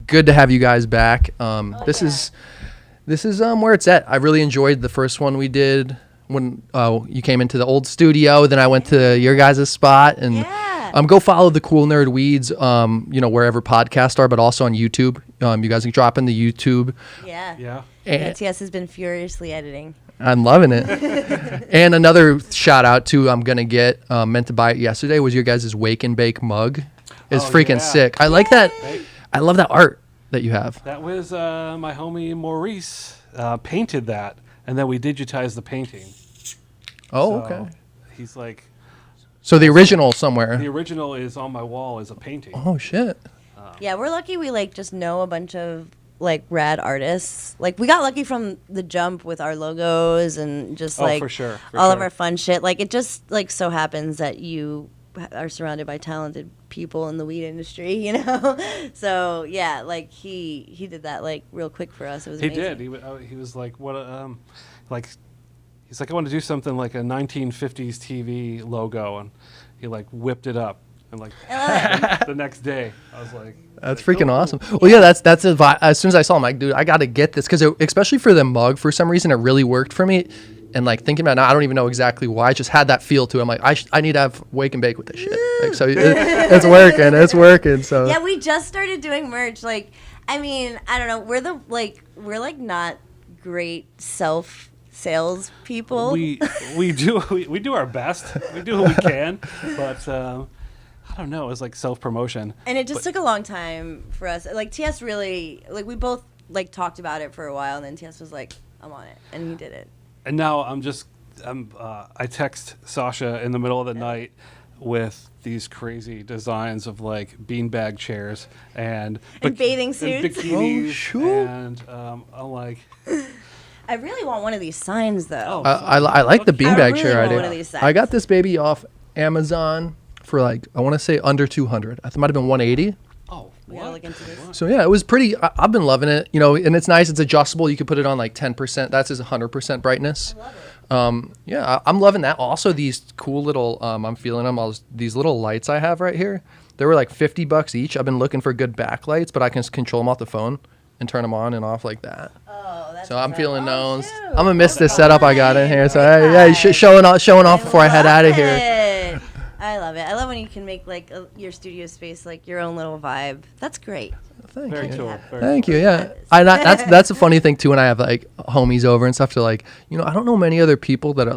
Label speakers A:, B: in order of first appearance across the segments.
A: good to have you guys back. This is where it's at. I really enjoyed the first one we did when you came into the old studio. Then I went to your guys' spot and go follow the Cool Nerd Weeds. Wherever podcasts are, but also on YouTube. You guys can drop in the YouTube.
B: Yeah.
C: TS has been furiously editing.
A: I'm loving it. And another shout out to I'm gonna get meant to buy it yesterday was your guys' Wake and Bake mug. It's freaking sick. I like that. I love that art that you have.
B: That was my homie Maurice painted that, and then we digitized the painting.
A: Oh, okay.
B: He's like.
A: So the original somewhere.
B: The original is on my wall as a painting.
A: Oh shit.
C: Yeah, we're lucky. We just know a bunch of rad artists. We got lucky from the jump with our logos and just
B: for sure.
C: All of our fun shit. It just so happens that you are surrounded by talented people in the weed industry, you know. So yeah, he did that real quick for us. It was amazing.
B: He did. He was like, what he's like, I want to do something like a 1950s TV logo, and he whipped it up. And the next day, I was like,
A: "That's freaking awesome!" Well, yeah, that's as soon as I saw him, dude, I got to get this because especially for the mug, for some reason, it really worked for me. And thinking about it now, I don't even know exactly why. I just had that feel to it. I'm like, I need to have Wake and Bake with this shit. So it's working. It's working. So
C: yeah, we just started doing merch. I don't know. We're not great sales people.
B: We do our best. We do what we can, but. I don't know. It was self-promotion.
C: And it just took a long time for us. TS really, we both talked about it for a while, and then TS was like, I'm on it. And he did it.
B: And now I text Sasha in the middle of the night with these crazy designs of beanbag chairs and
C: bathing suits.
B: And bikinis.
A: Oh, sure.
B: And I'm like...
C: I really want one of these signs, though.
A: I like the beanbag chair idea.
C: One of these signs.
A: I got this baby off Amazon for I want to say under 200. I think it might have been 180.
B: Oh,
C: we gotta look into this.
A: So yeah, it was pretty. I've been loving it, and it's nice. It's adjustable. You can put it on 10%. That's his 100% brightness.
C: I love it.
A: I'm loving that. Also, these cool little. I'm feeling them. These little lights I have right here. They were $50 each. I've been looking for good backlights, but I can control them off the phone and turn them on and off like that.
C: Oh, that's
A: so I'm feeling those.
C: Shoot.
A: I'm gonna miss this setup I got in here. So hey, showing off before I head out of here.
C: I love it. I love when you can make your studio space your own little vibe. That's great.
A: Thank
B: Very
A: you.
B: cool.
A: Thank you. Yeah, that's a funny thing too when I have homies over and stuff to I don't know many other people that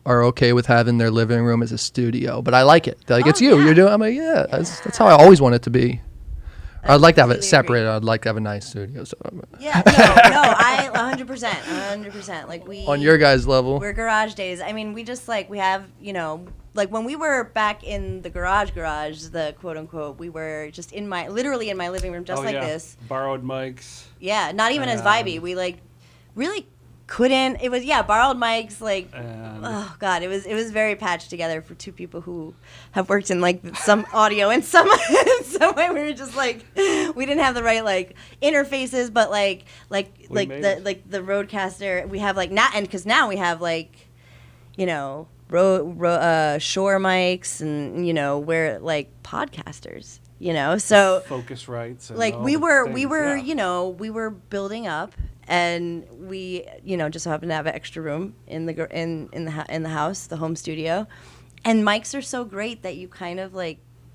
A: are okay with having their living room as a studio, but I like it. It's you. You're doing. I'm like, yeah, that's how I always want it to to be. I'd like to have it separate. I'd like to have a nice studio. So.
C: Yeah, I 100%. We
A: on your guys' level.
C: We're garage days. I mean, we just we have when we were back in the garage, the quote unquote, we were just literally in my living room, just this.
B: Borrowed mics.
C: Yeah, not even as vibey. We really couldn't. It was borrowed mics. Oh god, it was very patched together for two people who have worked in some audio and some way. We were just we didn't have the right interfaces, but the Rodecaster we have now, and because now we have Shure mics and we're podcasters. So
B: focus rights. And
C: we were building up. And we, just so happen to have an extra room in the house, the home studio, and mics are so great that you kind of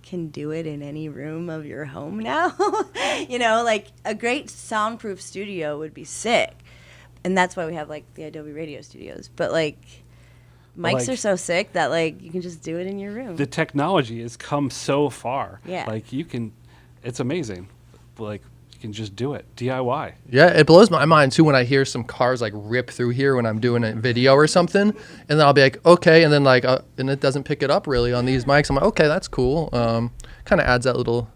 C: can do it in any room of your home now. A great soundproof studio would be sick, and that's why we have the Adobe Radio Studios. But mics are so sick that you can just do it in your room.
B: The technology has come so far.
C: Yeah,
B: it's amazing. You can just do it DIY.
A: Yeah, it blows my mind too when I hear some cars rip through here when I'm doing a video or something, and then I'll be okay, and then and it doesn't pick it up really on these mics. I'm like, okay, that's cool. Kind of adds that little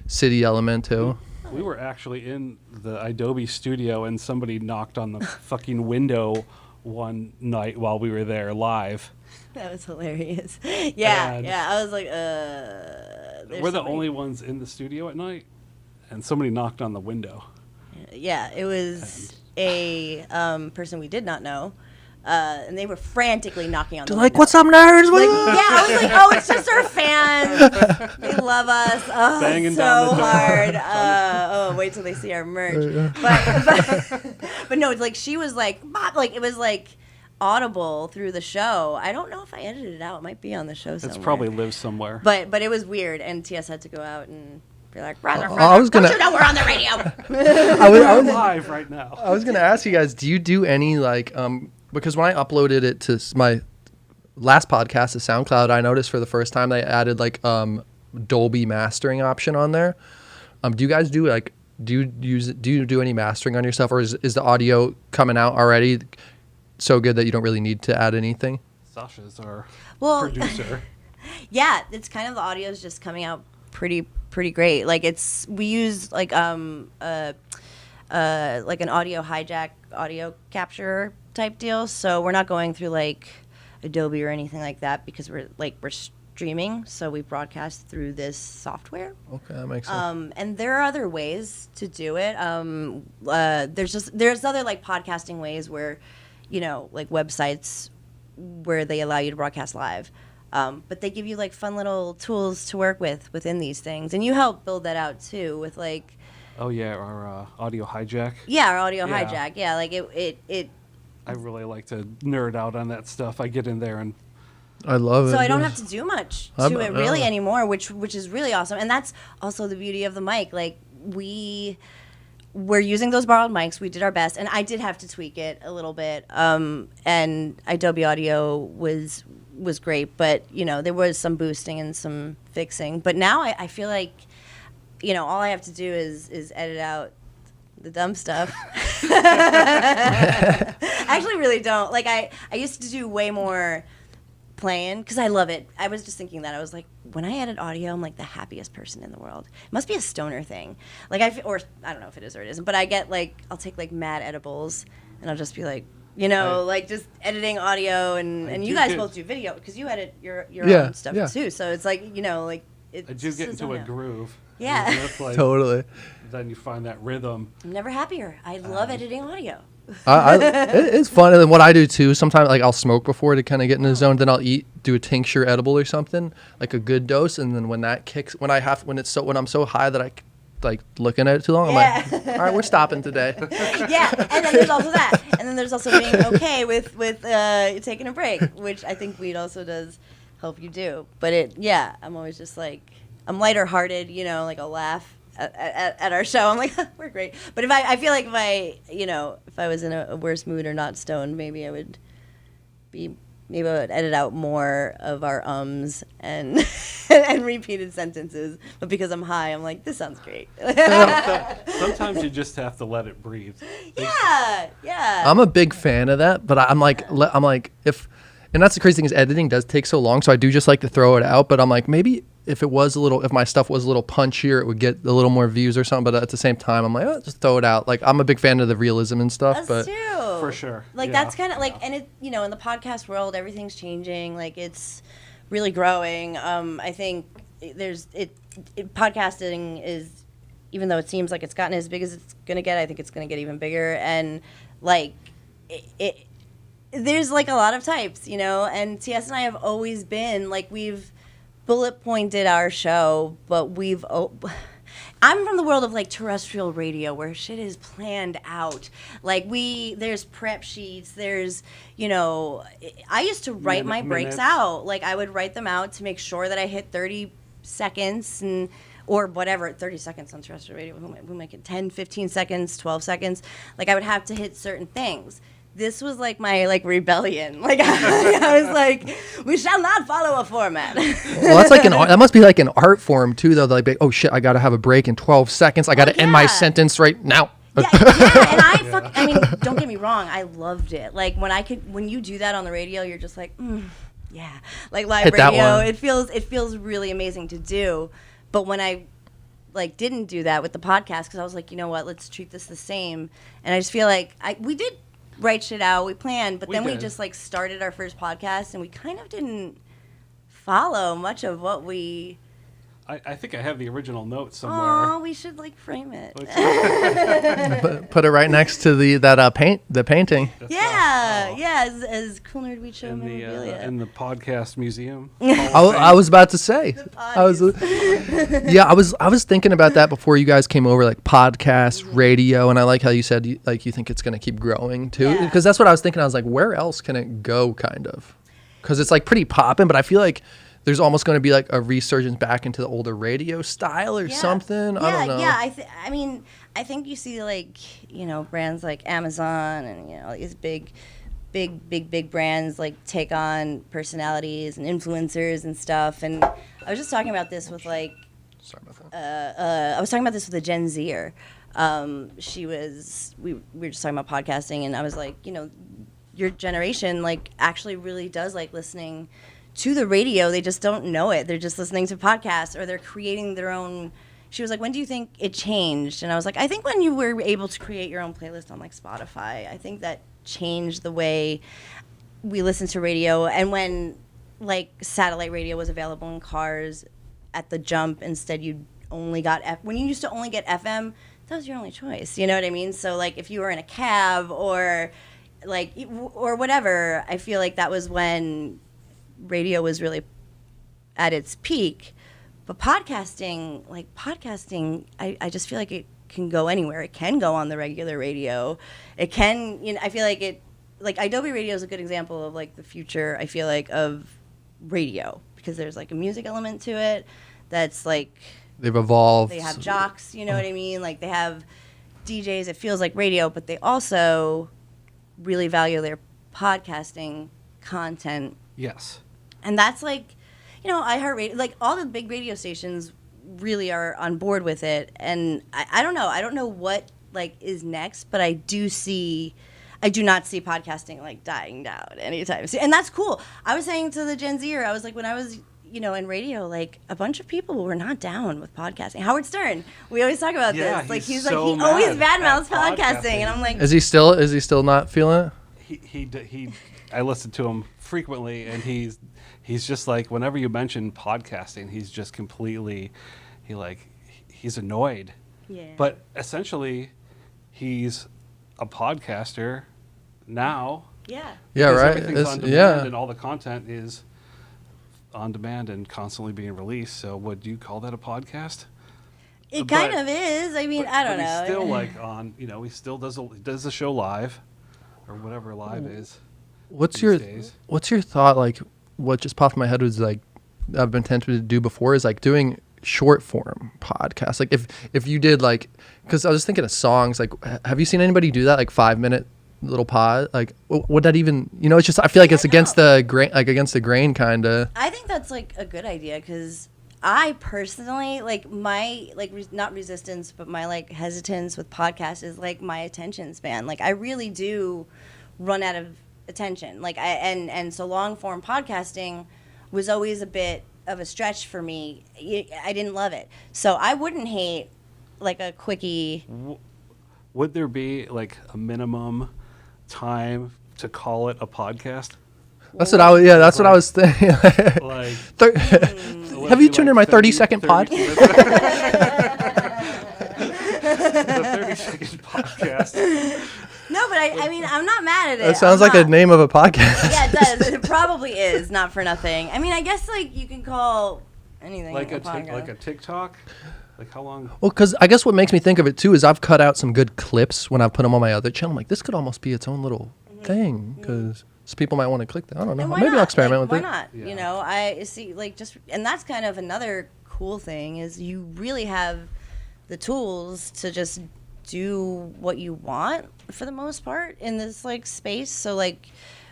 A: city element too.
B: We were actually in the Adobe studio, and somebody knocked on the fucking window one night while we were there live.
C: That was hilarious. Yeah. I was like,
B: we're the only ones in the studio at night. And somebody knocked on the window.
C: Yeah, it was a person we did not know. And they were frantically knocking on the
A: Like,
C: window.
A: what's up, nerds?
C: Like, yeah, I was like, oh, it's just our fans. They love us. Oh,
B: Banging
C: so
B: down the door.
C: hard. Wait till they see our merch. But no, it's like she was like, Mom, like it was like audible through the show. I don't know if I edited it out. It might be on the show somewhere.
B: It's probably lives somewhere.
C: But it was weird, and TS had to go out and be like, brother,
A: I was gonna-
C: don't you know we're on the radio?
A: I was
B: live right now.
A: I was gonna ask you guys, do you do any like because when I uploaded it to my last podcast to SoundCloud, I noticed for the first time they added like Dolby mastering option on there. Do you guys do like do you do any mastering on your stuff, or is the audio coming out already so good that you don't really need to add anything?
B: Sasha's our
C: producer. Yeah, it's kind of the audio is just coming out pretty great. Like we use like an audio hijack audio capture type deal, so we're not going through like Adobe or anything like that because we're streaming, so we broadcast through this software.
A: Okay, that makes sense.
C: And there are other ways to do it. There's other like podcasting ways where, like websites where they allow you to broadcast live. But they give you like fun little tools to work with within these things, and you help build that out too with like.
B: Oh yeah, our audio hijack.
C: Yeah, our audio hijack. Yeah, like it.
B: I really like to nerd out on that stuff. I get in there and.
A: I love it.
C: So I don't have to do much to it really anymore, which is really awesome, and that's also the beauty of the mic. Like we're using those borrowed mics. We did our best, and I did have to tweak it a little bit. And Adobe Audio was great, but there was some boosting and some fixing. But now I feel like all I have to do is edit out the dumb stuff. I actually really don't. Like I used to do way more playing because I love it. I was just thinking that. I was like, when I edit audio, I'm like the happiest person in the world. It must be a stoner thing. Like or I don't know if it is or it isn't, but I get like, I'll take like mad edibles and I'll just be like, like just editing audio and you guys both do video because you edit your own stuff too. So it's like, like it's
B: I do get into a groove.
C: Yeah.
B: Like,
A: totally.
B: Then you find that rhythm.
C: I'm never happier. I love editing audio.
A: It's fun, and then what I do too. Sometimes like I'll smoke before to kind of get in the zone. Then I'll do a tincture edible or something, like a good dose. And then when that kicks, when I'm so high that I like looking at it too long, I'm like, all right, we're stopping today.
C: Yeah, and then there's also that, and then there's also being okay with taking a break, which I think weed also does help you do. But I'm always just like I'm lighter hearted, like I'll laugh at our show. I'm like, we're great. But I feel like if I was in a worse mood or not stoned, maybe I would edit out more of our ums and and repeated sentences. But because I'm high, I'm like, this sounds great.
B: Sometimes you just have to let it breathe.
C: Yeah.
A: I'm a big fan of that, but I'm like if, and that's the crazy thing is editing does take so long, so I do just like to throw it out. But I'm like, maybe if my stuff was a little punchier, it would get a little more views or something. But at the same time, I'm like, just throw it out. Like I'm a big fan of the realism and stuff.
C: Us
A: but
C: too.
B: For sure.
C: Like that's kind of like, and it, in the podcast world, everything's changing. Like it's really growing. I think podcasting is, even though it seems like it's gotten as big as it's gonna get, I think it's gonna get even bigger. And like there's like a lot of types, and TS and I have always been like, we've bullet pointed our show, but I'm from the world of like terrestrial radio where shit is planned out. Like there's prep sheets, there's, I used to write my breaks out. Like I would write them out to make sure that I hit 30 seconds or whatever, 30 seconds on terrestrial radio. Who make it 10, 15 seconds, 12 seconds. Like I would have to hit certain things. This was like my rebellion. Like I was like, we shall not follow a format.
A: Well, that's like that must be like an art form too, though. Like, oh shit, I gotta have a break in 12 seconds. I gotta end my sentence right now.
C: Yeah, and I mean, don't get me wrong, I loved it. Like when you do that on the radio, you're just like, yeah, like live
A: Hit that
C: radio.
A: one.
C: It feels really amazing to do. But when I didn't do that with the podcast, because I was like, you know what, let's treat this the same. And I just feel like we did write shit out, we planned, but then we just started our first podcast and we kind of didn't follow much of what we
B: I think I have the original note somewhere.
C: Oh, we should like frame it.
A: Put it right next to the painting.
C: Yeah, as Cool Nerd Weed Show
B: in
C: memorabilia.
B: in the podcast museum.
A: I was about to say. I was thinking about that before you guys came over, like podcast, radio, and I like how you said you think it's gonna keep growing too, because that's what I was thinking. I was like, where else can it go, kind of, because it's like pretty poppin', but I feel like there's almost going to be like a resurgence back into the older radio style or something. I don't know.
C: Yeah, I think you see like, brands like Amazon and, these big brands like take on personalities and influencers and stuff. And I was just talking about this with like,
A: sorry about that.
C: I was talking about this with a Gen Zer. We were just talking about podcasting, and I was like, your generation like actually really does like listening to the radio. They just don't know it. They're just listening to podcasts, or they're creating their own. She was like, when do you think it changed? And I was like, I think when you were able to create your own playlist on like Spotify. I think that changed the way we listen to radio. And when like satellite radio was available in cars at the jump, instead you only got when you used to only get FM, that was your only choice. You know what I mean? So like if you were in a cab or whatever, I feel like that was when radio was really at its peak. But podcasting, I just feel like it can go anywhere. It can go on the regular radio. It can, I feel like Adobe Radio is a good example of like the future, I feel like, of radio, because there's like a music element to it that's like,
A: they've evolved.
C: They have jocks, you know what I mean? Like they have DJs, it feels like radio, but they also really value their podcasting content.
B: Yes.
C: And that's like, iHeartRadio, like all the big radio stations really are on board with it. And I don't know. I don't know what like is next, but I do not see podcasting like dying down anytime soon. And that's cool. I was saying to the Gen Zer, I was like, when I was, in radio, like a bunch of people were not down with podcasting. Howard Stern, we always talk about this. Like he always badmouths podcasting. And I'm like,
A: is he still not feeling it?
B: He I listen to him frequently, and he's just like, whenever you mention podcasting, he's just completely, he's annoyed.
C: Yeah.
B: But essentially, he's a podcaster now.
C: Yeah.
A: Yeah, right.
B: Everything's on demand, and all the content is on demand and constantly being released. So would you call that a podcast?
C: It kind of is. I mean, I don't know.
B: He's still like on, he still does the show live, or whatever live is.
A: What's your thought? Like, what just popped in my head was like, I've been tempted to do before is like doing short form podcasts. Like if you did like, because I was thinking of songs. Like, have you seen anybody do that? Like 5-minute little pod. Like, would that even? It's just I feel like it's against the grain, kind of.
C: I think that's like a good idea, because I personally like my not resistance, but my like hesitance with podcasts is like my attention span. Like I really do run out of attention. Like so long form podcasting was always a bit of a stretch for me. I didn't love it. So I wouldn't hate like a quickie.
B: Would there be like a minimum time to call it a podcast?
A: That's what I was. Yeah, that's what I was thinking. Have you tuned in my 30-second pod?
B: The 30-second podcast.
C: No, but I mean, I'm not mad at it.
A: That sounds like a name of a podcast.
C: Yeah, it does. It probably is, not for nothing. I mean, I guess like you can call anything
B: like
C: a
B: like a TikTok. Like how long?
A: Well, because I guess what makes me think of it too is I've cut out some good clips when I've put them on my other channel. I'm like, this could almost be its own little thing, because people might want to click that. I don't know. Maybe I'll experiment with it.
C: Why not?
B: Yeah.
C: I see and that's kind of another cool thing is you really have the tools to just do what you want for the most part in this like space. So like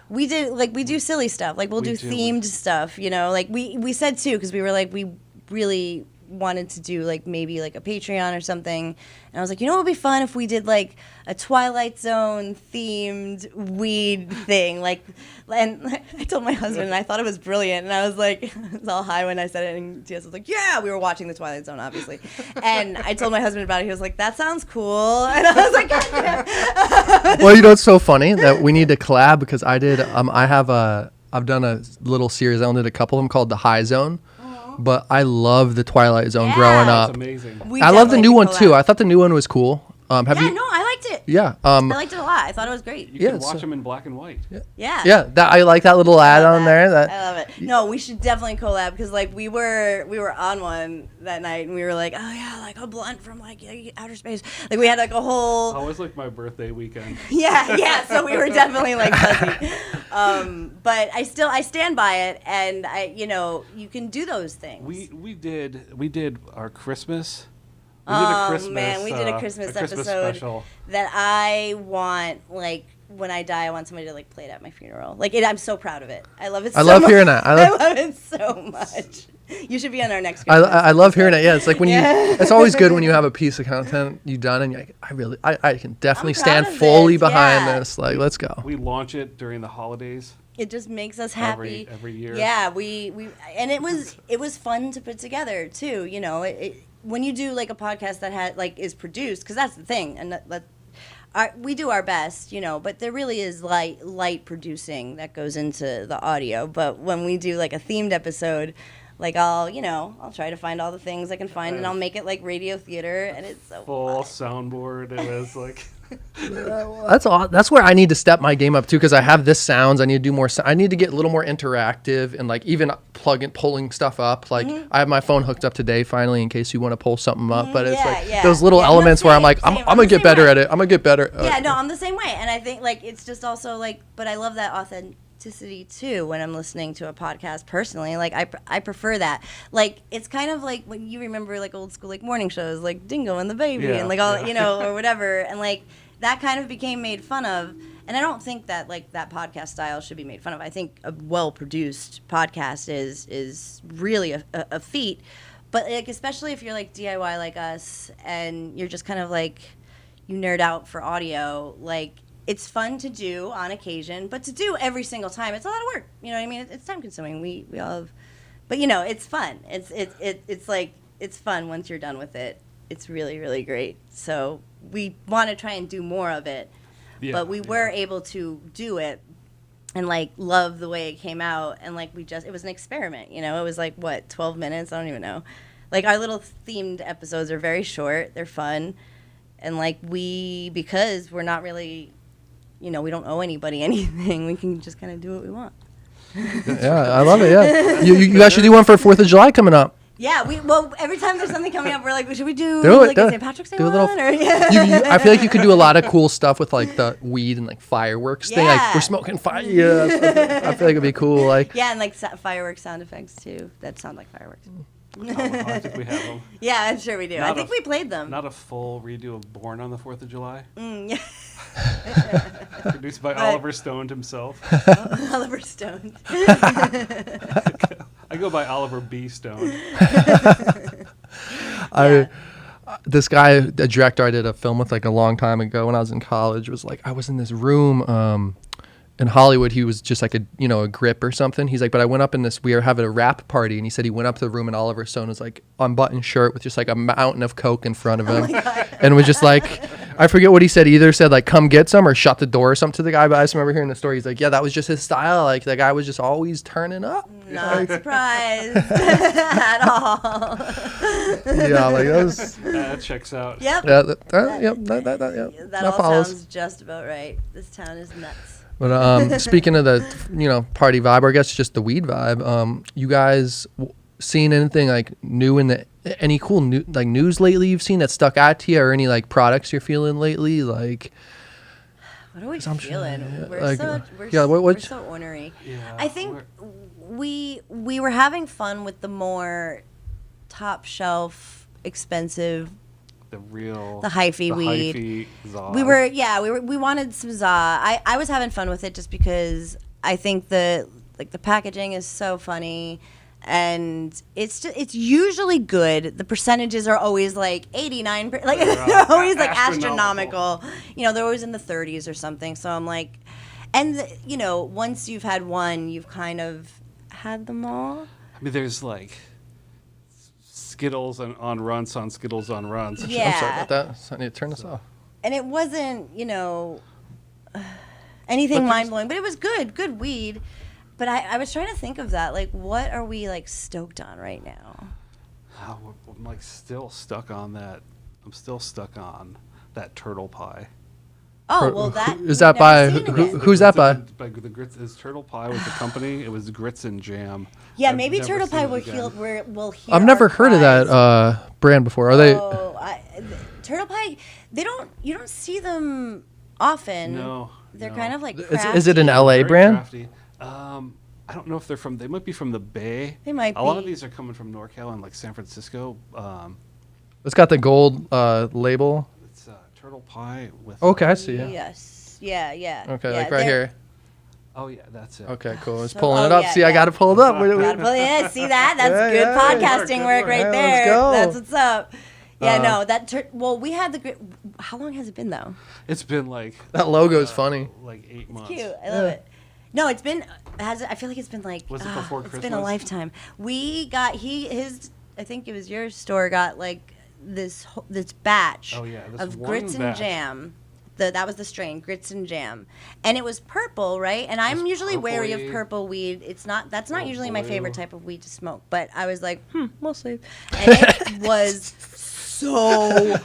C: we do silly stuff. Like we'll do themed stuff, like we said too, because we were like, we really wanted to do like maybe like a Patreon or something, and I was like, it would be fun if we did like a Twilight Zone themed weed thing, like. And I told my husband, and I thought it was brilliant, and I was like, I was all high when I said it, and TS was like, yeah, we were watching the Twilight Zone, obviously, and I told my husband about it. He was like, that sounds cool, and I was like, God damn.
A: Well, it's so funny that we need to collab, because I did I've done a little series. I only did a couple of them called The High Zone, but I love the Twilight Zone
C: Yeah.
A: growing
B: That's
A: up.
B: amazing.
C: We
A: I love the
C: definitely
A: new one
C: collab.
A: too. I thought the new one was cool. Have
C: Yeah,
A: you?
C: no, I liked it.
A: Yeah.
C: I liked it a lot. I thought it was great.
B: You
A: Yeah,
B: can watch
A: so-
B: them in black and white.
C: Yeah.
A: Yeah, that I like that little ad
C: love
A: on
C: that.
A: there. That
C: I love it. No, we should definitely collab because like we were on one that night and we were like, oh yeah, like a blunt from like outer space. Like we had like a whole
B: Always like my birthday weekend.
C: yeah. So we were definitely like fuzzy. But I stand by it, and you can do those things.
B: We did our Christmas. We
C: Man, we did a Christmas episode
B: special.
C: that I want, like, when I die, I want somebody to, like, play it at my funeral. Like, I'm so proud of it. I love it so much.
A: I love hearing that.
C: I love it so much. You should be on our next Christmas
A: I love hearing it. Yeah, it's like when
C: Yeah.
A: it's always good when you have a piece of content you've done and you're like, I can definitely
C: I'm proud
A: stand
C: of
A: fully
C: this,
A: behind
C: yeah.
A: this. Like, let's go.
B: We launch it during the holidays.
C: It just makes us happy.
B: Every year.
C: Yeah, we and it was fun to put together, too. You know, when you do, like, a podcast that is produced, because that's the thing, and we do our best, but there really is light producing that goes into the audio. But when we do like a themed episode, like I'll try to find all the things I can find and I'll make it like radio theater, and it's so
B: Full
C: fun.
B: soundboard. It was like
A: That's all. That's where I need to step my game up too, because I have this sounds. I need to do more. I need to get a little more interactive and like even pulling stuff up. Like I have my phone hooked up today finally in case you want to pull something up. But it's like those little elements where I'm like, I'm gonna get better at it. I'm gonna get better.
C: Yeah, no, I'm the same way, and I think like it's just also like, but I love that authenticity too when I'm listening to a podcast personally. Like I prefer that. Like it's kind of like when you remember like old school like morning shows like Dingo and the Baby and like all or whatever, and like that kind of became made fun of. And I don't think that like that podcast style should be made fun of. I think a well-produced podcast is really a feat. But like especially if you're like DIY like us and you're just kind of like you nerd out for audio, like it's fun to do on occasion, but to do every single time, it's a lot of work. You know what I mean? It's time consuming. We all have, but it's fun. It's like it's fun once you're done with it. It's really, really great. So we want to try and do more of it, but we were able to do it and like love the way it came out. And like it was an experiment. It was like 12 minutes. I don't even know. Like our little themed episodes are very short. They're fun, and like because we're not really, we don't owe anybody anything. We can just kind of do what we want.
A: Yeah, I love it. Yeah, you guys should do one for 4th of July coming up.
C: Yeah, every time there's something coming up, we're like, should we do
A: it,
C: like
A: do
C: a
A: it.
C: St. Patrick's Day
A: Do a
C: one?
A: little-
C: Or,
A: I feel like you could do a lot of cool stuff with like the weed and like fireworks thing. Like
C: Yeah.
A: we're smoking fire. Yeah, I feel like it'd be cool. Like
C: yeah, and like fireworks sound effects too. That sound like fireworks.
B: I think we have them.
C: Yeah, I'm sure we do. I think we played them.
B: Not a full redo of Born on the 4th of July.
C: Yeah.
B: Produced by Oliver Stone himself.
C: Oliver Stone.
B: I go by Oliver B. Stone.
A: This guy, a director I did a film with like a long time ago when I was in college, was like, I was in this room in Hollywood. He was just like a grip or something. He's like, but I went up in this, we were having a rap party, and he said he went up to the room and Oliver Stone was like unbuttoned shirt with just like a mountain of Coke in front of him. And was just like, I forget what he said. He either said like, come get some, or shut the door or something to the guy. But I just remember hearing the story. He's like, yeah, that was just his style. Like the guy was just always turning up.
C: Not surprised at all.
A: Yeah, like that was.
B: That checks out.
C: Yep.
A: Yeah,
C: That
A: that
C: all
A: follows.
C: sounds just about right. This town is nuts.
A: But speaking of the party vibe, or I guess just the weed vibe, you guys seen anything like new in any cool news lately you've seen that stuck out to you, or any like products you're feeling lately? Like,
C: what are we feeling? We're
A: like,
C: we're so ornery.
B: Yeah,
C: I think we were having fun with the more top shelf, expensive,
B: the
C: hyphy weed.
B: Hyphy Zod.
C: We wanted some za. I was having fun with it just because I think the packaging is so funny, and it's usually good. The percentages are always like 89, like they're always like astronomical. They're always in the 30s or something. So I'm like, and once you've had one, you've kind of had them all.
B: I mean, there's like Skittles on runs on Skittles on runs.
C: Yeah.
A: I'm sorry about that. So I need to turn this off.
C: And it wasn't, anything mind blowing, but it was good weed. But I was trying to think of that. Like, what are we like stoked on right now?
B: I'm like still stuck on that. I'm still stuck on that turtle pie.
C: Oh, well, that
A: Is that
C: we've
A: by
C: never seen it.
A: who's that by?
B: The grits is Turtle Pie was the company. It was grits and jam.
C: Yeah,
B: I've
C: maybe
B: never
C: Turtle
B: seen
C: Pie
B: it again.
C: will hear.
A: I've never
C: our
A: heard of
C: cries.
A: that brand before. Are they?
C: Turtle Pie. You don't see them often.
B: No,
C: They're
B: no.
C: kind of like
A: Is it an
C: crafty.
A: LA
B: Very
A: brand?
B: crafty. I don't know if they're from. They might be from the Bay.
C: They might
B: A lot of
C: be.
B: these are coming from NorCal and like San Francisco.
A: It's got the gold label.
B: It's Turtle Pie with.
A: Okay, I see. Yeah.
C: Yes. Yeah. Yeah.
A: Okay,
C: yeah,
A: like right
C: they're-
A: here.
B: Oh yeah, that's it.
A: Okay, cool. It's
C: So-
A: pulling it
C: oh,
A: up.
C: yeah,
A: See, I
C: yeah.
A: got to pull it up.
C: Gotta pull it in. See that? That's
A: Yeah,
C: good
A: yeah.
C: podcasting
B: Good
C: work
B: work.
C: right
A: Yeah, let's
C: there.
A: go.
C: That's what's up. Yeah,
A: Uh,
C: no, well, we had how long has it been though?
B: It's been like
A: That logo is funny.
B: like 8 months.
C: Cute. I love it. No, it's been. I feel like it's been like.
B: Was it before
C: It's
B: Christmas?
C: been a lifetime. We got his. I think it was your store got like this batch
B: Oh, yeah, this
C: of
B: one
C: grits and
B: batch.
C: jam. That was the strain, grits and jam, and it was purple, right? And I'm
B: It's
C: usually wary of
B: purpley.
C: purple weed. That's not
B: Little
C: usually my favorite
B: blue.
C: type of weed to smoke. But I was like, we'll see. And it was so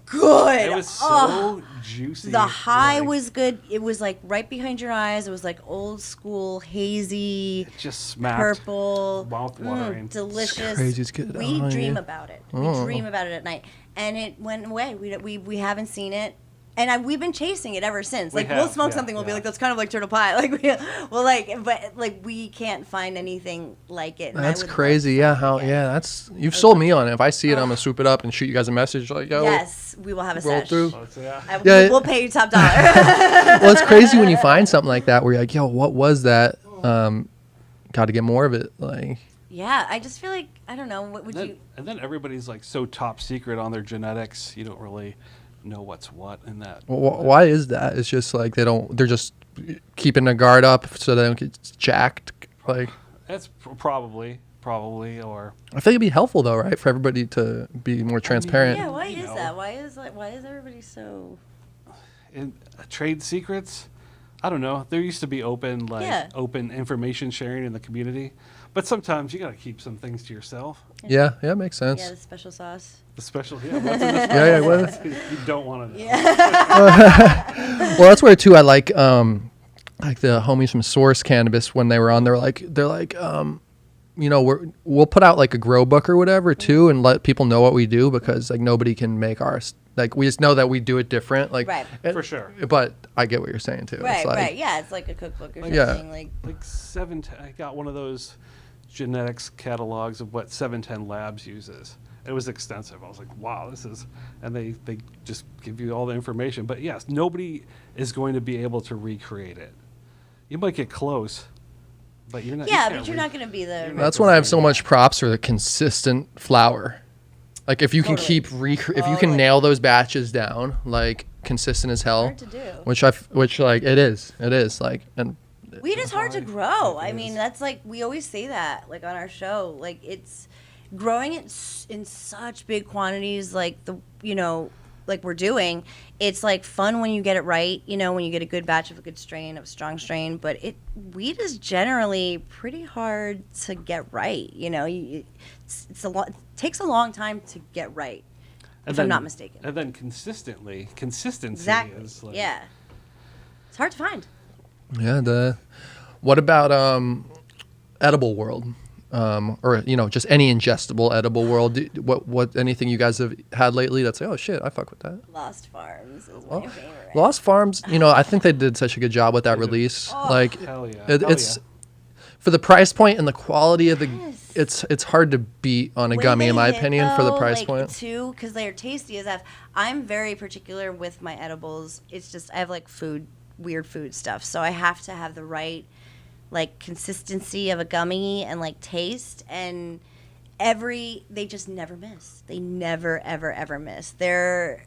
C: good.
B: It was so
C: Oh.
B: juicy.
C: The high
B: like,
C: was good. It was like right behind your eyes. It was like old school, hazy,
B: it just smacked.
C: purple,
B: mouth-watering.
C: delicious.
A: crazy. It's good.
C: We
A: Oh,
C: dream
A: yeah.
C: about it.
A: Oh.
C: We dream about it at night, and it went away. We haven't seen it. And we've been chasing it ever since.
B: We
C: Like we'll
B: have,
C: smoke
B: yeah,
C: something, we'll be
B: yeah.
C: like, "That's kind of like turtle pie." But we can't find anything like it. And I
A: That's
C: would love
A: crazy.
C: to
A: Yeah,
C: find it
A: how?
C: again.
A: Yeah, that's you've sold me on it. If I see it, I'm gonna swoop it up and shoot you guys a message like, yo.
C: Yes, we will have a
A: Roll
C: sesh.
A: through.
B: Oh, so, yeah.
A: Yeah.
C: We'll pay you top dollar.
A: Well, it's crazy when you find something like that where you're like, yo, what was that? Got to get more of it. Like,
C: Yeah, I just feel like I don't know. What would you?
B: And then everybody's like so top secret on their genetics. You don't really know what's what in that.
A: why is that? It's just like they're just keeping their guard up so they don't get jacked. Like,
B: That's probably, or
A: I think it'd be helpful though, right, for everybody to be more transparent.
C: Yeah, why
B: you
C: is
B: know.
C: that? Why is everybody so?
B: in trade secrets. I don't know. There used to be open
C: Yeah.
B: open information sharing in the community, but sometimes you got to keep some things to yourself.
A: Yeah, makes sense.
C: Yeah, the special sauce.
B: The special, yeah, what's in the
A: Yeah, what-
B: you don't want to know.
C: Yeah.
A: Well, that's where too I like the homies from Source Cannabis when they were on. They're like you know, we'll put out like a grow book or whatever too, and let people know what we do because like nobody can make ours. Like we just know that we do it different. Like
C: Right.
B: For sure.
A: But I get what you're saying too.
C: Right,
A: It's like,
C: right. Yeah, it's like a cookbook or
A: Yeah.
C: something. Like
B: Like I got one of those genetics catalogs of what 710 Labs uses. It was extensive. I was like, wow, this is, and they just give you all the information. But yes, nobody is going to be able to recreate it. You might get close, but you're not.
C: yeah,
B: you
C: but you're not going to be the.
B: not
A: That's when I have so much props for the consistent flower. Like if you can
C: Totally.
A: keep if you can
C: Totally.
A: nail those batches down, like consistent as hell,
C: Hard to do.
A: which like it is like and
C: Weed is hard to
B: hard.
C: grow.
B: It
C: I mean,
B: is.
C: that's like we always say that, like on our show, like it's growing it in such big quantities, like like we're doing. It's like fun when you get it right, when you get a good batch of a good strain, of a strong strain. But weed is generally pretty hard to get right. It's a lot. It takes a long time to get right. If I'm not mistaken.
B: And then consistency
C: Exactly.
B: is like,
C: Yeah. It's hard to find.
A: yeah. What about edible world, or just any ingestible edible world? What anything you guys have had lately that's like, oh shit, I fuck with that.
C: Lost Farms is my favorite.
A: Lost Farms, I think they did such a good job with that
B: They did.
A: release.
C: Oh.
A: Like
B: Hell yeah.
A: it's for the price point and the quality of the.
C: Yes.
A: It's hard to beat on a
C: When
A: gummy
C: they
A: in my
C: hit,
A: opinion for the
C: though,
A: price
C: like,
A: point.
C: too, because they're tasty as f. I'm very particular with my edibles. It's just I have like weird food stuff, so I have to have the right like consistency of a gummy and like taste, and they just never miss. They never ever miss. They're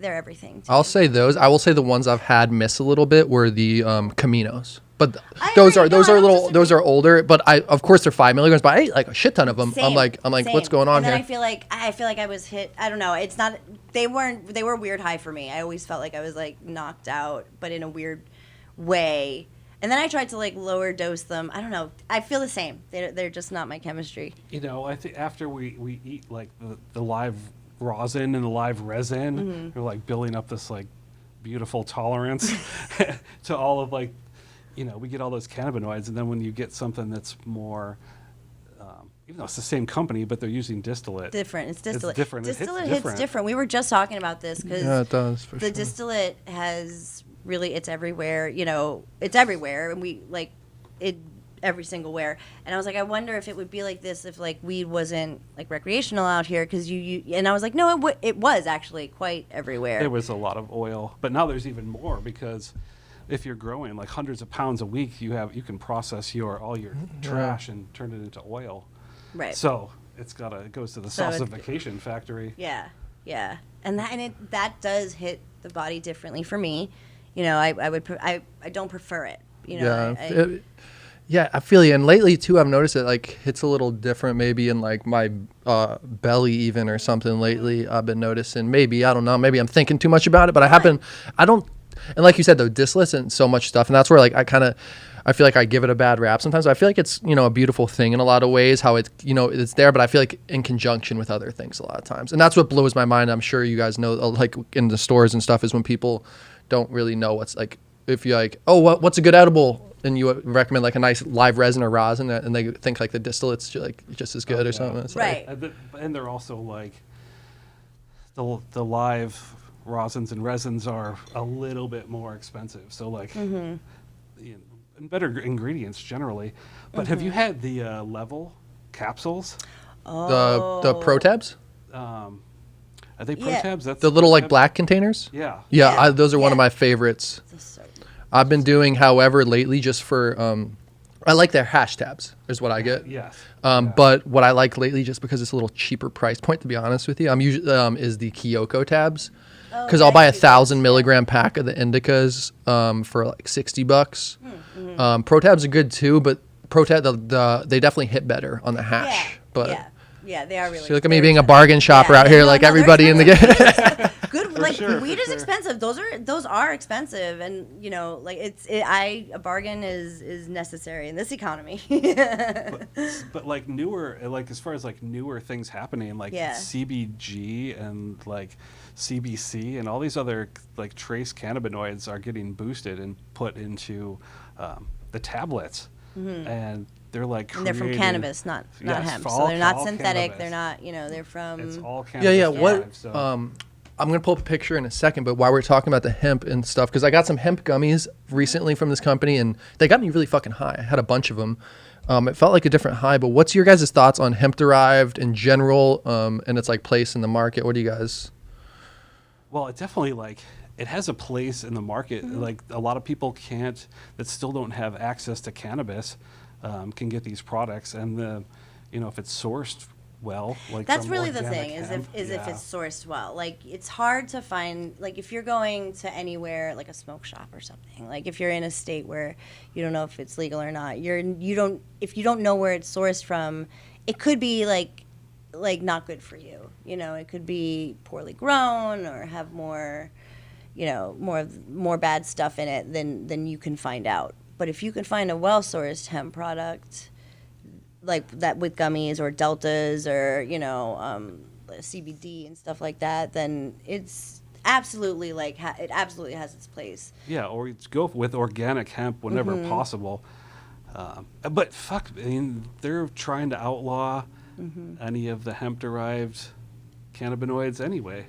C: everything. to
A: I'll
C: me.
A: say those. I will say the ones I've had miss a little bit were the Caminos. But
C: I
A: those
C: agree.
A: are
C: No, I don't
A: those
C: disagree.
A: are older. But of course they're 5 milligrams. But I ate like a shit ton of them.
C: Same,
A: I'm like what's
C: same.
A: going on
C: and then
A: here?
C: I feel like I was hit. I don't know. It's not. They were weird high for me. I always felt like I was like knocked out, but in a weird way. And then I tried to like lower dose them. I don't know. I feel the same. They're just not my chemistry.
B: You know, I think after we eat like the live rosin and the live resin, we're like building up this like beautiful tolerance to all of like, you know, we get all those cannabinoids, and then when you get something that's more, even though it's the same company, but they're using distillate.
C: Different. It's distillate.
B: It's different.
C: Distillate
B: It
C: hits different. We were just talking about this because
A: Yeah, it does for
C: the
A: sure.
C: distillate has really, it's everywhere. You know, it's everywhere, and we like it every single where. And I was like, I wonder if it would be like this if like weed wasn't like recreational out here, because you and I was like, no, it was actually quite everywhere.
B: There was a lot of oil, but now there's even more, because if you're growing like hundreds of pounds a week, you can process all your trash and turn it into oil.
C: Right.
B: So it goes to the
C: So
B: salsification factory.
C: Yeah, yeah, and that does hit the body differently for me. You know, I don't prefer it. You know,
A: yeah, I feel you. And lately too, I've noticed it like hits a little different, maybe in like my belly even or something. Lately, I've been noticing. Maybe I don't know. Maybe I'm thinking too much about it, but I don't. And like you said, though, distillate and so much stuff, and that's where like I feel like I give it a bad rap sometimes. I feel like it's, you know, a beautiful thing in a lot of ways, how it's, you know, it's there, but I feel like in conjunction with other things a lot of times. And that's what blows my mind. I'm sure you guys know, like in the stores and stuff, is when people don't really know what's like, if you're like, oh, what's a good edible? And you recommend like a nice live resin or rosin, and they think like the distillate's like just as good or something. It's
C: right.
B: And they're also like, the live rosins and resins are a little bit more expensive. So like, you know, and better ingredients generally. But have you had the level capsules?
A: The Pro Tabs?
B: Are they Pro
C: Yeah.
B: Tabs? That's
A: The little like
B: Tabs?
A: black containers?
B: Yeah.
A: Yeah, those are one of
C: Yeah.
A: my favorites.
C: So
A: I've been doing, however, lately just for, I like their hash tabs is what I get.
B: Yes.
A: But what I like lately, just because it's a little cheaper price point, to be honest with you, I'm usually is the Kyoko tabs, because I'll buy 1,000 milligram pack of the indicas for like $60. Pro tabs are good too, but Pro tab they definitely hit better on the hash. But
C: yeah, they are really.
A: so look at me being a bargain shopper out here,
C: no,
A: like
C: they're
A: everybody in the game.
C: Good,
B: For
C: like
B: sure,
C: weed
B: for
C: is
B: sure.
C: expensive. Those are expensive, and you know, like a bargain is necessary in this economy.
B: But like newer, like as far as like newer things happening, like
C: Yeah.
B: CBG and like CBC and all these other like trace cannabinoids are getting boosted and put into the tablets, and they're like
C: And they're from
B: creating-
C: cannabis, not
B: Yes,
C: hemp.
B: for
C: So
B: all-
C: they're not
B: all
C: synthetic.
B: cannabis.
C: They're not, you know, they're from.
B: It's all
A: Yeah,
B: cannabis.
A: yeah. What?
B: derived, so-
A: I'm gonna pull up a picture in a second, but while we're talking about the hemp and stuff, because I got some hemp gummies recently from this company, and they got me really fucking high. I had a bunch of them. It felt like a different high. But what's your guys' thoughts on hemp derived in general, and its like place in the market? What do you guys?
B: Well, it definitely like it has a place in the market. Like a lot of people that still don't have access to cannabis, can get these products, and if it's sourced well, like
C: That's
B: from
C: really the
B: organic
C: thing is
B: hemp,
C: if
B: yeah.
C: it's sourced well. Like it's hard to find, like if you're going to anywhere like a smoke shop or something. Like if you're in a state where you don't know if it's legal or not, if you don't know where it's sourced from, it could be like not good for you. You know, it could be poorly grown or have more, you know, more bad stuff in it than you can find out. But if you can find a well-sourced hemp product like that with gummies or deltas or, you know, CBD and stuff like that, then it's absolutely like it absolutely has its place.
B: Yeah, or you go with organic hemp whenever possible. But fuck, I mean, they're trying to outlaw any of the hemp-derived cannabinoids anyway.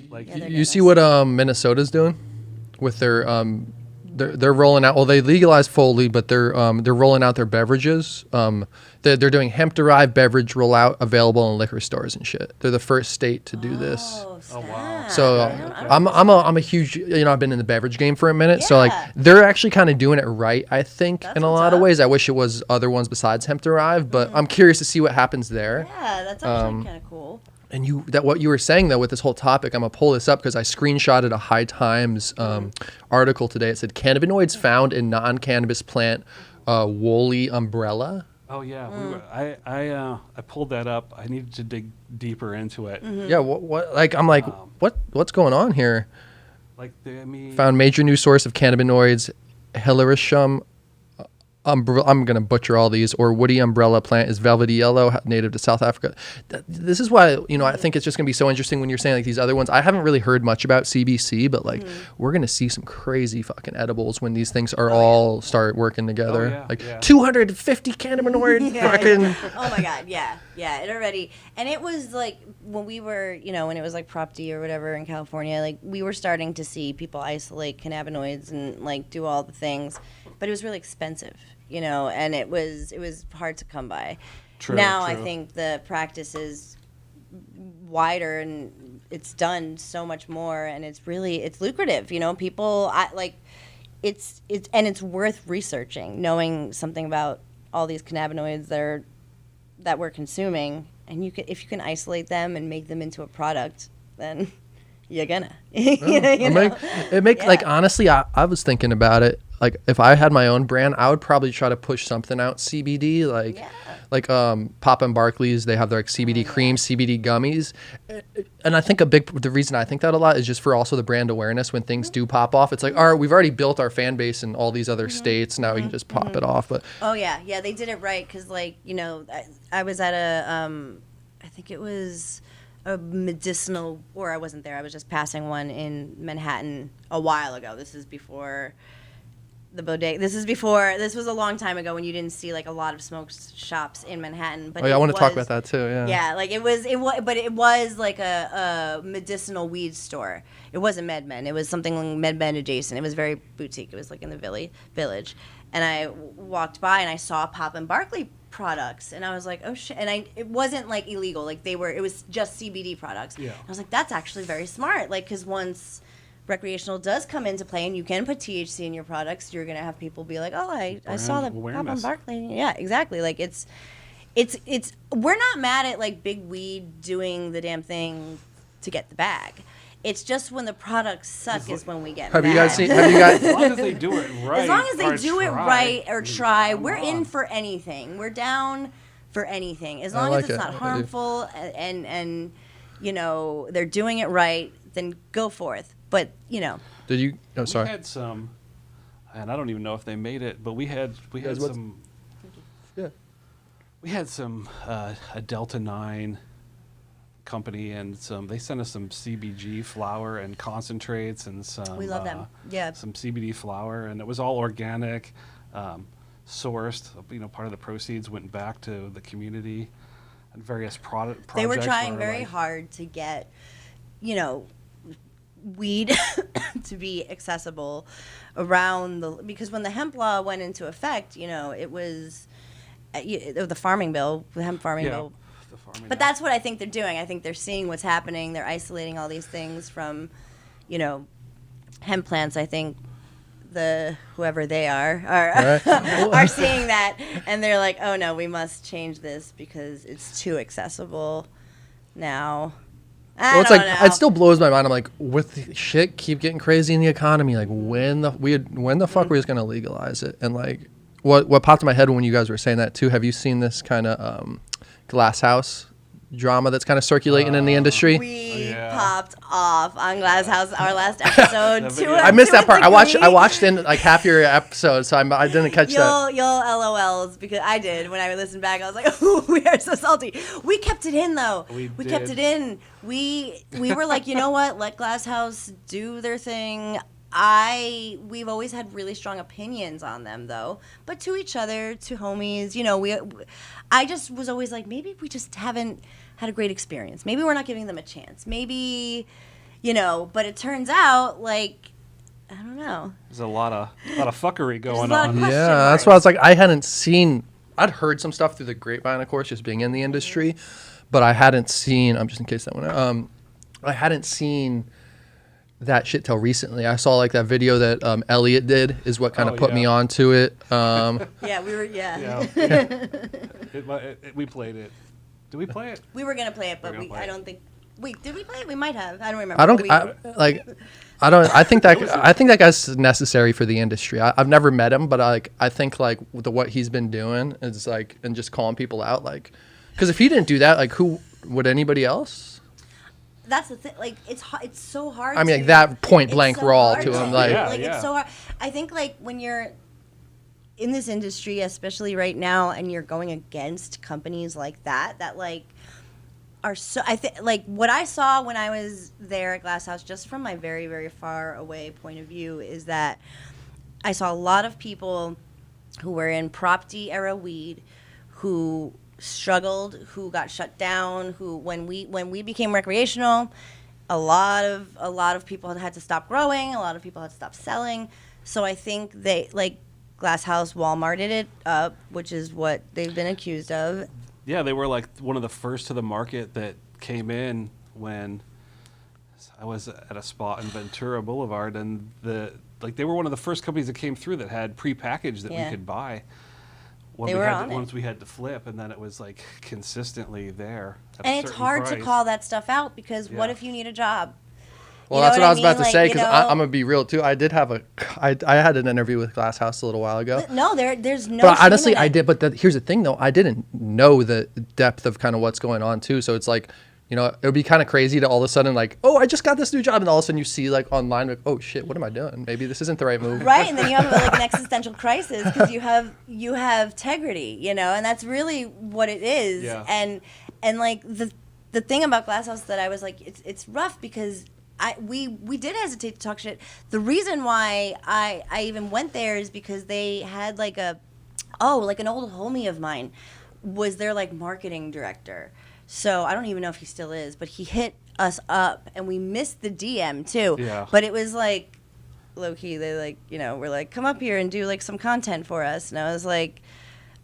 B: Like,
C: Yeah, they're
A: You see what Minnesota's doing with their they're rolling out. Well, they legalized fully, but they're rolling out their beverages. They're doing hemp derived beverage rollout available in liquor stores and shit. They're the first state to do this.
C: Oh,
B: Oh, wow.
C: snap.
A: So
C: I don't
A: I'm a huge, you know, I've been in the beverage game for a minute. So like
C: Yeah.
A: they're actually kind of doing it right, I think,
C: That's
A: in a
C: what's
A: lot of
C: up.
A: ways. I wish it was other ones besides hemp derived, but I'm curious to see what happens there.
C: Yeah, that's actually kind of cool.
A: And what you were saying though with this whole topic, I'm gonna pull this up because I screenshotted a High Times article today. It said cannabinoids found in non-cannabis plant woolly umbrella.
B: oh yeah, I pulled that up. I needed to dig deeper into it.
A: Yeah, what like I'm like, what's going on here?
B: Like, I mean,
A: Found major new source of cannabinoids, Hilarichum I'm gonna butcher all these, or woody umbrella plant is velvety yellow, native to South Africa. This is why, you know, I think it's just gonna be so interesting when you're saying like these other ones. I haven't really heard much about CBC, but like we're gonna see some crazy fucking edibles when these things are all start working together. 250 cannabinoid fucking.
C: Oh my god, yeah, it already, and it was like when we were, you know, when it was like Prop D or whatever in California, like we were starting to see people isolate cannabinoids and like do all the things, but it was really expensive, you know, and it was hard to come by.
B: True,
C: now
B: true.
C: I think the practice is wider and it's done so much more, and it's lucrative, you know. People it's worth researching, knowing something about all these cannabinoids that we're consuming, and if you can isolate them and make them into a product, then you're gonna.
A: Like honestly, I was thinking about it. Like if I had my own brand, I would probably try to push something out CBD, like Papa and Barkley's. They have their like CBD cream, CBD gummies, and I think the reason I think that a lot is just for also the brand awareness. When things do pop off, it's like, all right, we've already built our fan base in all these other states. Now we can just pop it off. But
C: yeah, they did it right, because like, you know, I was at I think it was a medicinal, or I wasn't there. I was just passing one in Manhattan a while ago. This is before the bodega. This was a long time ago when you didn't see like a lot of smoke shops in Manhattan. But
A: I want to talk about that too.
C: Yeah, like it was, but it was like a medicinal weed store. It wasn't MedMen. It was something like MedMen adjacent. It was very boutique. It was like in the village. And I walked by and I saw Pop and Barkley products, and I was like, oh shit. And it wasn't like illegal. Like it was just CBD products.
B: Yeah.
C: I was like, that's actually very smart. Like, because once recreational does come into play and you can put THC in your products, you're going to have people be like, oh, I saw the Pop and Barkley. Yeah, exactly. Like it's we're not mad at like big weed doing the damn thing to get the bag. It's just when the products suck is when we get mad.
A: Have you guys
B: As long as they do it right.
C: As long as they do it right or try, we're in for anything. We're down for anything. As long as it's not harmful and you know, they're doing it right, then go forth. But, you know.
A: Did you? Oh, sorry.
B: We had some, and I don't even know if they made it, but we had some.
A: Yeah.
B: We had some a Delta 9 company, and they sent us some CBG flower and concentrates and some.
C: We love them. Yeah.
B: Some CBD flower, and it was all organic, sourced. You know, part of the proceeds went back to the community, and various projects.
C: They were trying very hard to get, you know, weed to be accessible around because when the hemp law went into effect, you know, it was the farming bill, the hemp farming bill. But that's what I think they're doing. I think they're seeing what's happening. They're isolating all these things from, you know, hemp plants. I think whoever they are are seeing that, and they're like, oh no, we must change this because it's too accessible now.
A: Well, it's like it still blows my mind. I'm like, with shit keep getting crazy in the economy, like when the fuck are we just gonna legalize it? And like, what popped in my head when you guys were saying that too? Have you seen this kind of Glass House drama that's kind of circulating in the industry?
C: We popped off on Glass House our last episode.
A: I missed that part. I watched in like half your episode, so I didn't catch that.
C: You'll LOLs because I did when I listened back. I was like, oh, we are so salty. We kept it in though. We kept it in. We were like, you know what? Let Glass House do their thing. We've always had really strong opinions on them though, but to each other, to homies, you know, I just was always like, maybe we just haven't had a great experience. Maybe we're not giving them a chance. Maybe, you know, but it turns out like, I don't know.
B: There's a lot of fuckery going
C: on.
A: Yeah, that's why I was like, I'd heard some stuff through the grapevine, of course, just being in the industry, but I hadn't seen, just in case that went out, I hadn't seen that shit till recently. I saw like that video that Elliot did is what kind of put me onto it.
C: Yeah, we were,
B: we played it. Did we play it?
C: We were going to play it, but I don't think, did we play it? We might have. I don't remember.
A: I think that guy's necessary for the industry. I've never met him, but I think like what he's been doing is like, and just calling people out, like, because if he didn't do that, like who would anybody else?
C: That's the thing. Like it's so hard.
A: I mean, like that point blank raw to him. Like,
C: it's so hard. I think like when you're in this industry, especially right now, and you're going against companies like that like are so, I think, like what I saw when I was there at Glass House, just from my very, very far away point of view, is that I saw a lot of people who were in Prop D era weed, who struggled, who got shut down, who when we became recreational, a lot of people had to stop growing, a lot of people had to stop selling. So I think they, like Glass House, Walmarted it up, which is what they've been accused of.
B: Yeah, they were like one of the first to the market that came in when I was at a spot in Ventura Boulevard, and they were one of the first companies that came through that had prepackaged that we could buy. Once we had to flip, and then it was like consistently there.
C: And it's hard to call that stuff out because what if you need a job?
A: Well, that's what I was about to say, because I'm gonna be real too. I had an interview with Glass House a little while ago.
C: No, there's no.
A: But honestly, I did. But here's the thing, though. I didn't know the depth of kind of what's going on too. So it's like, you know, it would be kind of crazy to all of a sudden like, oh, I just got this new job, and all of a sudden you see like online, like, oh shit, what am I doing? Maybe this isn't the right move.
C: Right, and then you have like an existential crisis because you have integrity, you know, and that's really what it is.
B: Yeah.
C: And like the thing about Glass House that I was like, it's rough because we did hesitate to talk shit. The reason why I even went there is because they had like an old homie of mine was their like marketing director. So I don't even know if he still is, but he hit us up and we missed the DM too.
B: Yeah.
C: But it was like low key, they like, you know, were like, come up here and do like some content for us. And I was like,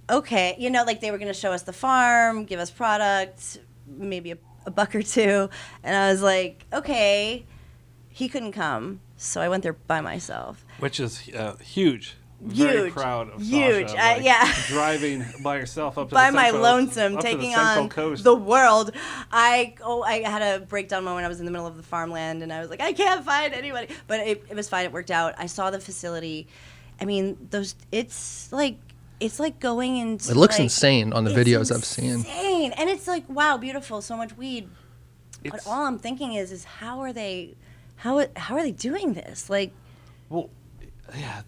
C: okay, you know, like they were going to show us the farm, give us products, maybe a buck or two, and I was like, okay. He couldn't come, so I went there by myself,
B: which is huge. Very proud of Sasha,
C: yeah,
B: driving by herself up to
C: by
B: the
C: my
B: Central,
C: lonesome,
B: up
C: taking
B: to the Central
C: on
B: Coast.
C: the world. I had a breakdown moment. I was in the middle of the farmland, and I was like, I can't find anybody, but it was fine. It worked out. I saw the facility. I mean, it's like going into.
A: It looks
C: like,
A: insane on the videos I've seen.
C: Insane, and it's like, wow, beautiful, so much weed. But
B: It's-
C: all I'm thinking is how are they doing this? Like,
B: Well, yeah,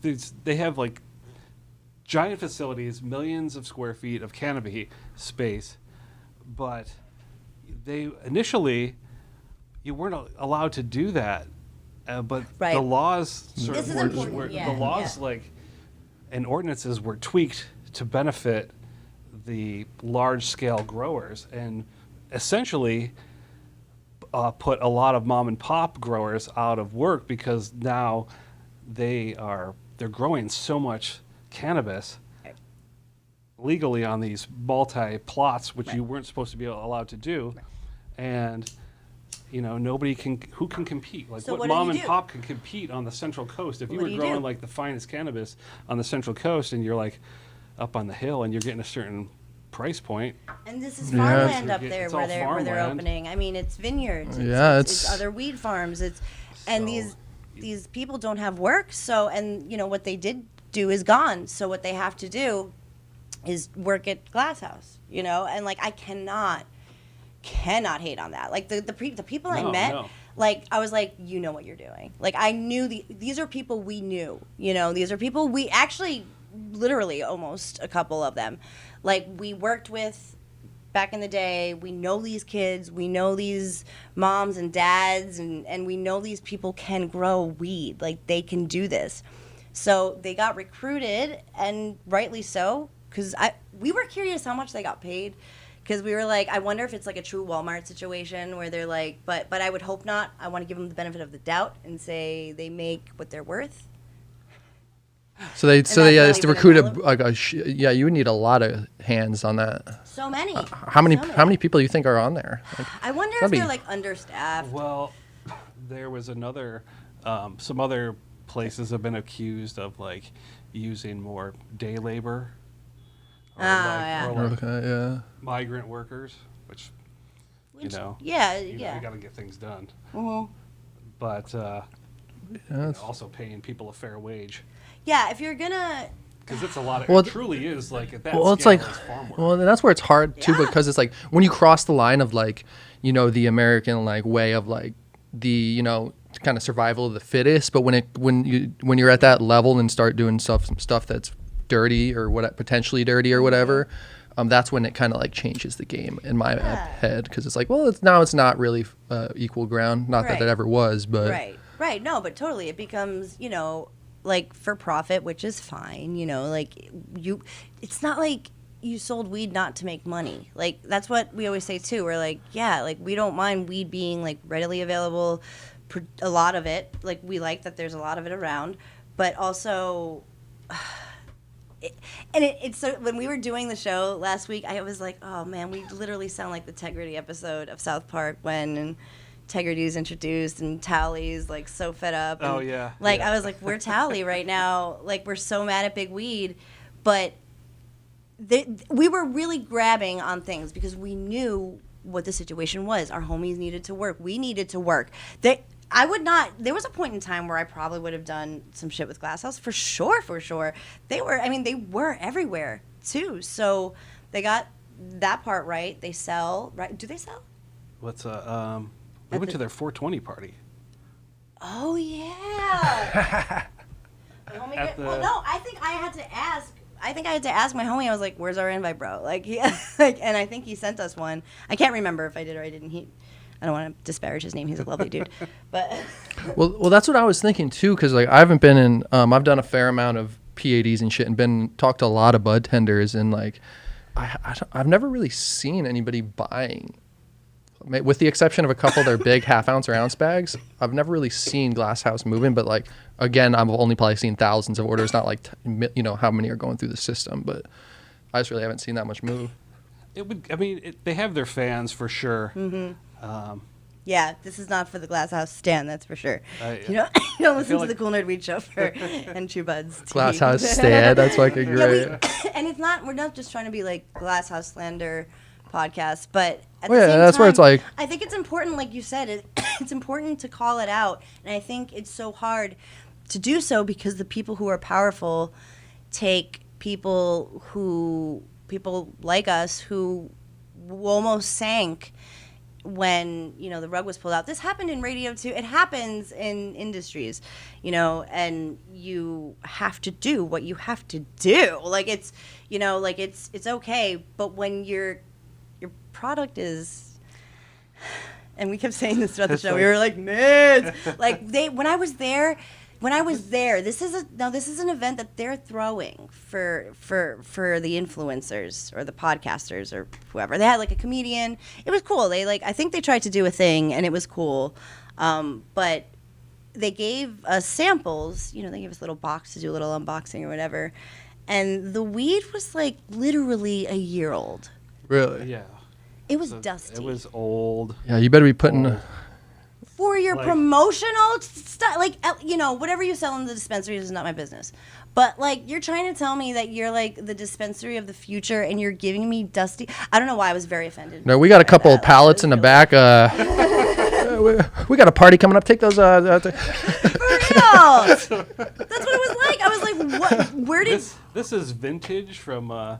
B: they have like giant facilities, millions of square feet of canopy space, but they initially you weren't allowed to do that. But
C: Right.
B: the laws,
C: This is important, yeah,
B: the laws
C: yeah.
B: like and ordinances were tweaked to benefit the large-scale growers and essentially put a lot of mom and pop growers out of work because now they're growing so much cannabis legally on these multi-plots, which you weren't supposed to be allowed to do, and you know who can compete? Like
C: So
B: what
C: what do
B: mom
C: you
B: and
C: do?
B: pop can compete on the Central Coast? If you
C: What
B: were
C: do you
B: growing
C: do?
B: like the finest cannabis on the Central Coast and you're like up on the hill and you're getting a certain price point.
C: and this is
A: Yeah.
C: farmland up
B: It's
C: there
B: all
C: where they're
B: farmland.
C: opening. I mean, it's vineyards.
A: Yeah,
C: it's other weed farms. And
B: So-
C: these people don't have work. So, and you know what they did do is gone. So what they have to do is work at Glass House. You know, and like I cannot hate on that. Like the people I
B: No,
C: met.
B: no.
C: Like, I was like, you know what you're doing. Like, I knew these are people we knew. You know, these are people we actually, literally, almost a couple of them. Like, we worked with back in the day. We know these kids. We know these moms and dads. And we know these people can grow weed. Like, they can do this. So, they got recruited, and rightly so, because we were curious how much they got paid. Because we were like, I wonder if it's like a true Walmart situation where they're like, but I would hope not. I want to give them the benefit of the doubt and say they make what they're worth.
A: So they
C: that's not even
A: recruited
C: irrelevant.
A: yeah, you would need a lot of hands on that.
C: So many.
A: How many people do you think are on there? Like,
C: I wonder if
A: that'd be-
C: they're like understaffed.
B: Well, there was another, some other places have been accused of like using more day labor. Or
C: yeah.
B: or like
A: okay, yeah.
B: migrant workers, which you know,
C: Yeah,
B: you
C: yeah.
B: got to get things done.
C: Mhm.
B: But
A: Yeah, it's-
B: also paying people a fair wage
C: Yeah, if you're gonna,
B: because it's a lot of.
A: Well,
B: it truly is like at that
A: well, it's
B: scale,
A: like,
B: it's farm work.
A: well, and that's where it's hard too,
C: Yeah.
A: because it's like when you cross the line of like, you know, the American like way of like the, you know, kind of survival of the fittest, but when you're at that level and start doing some stuff that's dirty or what potentially dirty or whatever, that's when it kind of like changes the game in my head, because it's like, well, it's not really equal ground. Not that it ever was, but
C: right. No, but totally, it becomes, you know, like for profit, which is fine. You know, like it's not like you sold weed not to make money. Like that's what we always say too. We're like, yeah, like we don't mind weed being like readily available, a lot of it. Like we like that there's a lot of it around, but also. It's so when we were doing the show last week, I was like, oh man, we literally sound like the Tegrity episode of South Park when Tegrity is introduced and Tally's like so fed up. And, I was like, we're Tally right now. Like we're so mad at Big Weed, but we were really grabbing on things because we knew what the situation was. Our homies needed to work. We needed to work. There was a point in time where I probably would have done some shit with Glass House for sure. They were everywhere too. So they got that part right. They sell, right? Do they sell?
B: We went to their 420 party.
C: Oh yeah. Well, no, I think I had to ask my homie. I was like, "Where's our invite, bro?" Like, and I think he sent us one. I can't remember if I did or I didn't. I don't want to disparage his name. He's a lovely dude, but.
A: Well, that's what I was thinking too, because like I haven't been in. I've done a fair amount of PADs and shit, and talked to a lot of bud tenders, and like, I've never really seen anybody buying, with the exception of a couple of their big half-ounce or ounce bags. I've never really seen Glass House moving, but like again, I've only probably seen thousands of orders, not like how many are going through the system, but I just really haven't seen that much move.
B: They have their fans for sure.
C: Mm-hmm. Yeah, this is not for the Glass House stand, that's for sure. You don't listen to the Cool Nerd Weed Show and Chew Buds TV.
A: Glass House stand, that's like a great.
C: And we're not just trying to be like Glass House slander podcast, but at
A: the same that's time, where it's like.
C: I think it's important, like you said, it's important to call it out, and I think it's so hard to do so because the people who are powerful take people like us who almost sank when the rug was pulled out. This happened in radio too. It happens in industries, and you have to do what you have to do. Like it's it's okay, but when your product is, and we kept saying this throughout the show, we were like, man, like when I was there, this is an event that they're throwing for the influencers or the podcasters or whoever. They had like a comedian. It was cool. I think they tried to do a thing and it was cool. But they gave us samples, they gave us a little box to do a little unboxing or whatever. And the weed was like literally a year old.
A: Really?
B: Yeah.
C: It was dusty.
B: It was old.
A: Yeah, you better be putting
C: for your promotional stuff, whatever you sell in the dispensaries is not my business. But you're trying to tell me that you're like the dispensary of the future, and you're giving me dusty. I don't know why I was very offended.
A: No, we got a couple of pallets in the back. We got a party coming up. Take those. For real.
C: That's what it was like. I was like, what? Where did
B: this is vintage from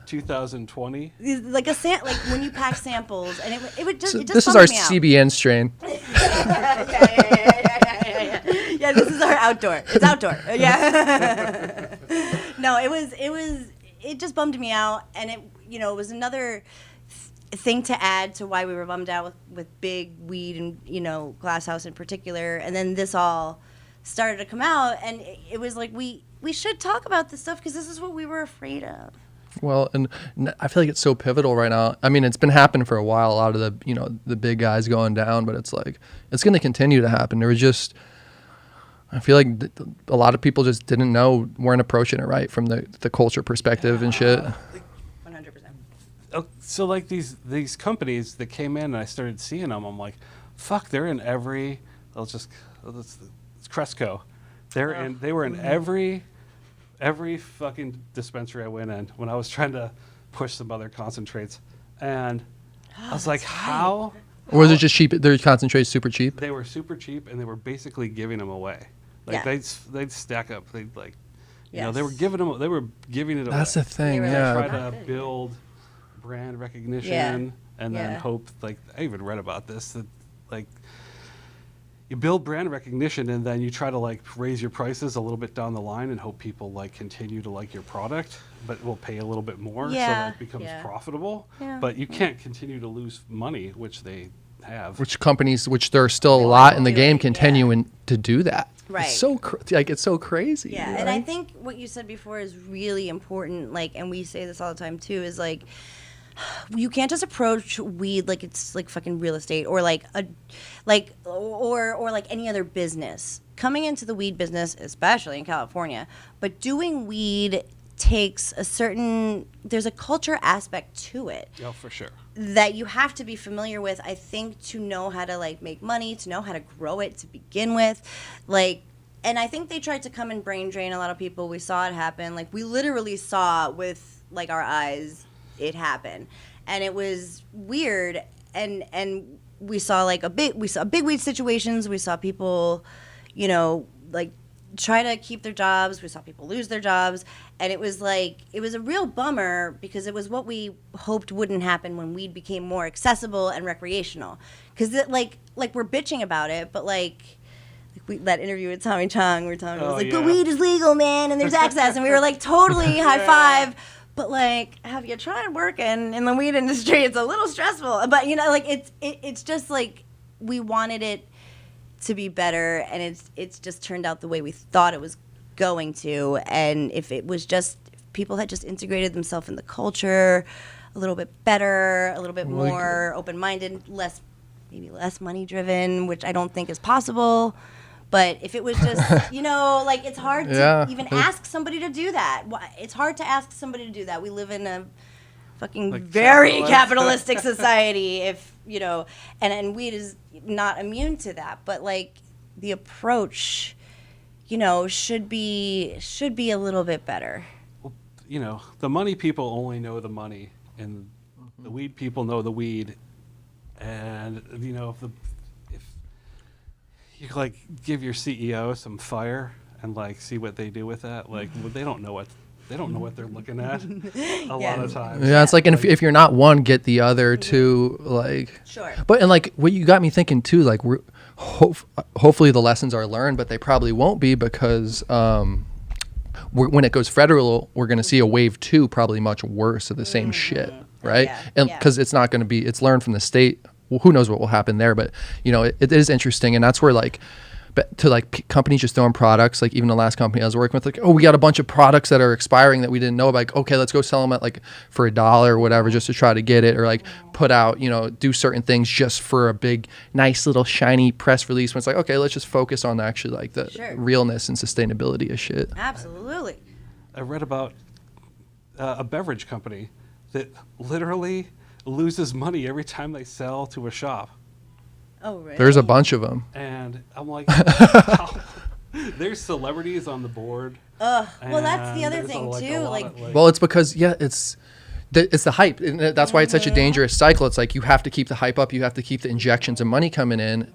B: 2020.
C: Like when you pack samples, and it would just.
A: This is our CBN strain.
C: Yeah, this is our outdoor. It's outdoor. Yeah. No, it just bummed me out, and it was another thing to add to why we were bummed out with Big Weed and Glass House in particular, and then this all started to come out, and it was like we should talk about this stuff because this is what we were afraid of.
A: Well, and I feel like it's so pivotal right now. I mean, it's been happening for a while, a lot of the big guys going down, but it's like, it's going to continue to happen. There was just, I feel like a lot of people just didn't know, weren't approaching it right from the culture perspective and shit.
C: 100%.
B: So like these companies that came in and I started seeing them, I'm like, fuck, they're in every, it's Cresco. They were in every fucking dispensary I went in when I was trying to push some other concentrates. And I was like, how?
A: Or was it just cheap? Their concentrates super cheap?
B: They were super cheap, and they were basically giving them away. Like they'd stack up. They'd like, they were giving it away.
A: That's the thing,
B: yeah. Try to build brand recognition and then hope, like, I even read about this, that like, you build brand recognition, and then you try to like raise your prices a little bit down the line and hope people like continue to like your product, but will pay a little bit more so that it becomes profitable.
C: Yeah.
B: But you can't continue to lose money, which they have.
A: Which companies, which there are still a lot in the game, continuing to do that.
C: Right.
A: It's so it's so crazy.
C: Yeah,
A: right?
C: and I think what you said before is really important. Like, and we say this all the time too, is like, you can't just approach weed like it's like fucking real estate or like or like any other business. Coming into the weed business, especially in California, but doing weed takes there's a culture aspect to it.
B: Yeah, for sure.
C: That you have to be familiar with, I think, to know how to like make money, to know how to grow it to begin with. Like, and I think they tried to come and brain drain a lot of people. We saw it happen. Like, we literally saw with like our eyes it happen. And it was weird. And we saw big weed situations. We saw people, like try to keep their jobs. We saw people lose their jobs. And it was a real bummer because it was what we hoped wouldn't happen when weed became more accessible and recreational. Because like we're bitching about it, but that interview with Tommy Chong where Tommy was like, but weed is legal, man, and there's access. And we were like, totally high five. But like, have you tried working in the weed industry? It's a little stressful. But it's just like we wanted it to be better, and it's just turned out the way we thought it was going to. And if people had just integrated themselves in the culture a little bit better, a little bit more open-minded, maybe less money-driven, which I don't think is possible. But if it was just, it's hard to even ask somebody to do that. It's hard to ask somebody to do that. We live in a fucking very capitalistic society, and weed is not immune to that. But the approach, should be a little bit better.
B: Well, the money people only know the money, and the weed people know the weed. And if you give your CEO some fire and see what they do with that, they don't know what they're looking at a lot of times.
A: Yeah, it's and if you're not one, get the other two.
C: Sure.
A: But and what you got me thinking too, hopefully the lessons are learned, but they probably won't be because when it goes federal, we're going to see a wave 2, probably much worse of the same shit, right?
C: Yeah.
A: And because it's not going to be, it's learned from the state. Well, who knows what will happen there? But it is interesting, and that's where companies just throwing products. Even the last company I was working with, we got a bunch of products that are expiring that we didn't know about. Okay, let's go sell them at for $1 or whatever, just to try to get it, or put out, do certain things just for a big, nice little shiny press release. When it's okay, let's just focus on actually the realness and sustainability of shit.
C: Absolutely.
B: I read about a beverage company that literally loses money every time they sell to a shop.
C: Oh, really?
A: There's a bunch of them.
B: And I'm like, wow. There's celebrities on the board.
C: Well, that's the other thing too.
A: Well, it's because it's the hype, and that's why it's such a dangerous cycle. It's you have to keep the hype up, you have to keep the injections of money coming in,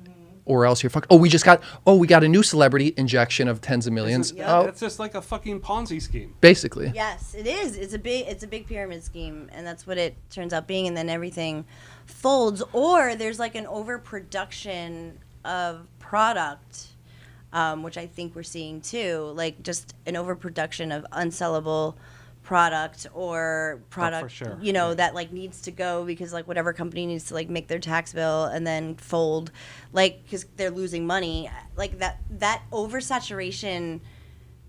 A: or else you're fucked. We got a new celebrity injection of tens of millions.
B: It's just like a fucking Ponzi scheme.
A: Basically.
C: Yes, it is. It's a big pyramid scheme, and that's what it turns out being. And then everything folds, or there's an overproduction of product, which I think we're seeing too. Just an overproduction of unsellable product or product,
B: for sure.
C: That needs to go because whatever company needs to make their tax bill and then fold, because they're losing money. That oversaturation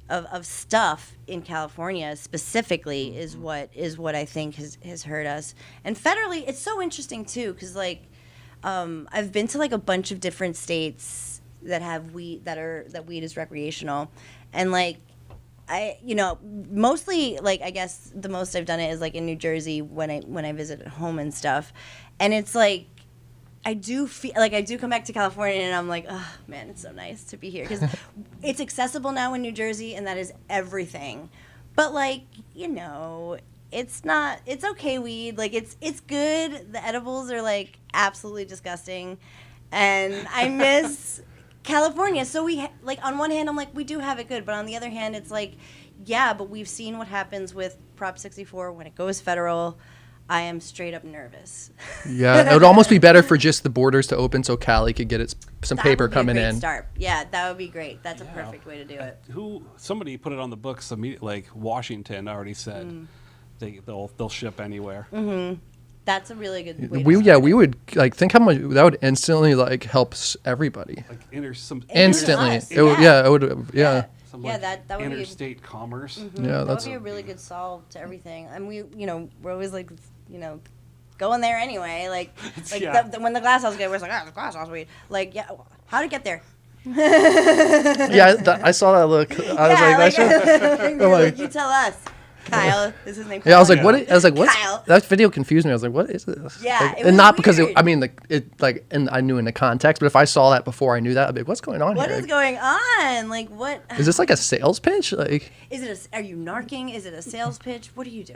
C: of stuff in California specifically is what I think has hurt us. And federally, it's so interesting too because I've been to a bunch of different states that have weed that weed is recreational, and I mostly I guess the most I've done it is in New Jersey when I visit at home and stuff, and it's I do feel I do come back to California and I'm oh man, it's so nice to be here because it's accessible now in New Jersey and that is everything, but it's okay weed, it's good. The edibles are absolutely disgusting, and I miss California. So we on one hand I'm we do have it good, but on the other hand it's yeah, but we've seen what happens with Prop 64 when it goes federal. I am straight up nervous.
A: Yeah, it would almost be better for just the borders to open so Cali could get some paper coming in.
C: Start. Yeah, that would be great. That's a perfect way to do it.
B: Somebody put it on the books like Washington already said they'll ship anywhere.
C: Mm-hmm. That's a really good way.
A: We would like think how much that would instantly like helps everybody.
B: Like
A: instantly.
C: Us.
A: It would, it would. Yeah.
B: Some,
C: that would
B: interstate commerce.
C: Mm-hmm.
A: Yeah,
C: that would be a really good solve to everything. And we're always like, going there anyway. Like when the glass house guy was like, the glass house weed. Like, how'd it get there?
A: I saw that look. I was
C: like, you tell us. Kyle is his name.
A: Yeah, I was like, what? I was like, what?
C: Kyle.
A: That video confused me. I was like, what is this?
C: Yeah,
A: like,
C: it was
A: and not
C: weird.
A: because and I knew in the context, but if I saw that before I knew that, I'd be like, what's going on
C: What
A: here?
C: is going on? Like, what?
A: Is this like a sales pitch? Like,
C: Are you narking? Is it a sales pitch? What do you do?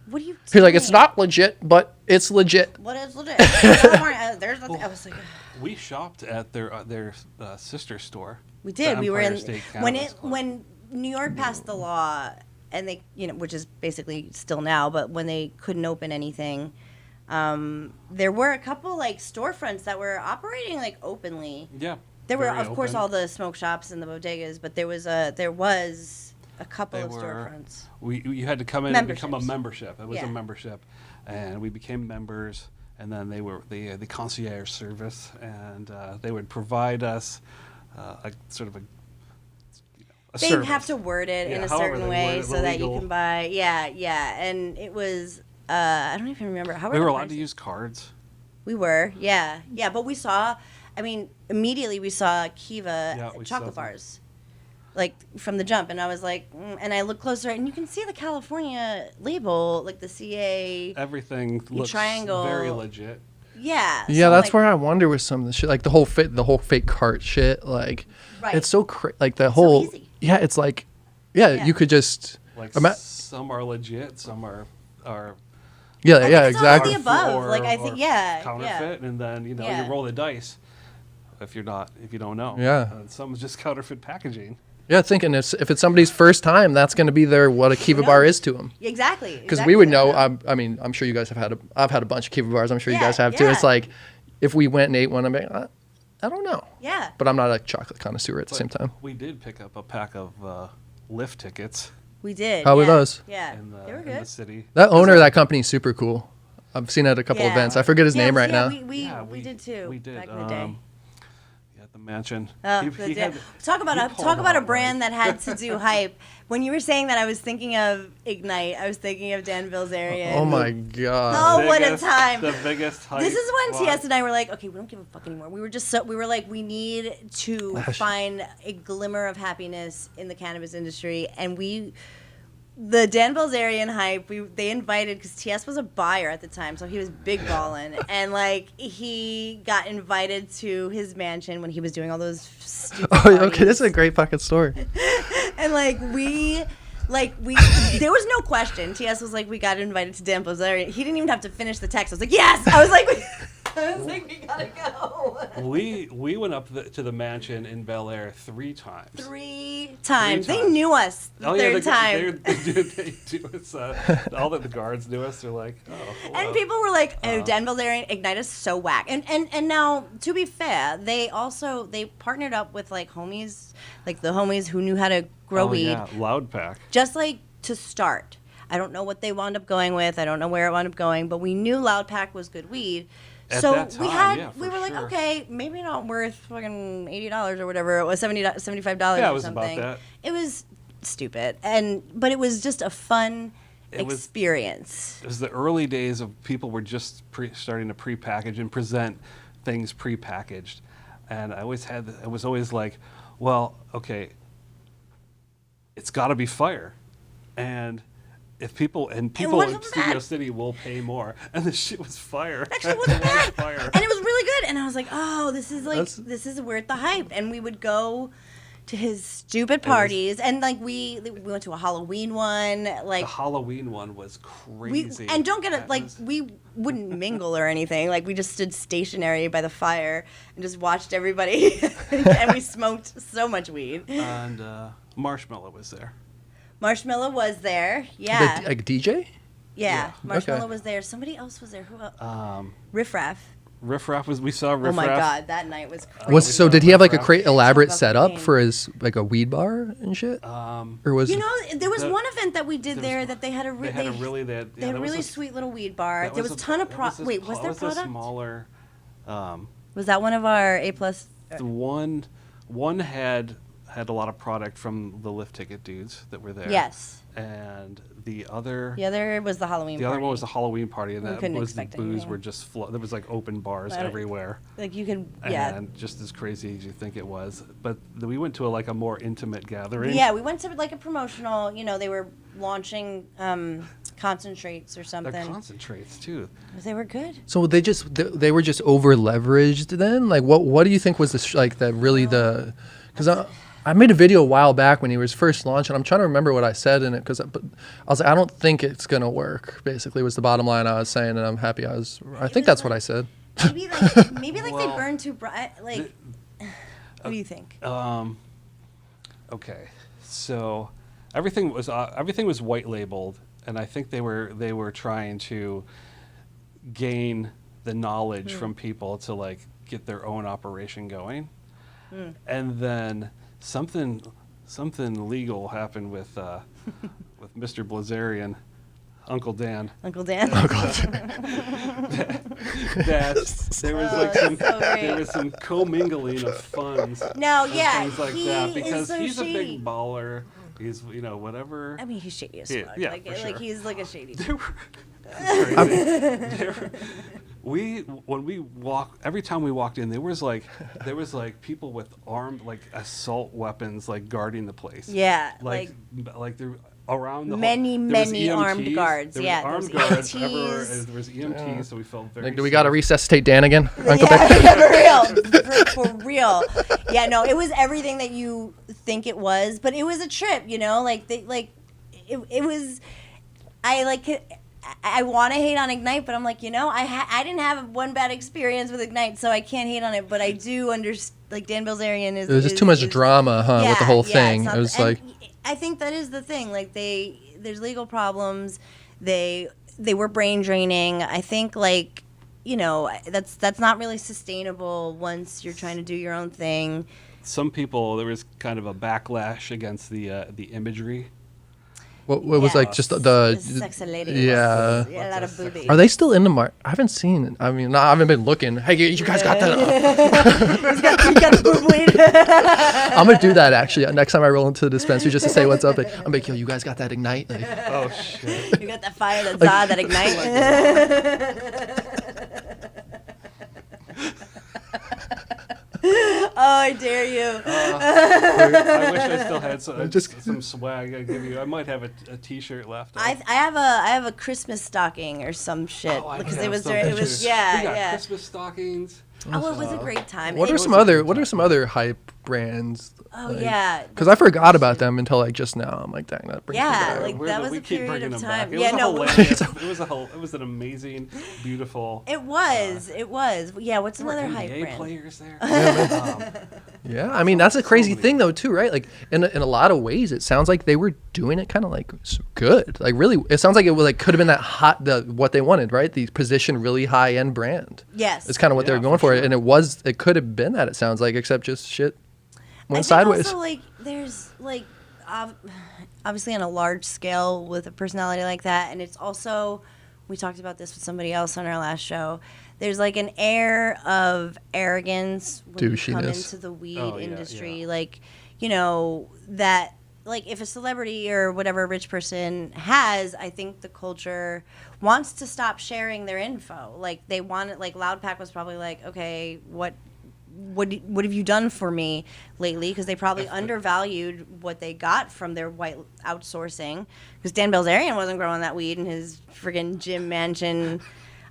C: What do you?
A: He's like, it's not legit, but it's legit.
C: What is legit? There's nothing. I was like,
B: we shopped at their sister store.
C: We did. We were in
B: when
C: New York passed the law, and they, which is basically still now, but when they couldn't open anything, there were a couple like storefronts that were operating like openly.
B: Yeah.
C: There were, of course, all the smoke shops and the bodegas, but there was a couple of storefronts.
B: You had to come in and become a membership. It was a membership, and we became members. And then they were the concierge service, and they would provide us a sort of a
C: They
B: service.
C: have to word it in a certain way so that you can buy. Yeah. And it was, I don't even remember. How
B: we were allowed to use cards.
C: We were, yeah. But we saw, immediately we saw Kiva chocolate bars. Like, from the jump. And I was like, and I looked closer, and you can see the California label, like the CA.
B: Everything looks
C: triangle.
B: Very legit.
C: Yeah.
A: Yeah, that's where I wonder with some of the shit, like the whole fake cart shit, like, it's so like the whole,
C: so easy.
A: Yeah, it's like, you could just,
B: like some are legit, some are
C: exactly. All of the
B: are
C: above, like I think,
B: counterfeit, and then you roll the dice if you don't know.
A: Yeah.
B: And some is just counterfeit packaging.
A: Yeah, thinking if it's somebody's first time, that's going to be what a Kiva bar is to them.
C: Exactly.
A: Because we would know. I'm sure you guys I've had a bunch of Kiva bars. I'm sure you guys have too. It's like, if we went and ate one, I'm like, I don't know.
C: Yeah.
A: But I'm not a chocolate connoisseur at the same time.
B: We did pick up a pack of lift tickets.
C: We did.
A: How were those?
C: Yeah.
B: They were good. In the city.
A: That owner of that company is super cool. I've seen it at a couple events. I forget his name right now.
C: We did too.
B: We did.
C: Back in the day.
B: At the mansion.
C: Talk about a brand that had to do hype. When you were saying that, I was thinking of Ignite. I was thinking of Dan Bilzerian.
A: Oh my god!
C: Oh, what a time!
B: The biggest hype.
C: This is when TS and I were like, okay, we don't give a fuck anymore. We were like, we need to find a glimmer of happiness in the cannabis industry, and the Dan Bilzerian hype, they invited, because TS was a buyer at the time, so he was big ballin', and like he got invited to his mansion when he was doing all those stupid parties.
A: Okay, this is a great fucking story.
C: And there was no question. TS was like, we got invited to Dan Bilzerian. He didn't even have to finish the text. I was like, yes. I was like, we gotta go.
B: We went up to the mansion in Bel Air 3 times.
C: 3 times. They knew us the third time.
B: They do us. All the guards knew us. They're like, oh. Well.
C: And people were like, oh, Dan Bilzerian, Ignite is so whack. And now, to be fair, they partnered up with like homies, like the homies who knew how to grow weed.
B: Yeah, Loud Pack.
C: Just like to start. I don't know what they wound up going with. I don't know where it wound up going, but we knew Loud Pack was good weed. So we were like, okay, maybe not worth fucking $80 or whatever. It was $75
B: it
C: or
B: was
C: something.
B: about that.
C: It was stupid, but it was just a fun experience.
B: It was the early days of people were just starting to prepackage and present things prepackaged, and I was always like, well, okay, it's got to be fire, and. If people in Studio City will pay more, and the shit was fire.
C: Actually, it wasn't bad, and it was really good. And I was like, "Oh, this is worth the hype." And we would go to his stupid parties, and like we went to a Halloween one. Like
B: the Halloween one was crazy.
C: And don't get it, like we wouldn't mingle or anything. Like we just stood stationary by the fire and just watched everybody, and we smoked so much weed.
B: And Marshmallow was there.
C: Marshmallow was there, yeah.
A: Like DJ?
C: Yeah, Marshmallow
A: Okay.
C: was there. Somebody else was there. Who else?
B: Um,
C: Riff Raff.
B: Riff Raff we saw Riff
C: Oh my
B: Raff.
C: God, that night was crazy.
A: Was so? Did he have like a
B: Riff-Raff.
A: elaborate
C: Talk about
A: setup
C: cocaine.
A: for his like a weed bar and shit? Or was
C: You know, there was
B: The-
C: one event that we did
B: there
C: there
B: was-
C: that they had a
B: They had a really
C: they had a
B: there was
C: really
B: a-
C: sweet little weed bar.
B: that
C: There was a ton of Wait, was there
B: a
C: product?
B: smaller.
C: Was that one of our A plus?
B: The one had a lot of product from the lift ticket dudes that were there.
C: Yes.
B: And the other
C: The other was the Halloween.
B: the other
C: party.
B: one was the Halloween party, and
C: We
B: that
C: couldn't
B: was the
C: expect
B: booze
C: anything.
B: were just there was like open bars
C: But-
B: everywhere.
C: Like you could, yeah.
B: And just as crazy as you think it was. But we went to a more intimate gathering.
C: Yeah, we went to like a promotional. You know, they were launching concentrates or
B: The
C: something.
B: concentrates too.
C: They were good.
A: so they were just over leveraged then? Like what do you think was the because I made a video a while back when he was first launching. I'm trying to remember what I said in it because I was like, I don't think it's gonna work. Basically, was the bottom line I was saying, and I'm happy I think
C: was
A: that's what
C: like-
A: I said.
C: Maybe like
B: Well,
C: they burned too bright. Like, what do you think?
B: Okay, so everything was white labeled, and I think they were trying to gain the knowledge from people to like get their own operation going, and then something legal happened with with Mr. Blazarian, Uncle Dan.
C: Uncle Dan.
B: That there was like
C: Oh, that's so great.
B: there was some commingling of funds.
C: No,
B: and
C: yeah,
B: things like
C: he
B: that
C: is
B: because
C: so
B: he's a
C: shady.
B: big baller. He's whatever.
C: I mean, he's shady as
B: Yeah,
C: fuck.
B: yeah,
C: like,
B: for
C: like
B: sure.
C: he's like a shady.
B: There were- There were- when we walk every time we walked in there was like people with armed like assault weapons like guarding the place.
C: Yeah,
B: like they're around the
C: Many,
B: whole, there was
C: many armed
B: EMTs,
C: guards,
B: there was
C: yeah,
B: armed
C: there was
B: guards everywhere,
C: EMTs.
B: and there was EMTs, so we felt very
A: Like, do we got to
B: safe.
A: resuscitate Dan again? Uncle
C: Yeah,
A: Dan?
C: for real. Yeah, no, it was everything that you think it was, but it was a trip, you know. Like it was. I like it. I want to hate on Ignite, but I'm like, you know, I didn't have one bad experience with Ignite, so I can't hate on it. But I do understand. Like Dan Bilzerian is.
A: It was just too much drama, huh, with the whole
C: yeah,
A: thing.
C: it's not
A: It was
C: the-
A: like,
C: and I think that is the thing. Like there's legal problems. They were brain draining. I think like, you know, that's not really sustainable once you're trying to do your own thing.
B: Some people there was kind of a backlash against the imagery.
A: what was like just the
C: sexy lady.
A: yeah.
C: Yeah, a lot of boobies.
A: Are they still in the market? I haven't seen it. I mean, I haven't been looking. Hey, you guys got that?
C: You got the boob weed.
A: I'm gonna do that actually. Next time I roll into the dispensary just to say what's up. Like, I'm like, yo, you guys got that Ignite? Like,
B: Oh shit!
C: You got that fire, that za, that Ignite. Oh, I dare you.
B: I wish I still had some,
A: Just-
B: some swag. I give you. I might have a T-shirt left.
C: I have a Christmas stocking or some shit
B: Oh, I
C: because
B: have
C: it was
B: something
C: it was
B: too.
C: yeah
B: We got
C: yeah.
B: Christmas stockings.
C: Oh, it was a great time.
A: what
C: It
A: are
C: was-
A: some other hype brands?
C: Oh yeah.
A: Because I forgot about them until like just now. I'm like, dang, that brings me
C: Yeah,
A: back.
C: like that was
B: we
C: a
B: keep
C: period
B: bringing
C: of
B: them back.
C: time.
B: It
C: Yeah,
B: was
C: no,
B: hilarious. It was an amazing, beautiful.
C: it was. Yeah, what's
B: There were
C: another hype
B: NBA
C: brand?
B: players there.
A: Yeah, I mean that's a crazy
B: Totally.
A: thing though too, right? Like in a lot of ways, it sounds like they were doing it kind of like good. Like really, it sounds like it was like could have been that hot what they wanted, right? The position really high end brand.
C: Yes.
A: It's kind of what they
B: Yeah,
A: were going
B: for
A: for,
B: sure.
A: and it could have been that. It sounds like, except just shit
C: I
A: went
C: think
A: sideways.
C: also like there's like obviously on a large scale with a personality like that, and it's also we talked about this with somebody else on our last show. There's like an air of arrogance when you come
A: Douchiness.
C: into the weed
B: Oh, yeah,
C: industry,
B: yeah.
C: like you know that. Like if a celebrity or whatever rich person has, I think the culture wants to stop sharing their info. Like they want it. Like Loudpack was probably like, okay, what have you done for me lately? Because they probably undervalued what they got from their white outsourcing. Because Dan Bilzerian wasn't growing that weed in his friggin' gym mansion.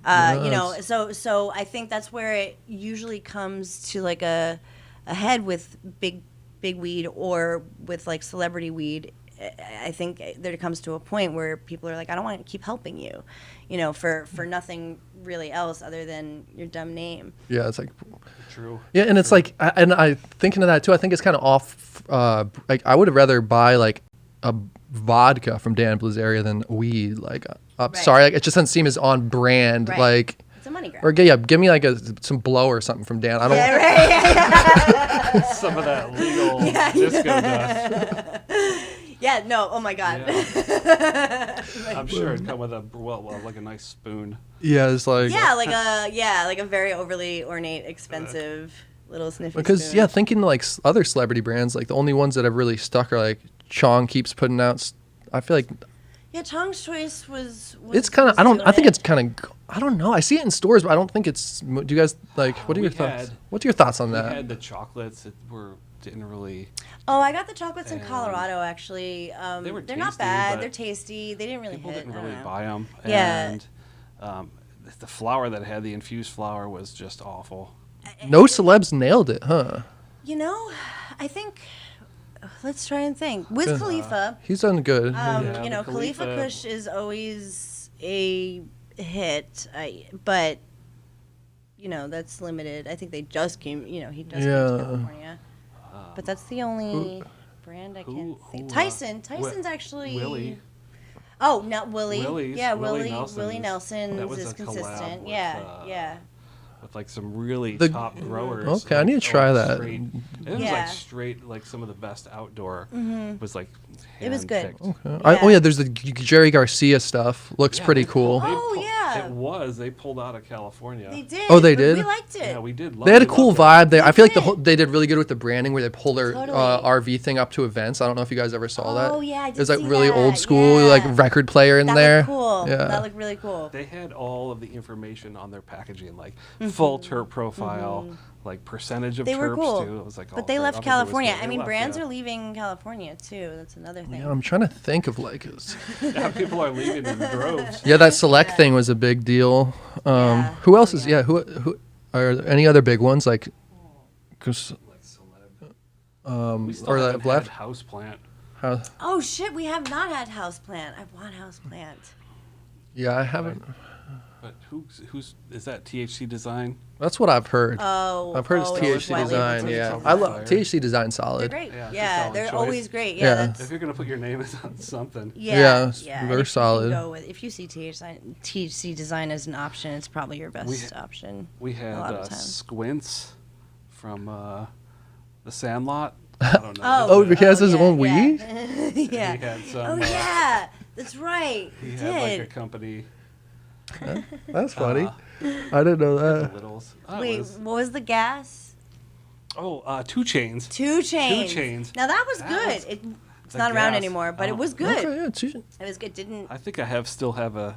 C: You know, so I think that's where it usually comes to like a head with big weed or with like celebrity weed. I think there comes to a point where people are like, I don't want to keep helping you, you know, for nothing really else other than your dumb name.
A: Yeah, it's like
B: True.
A: yeah, and it's like, I thinking of that too. I think it's kind of off. Like I would have rather buy like a vodka from Dan Blazarea than weed. Like,
C: Right.
A: sorry, like, it just doesn't seem as on brand.
C: Right.
A: Like,
C: It's a money grab.
A: or give me like some blow or something from Dan. I don't.
C: Yeah, right.
B: Some of that legal disco dust.
C: Yeah, no, oh my God.
B: Yeah. I'm sure it'd come with like a nice spoon.
A: Yeah, it's like.
C: like a very overly ornate, expensive little sniffy
A: Because
C: spoon.
A: yeah, thinking like other celebrity brands, like the only ones that have really stuck are like Chong keeps putting out. I feel like
C: Yeah, Chong's Choice was
A: it's kind of.
C: was
A: I don't. I think
C: good.
A: it's kind of. I don't know. I see it in stores, but I don't think it's. Do you guys like? What are
B: We
A: your thoughts?
B: had-
A: What's your thoughts on
B: We
A: that?
B: had the chocolates that didn't really.
C: Oh, I got the chocolates in
B: And
C: Colorado not
B: tasty,
C: bad.
B: but
C: They're tasty. They didn't really
B: People
C: hit.
B: didn't
C: I don't
B: really
C: know.
B: buy them.
C: Yeah.
B: And the flour that had the infused flour was just awful.
A: No celebs nailed it, huh?
C: You know, I think. Let's try and think. With
A: Good.
C: Khalifa,
A: He's done good.
B: Yeah,
C: you know,
B: the
C: Khalifa
B: Khalifa-
C: Kush is always a hit, but you know that's limited. I think they just came. You know, he just came
A: Yeah.
C: to California, but that's the only brand I can't think. Tyson's actually.
B: Willie.
C: Oh, not Willie.
B: Willie's-
C: Yeah,
B: Willie
C: Willie
B: Nelson's- that
C: Nelson's
B: was
C: is
B: a collab
C: consistent.
B: with,
C: yeah.
B: With like some really
A: The-
B: top growers.
A: Okay, I need to try that.
B: Straight, it was
C: Yeah.
B: like straight, like some of the best outdoor. Was like.
C: It was good.
B: handpicked.
A: Oh yeah, there's the Jerry Garcia stuff. Looks
B: Yeah,
A: pretty
B: they
A: cool.
B: pulled- they
C: Oh,
B: pulled-
C: yeah.
B: It was. They pulled out of California.
C: They did.
A: Oh, they
C: but
A: did?
C: We liked it.
B: Yeah, we did.
A: They had a
B: we
A: cool
B: loved
A: vibe. I feel like
C: did.
A: they did really good with the branding where they pull their
C: Totally.
A: RV thing up to events. I don't know if you guys ever saw that.
C: Oh, yeah, I did
A: There's like
C: see
A: really
C: that.
A: old school
C: Yeah.
A: like record player in
C: That
A: there.
C: looked cool.
A: Yeah.
C: That looked really cool.
B: They had all of the information on their packaging, like full terp profile, like percentage of
C: They
B: terps
C: were cool.
B: too. It was like,
C: But
B: oh,
C: they
B: great.
C: left
B: I think it was
C: California.
B: good.
C: I
B: They
C: mean,
B: left,
C: brands
B: yeah.
C: are leaving California too. That's another thing.
A: Yeah, I'm trying to think of like.
B: Yeah, people are leaving in droves.
A: Yeah, that select thing was a big deal.
C: Yeah.
A: Who else is? Yeah, who are there any other big ones like? 'Cause,
B: We still
A: or
B: haven't
A: that
B: had
A: left.
B: Houseplant.
A: How,
C: Oh shit, we have not had houseplant. I want houseplant.
A: yeah, I haven't.
B: But who's is that THC Design?
A: That's what I've heard.
C: Oh,
A: I've heard it's
C: oh,
A: THC
C: white label
A: Design.
C: too.
A: Yeah,
B: It's
A: I
B: on
A: love
B: fire.
A: THC Design.
C: They're
A: Solid.
C: great.
B: Yeah, it's a
C: Yeah,
B: solid
C: they're
B: choice.
C: always great.
A: Yeah.
C: Yeah, that's
B: If you're gonna put your name on something,
A: Yeah, it's
C: yeah.
A: very
C: and
A: solid.
C: if you see THC design as an option, it's probably your best option.
B: we
C: a
B: had
C: lot of times.
B: Squints from The Sandlot. I don't know.
A: Oh, he has his own
C: yeah.
A: weed?
C: Yeah.
B: He had some.
C: Oh yeah, that's right.
B: He
C: He
B: had like a
C: did.
B: company.
A: That's funny. I didn't know
B: The
A: that.
B: Littles. Oh, it
C: Wait,
B: was-
C: what was the gas?
B: 2 Chains.
C: 2 Chains.
B: 2 Chains.
C: Now that was
B: That
C: good.
B: was-
C: It's
B: the
C: not around
B: gas.
C: anymore, but it
B: Oh.
C: was good.
A: Okay, yeah, two-
C: It was good. Didn't
B: I think still have a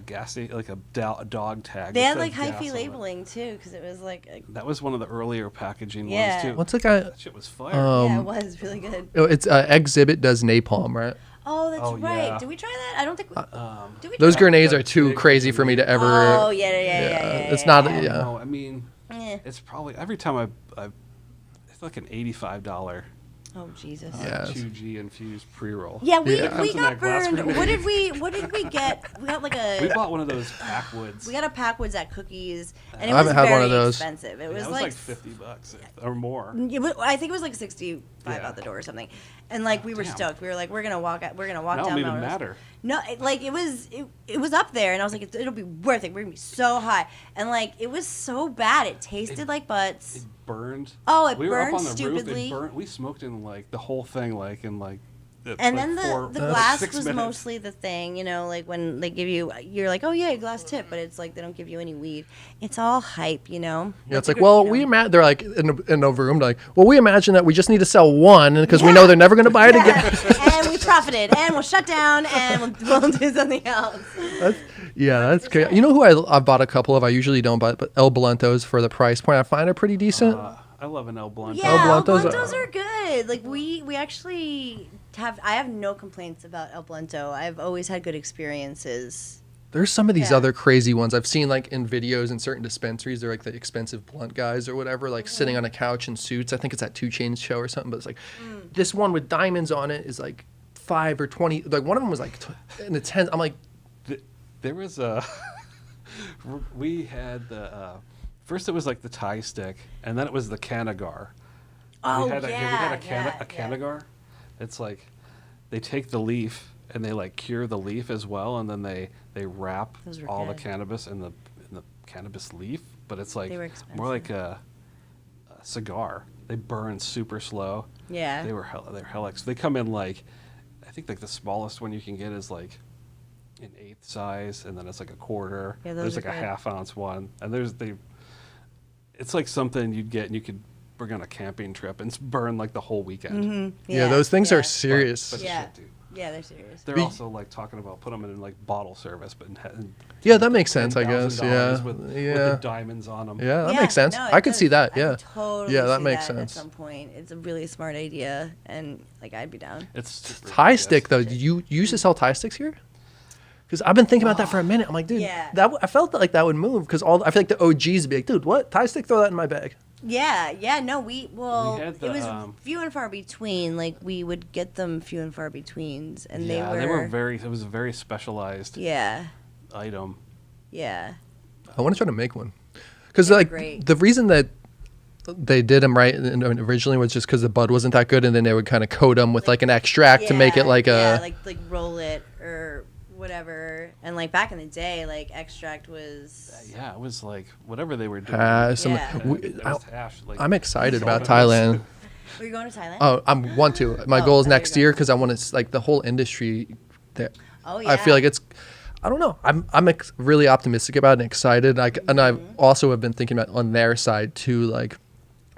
B: gassy like a dog tag.
C: they
B: that
C: had
B: says
C: like
B: gas
C: hyphy
B: on it.
C: labeling too? Because it was like,
B: That was one of the earlier packaging
C: Yeah.
B: ones too.
A: What's the guy?
B: That shit was fire.
C: yeah, it was really good.
A: Oh, it's Exhibit does napalm, right?
C: Oh, that's
B: Oh,
C: right.
B: yeah.
C: Did we try that? I don't think. Did we?
A: Those
C: try
A: grenades
B: that
A: are too
B: big
A: crazy for me to ever.
C: Oh yeah.
A: It's not.
C: yeah.
A: Yeah.
B: No, I mean,
C: Eh.
B: it's probably every time it's like an $85
C: Oh Jesus.
A: Yeah.
B: 2G infused pre-roll.
C: Yeah, we
A: Yeah.
C: we
B: Comes in
C: got
B: that glass
C: burned.
B: grenade.
C: What did we get? We got like a.
B: We bought one of those Packwoods.
C: We got a Packwoods at Cookies, and it
A: I
C: was
A: haven't had
C: very
A: one of those.
C: expensive. It
B: Yeah,
C: was,
B: it was like $50 or more.
C: I think it was like 65
B: Yeah.
C: out the door or something. And like we were
B: Damn.
C: stoked. We were like, we're gonna walk
B: Now
C: down
B: it don't even
C: Melrose.
B: matter.
C: No, it was up there, and I was like, it'll be worth it. We're gonna be so high, and like it was so bad. It tasted like butts.
B: It burned.
C: Oh, it
B: we were
C: burned
B: up on the
C: stupidly.
B: Roof. It burned. We smoked in like the whole thing, like in like.
C: And
B: like
C: then
B: four-
C: the glass
B: 6
C: was
B: minutes.
C: mostly the thing, you know, like when they give you're like, oh yeah, a glass tip, but it's like they don't give you any weed. It's all hype, you know.
A: Yeah, it's like, well, we imagine they're like in a room, like, well, we imagine that we just need to sell one because we know they're never going to buy it again.
C: And we profited, and we'll shut down, and we'll do something else.
A: That's great. You know who I bought a couple of? I usually don't buy, but El Blantos for the price point. I find it pretty decent.
B: I love an El Blanco.
C: Yeah, El
A: Blantos
C: Blantos
A: are-
C: are good. Like we actually I have no complaints about El Blanto. I've always had good experiences.
A: There's some of these
C: Yeah.
A: other crazy ones I've seen like in videos in certain dispensaries. They're like the expensive blunt guys or whatever, like sitting on a couch in suits. I think it's that 2 Chainz show or something. But it's like this one with diamonds on it is like 5 or 20. Like one of them was like in the 10s. I'm like,
B: There was a. We had the. First, it was like the Thai stick, and then it was the Canagar.
C: Oh
B: we had
C: yeah,
B: a Canagar. It's like, they take the leaf and they like cure the leaf as well, and then they wrap
C: Those were
B: all the
C: good.
B: cannabis in the cannabis leaf, but it's like
C: They were
B: more like
C: expensive.
B: a cigar. They burn super slow.
C: Yeah.
B: They're hell. They come in like, I think like the smallest one you can get is like an eighth size, and then it's like a quarter.
C: Yeah, those
B: there's
C: are
B: like a
C: good.
B: half-ounce one, and it's like something you'd get and you could bring on a camping trip and burn like the whole weekend.
C: Mm-hmm.
A: Yeah, those things are
B: But-
A: serious.
B: but
C: Yeah.
B: shit, dude.
C: Yeah, they're serious.
B: They're
A: We-
B: also like talking about put them in like bottle service, but
A: Yeah, that makes sense, I guess. Yeah.
B: $10,000 with
A: Yeah.
B: the diamonds on them.
A: Yeah, that
C: Yeah,
A: makes sense.
C: no,
A: I
C: it
A: could see
C: does.
A: that.
C: I
A: Yeah.
C: could totally
A: Yeah, that
C: see
A: makes
C: that
A: sense.
C: At some point, it's a really smart idea, and like I'd be down.
B: It's super
A: Tie
B: yes.
A: stick though. Do you used to sell tie sticks here? Because I've been thinking about that for a minute. I'm like, dude,
C: Yeah.
A: I felt like that would move because I feel like the OGs would be like, dude, what tie stick? Throw that in my bag.
C: Yeah, no,
B: We had the,
C: it was few and far between. Like we would get them few and far betweens, and
B: yeah,
C: they were
B: it was a very specialized
C: yeah,
B: item.
C: yeah,
A: I want to try to make one because
C: They're
A: like
C: great.
A: the reason that they did them right originally was just because the bud wasn't that good, and then they would kind of coat them with like an extract to make it like
C: yeah,
A: a
C: like roll it or whatever. And like back in the day, like extract was
B: Yeah, it was like whatever they were doing.
A: some.
C: Yeah.
B: It was hash, like,
A: I'm excited about
B: solvents.
A: Thailand.
C: Were you going to Thailand?
A: Oh, I want to. My
C: Oh,
A: goal is
C: there you
A: next
C: go.
A: year because I want to like the whole industry. That
C: Oh,
A: I feel
C: yeah.
A: like it's. I don't know. I'm really optimistic about it and excited. And I
C: Mm-hmm.
A: also have been thinking about on their side too. Like,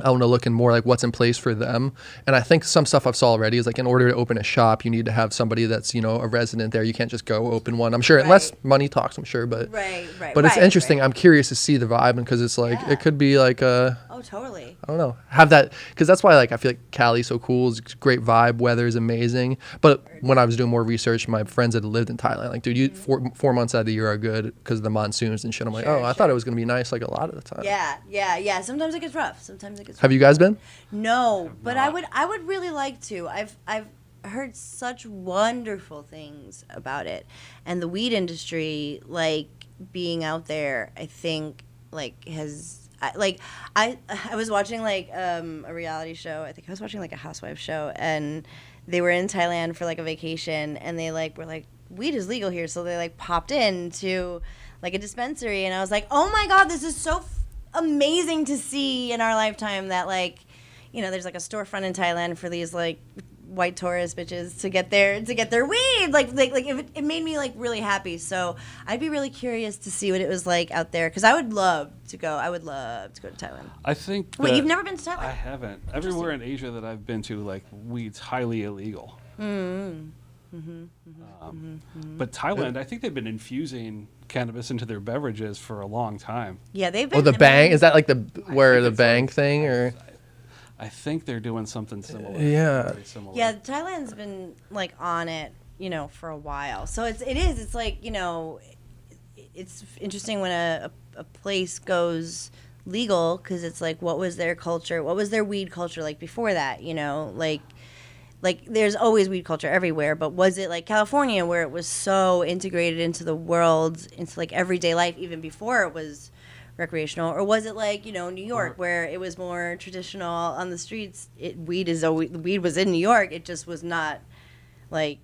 A: I want to look in more like what's in place for them. And I think some stuff I've saw already is like in order to open a shop, you need to have somebody that's a resident there. You can't just go open one. I'm sure unless
C: Right.
A: money talks. I'm sure, but
C: Right.
A: But it's
C: right,
A: interesting.
C: right.
A: I'm curious to see the vibe because it's like
C: Yeah.
A: it could be like a.
C: Oh, totally.
A: I don't know. Have that because that's why like I feel like Cali's so cool. It's great vibe. Weather is amazing. But when I was doing more research, my friends had lived in Thailand. Like, dude, you 4 months out of the year are good because of the monsoons and shit. I'm like,
C: Sure,
A: I thought it was gonna be nice like a lot of the time.
C: Yeah. Sometimes it gets rough. Sometimes it gets.
A: Have you guys been?
C: No, but
B: not.
C: I would really like to. I've heard such wonderful things about it, and the weed industry, like being out there, I think like has. I was watching like a reality show. I think I was watching like a housewife show, and they were in Thailand for like a vacation, and they like were like weed is legal here, so they like popped into like a dispensary, and I was like, oh my god, this is so amazing to see in our lifetime that like there's like a storefront in Thailand for these like white tourist bitches to get their weed. Like it made me like really happy. So I'd be really curious to see what it was like out there because I would love to go. I would love to go to Thailand.
B: I think.
C: Wait,
B: that-
C: you've never been to Thailand?
B: I haven't. Everywhere in Asia that I've been to, like weed's highly illegal. But Thailand, I think they've been infusing cannabis into their beverages for a long time.
C: Yeah, they've been.
A: Oh, the bang is that like the where
B: think
A: the
B: it's
A: bang
B: like-
A: thing or
B: I think they're doing something similar.
A: Yeah.
B: Very similar.
C: Yeah, Thailand's been like on it, for a while. So it's like, it's interesting when a place goes legal because it's like, what was their culture? What was their weed culture like before that? Like there's always weed culture everywhere, but was it like California where it was so integrated into the world, into like everyday life even before it was recreational, or was it like New York where it was more traditional on the streets? Weed was in New York. It just was not like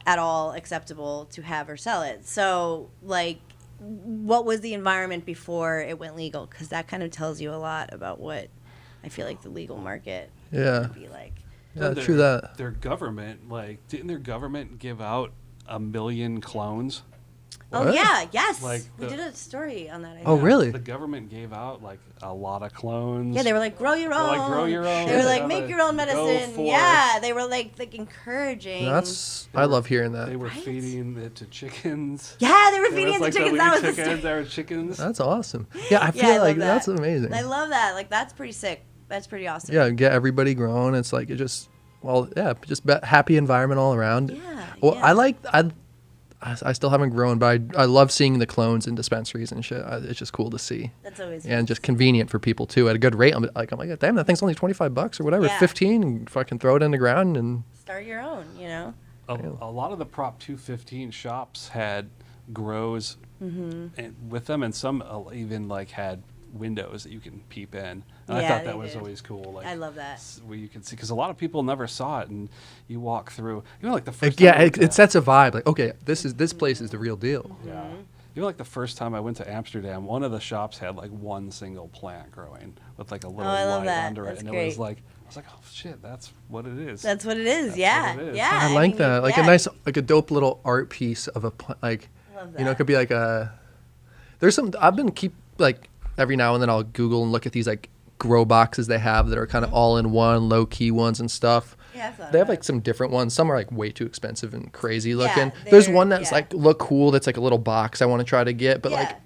C: at all acceptable to have or sell it. So like, what was the environment before it went legal? Because that kind of tells you a lot about what I feel like the legal market
A: yeah.
C: would be like.
A: Yeah,
B: Their-
A: true that.
B: Their government, like, didn't their government give out 1 million clones?
C: Oh
A: What?
C: yeah, yes.
B: Like
C: We
B: the-
C: did a story on that. I
A: Oh,
C: think.
A: really?
B: The government gave out like a lot of clones.
C: Yeah, they were like, grow your
B: They're
C: own.
B: like, grow your own.
C: They were like,
B: Have
C: make
B: a-
C: your own
B: go
C: medicine.
B: forth.
C: Yeah, they were like encouraging.
A: I love hearing that.
B: They were
C: Right?
B: feeding it to chickens.
C: Yeah, they were
B: It
C: feeding
B: was
C: it
B: like
C: to
B: the
C: chickens. That was
B: wee
C: the
B: chickens.
C: story.
B: There were chickens.
A: That's awesome. Yeah, I
C: Yeah,
A: feel
C: I love
A: like
C: that.
A: that's amazing.
C: I love that. Like, that's pretty sick. That's pretty awesome.
A: Yeah, get everybody growing. It's like it just happy environment all around.
C: Yeah,
A: Well,
C: yeah.
A: I still haven't grown, but I love seeing the clones in dispensaries and shit. It's just cool to see.
C: That's always
A: And just convenient for people too at a good rate. I'm like, damn, that thing's only $25 or whatever,
C: Yeah.
A: 15, and fucking throw it in the ground and
C: start your own,
B: A lot of the Prop 215 shops had grows and with them, and some even like had windows that you can peep in. And I
C: Yeah,
B: thought that
C: they
B: was
C: did.
B: always cool. Like
C: I love that.
B: where you can see, because a lot of people never saw it, and you walk through. Even like the first
A: Like, yeah,
B: time I went
A: it
B: to-
A: sets a vibe. Like, okay, this place is the real deal.
B: Yeah. Even like the first time I went to Amsterdam, one of the shops had like one single plant growing with like a little
C: I love
B: light
C: that.
B: under
C: That's
B: it, and
C: great.
B: it was like, I was like, oh shit, that's what it is.
C: That's what it is.
B: That's
C: Yeah.
B: what it is.
C: Yeah.
A: I like
C: mean,
A: that. Like
C: yeah.
A: a nice, like a dope little art piece of a like,
C: Love
A: you know, it
C: that.
A: could be like a. There's some I've been keep like every now and then I'll Google and look at these like grow boxes they have that are kind of all in one, low key ones and stuff.
C: Yeah, I thought
A: They have
C: about
A: like
C: it.
A: some different ones. Some are like way too expensive and crazy
C: Yeah,
A: looking. There's
C: they're-
A: one that's
C: yeah.
A: like look cool. That's like a little box I want to try to get. But
C: Yeah.
A: like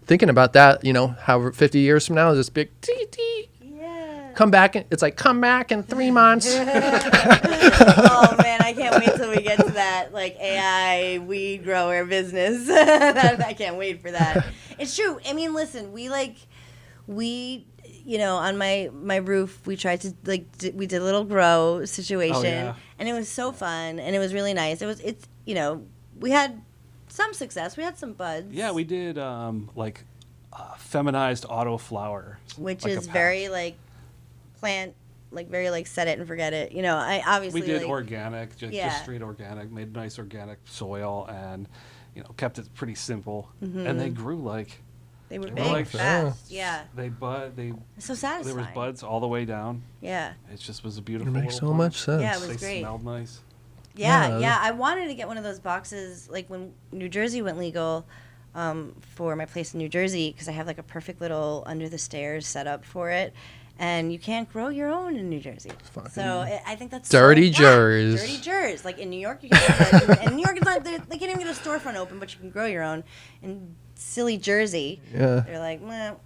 A: thinking about that, you know, how 50 years from now is this big tee tee.
C: Yeah.
A: Come back. It's like come back in 3 months.
C: Oh man, I can't wait till we get to that like AI weed grower business. I can't wait for that. It's true. I mean, listen, we you know, on my roof, we tried to we did a little grow situation,
B: yeah.
C: and it was so fun, and it was really nice. It's you know, we had some success. We had some buds.
B: Yeah, we did like feminized auto flower,
C: which
B: like a
C: is
B: patch.
C: very like plant, like very like set it and forget it. You know, I obviously
B: We did
C: like,
B: organic,
C: Yeah.
B: just straight organic, made nice organic soil, and you know, kept it pretty simple. And they grew like
C: they were
B: they were
C: big,
B: like
C: fast. Yeah,
B: they
C: it's so satisfying.
B: there was buds all the way down.
C: Yeah.
B: It just was a
A: It
B: beautiful.
A: makes
B: little
A: so
B: plant.
A: much sense.
C: Yeah, it was
B: They
C: great.
B: smelled nice.
C: Yeah,
A: Yeah.
C: yeah. I wanted to get one of those boxes, like when New Jersey went legal, for my place in New Jersey, because I have like a perfect little under the stairs setup for it, and you can't grow your own in New Jersey.
A: Fucking
C: So I think that's
A: dirty
C: so whack.
A: Jers.
C: Dirty Jers. Like in New York, you can. In New York, it's not. They can't even get a storefront open, but you can grow your own. In silly Jersey,
A: Yeah.
C: they're like, well,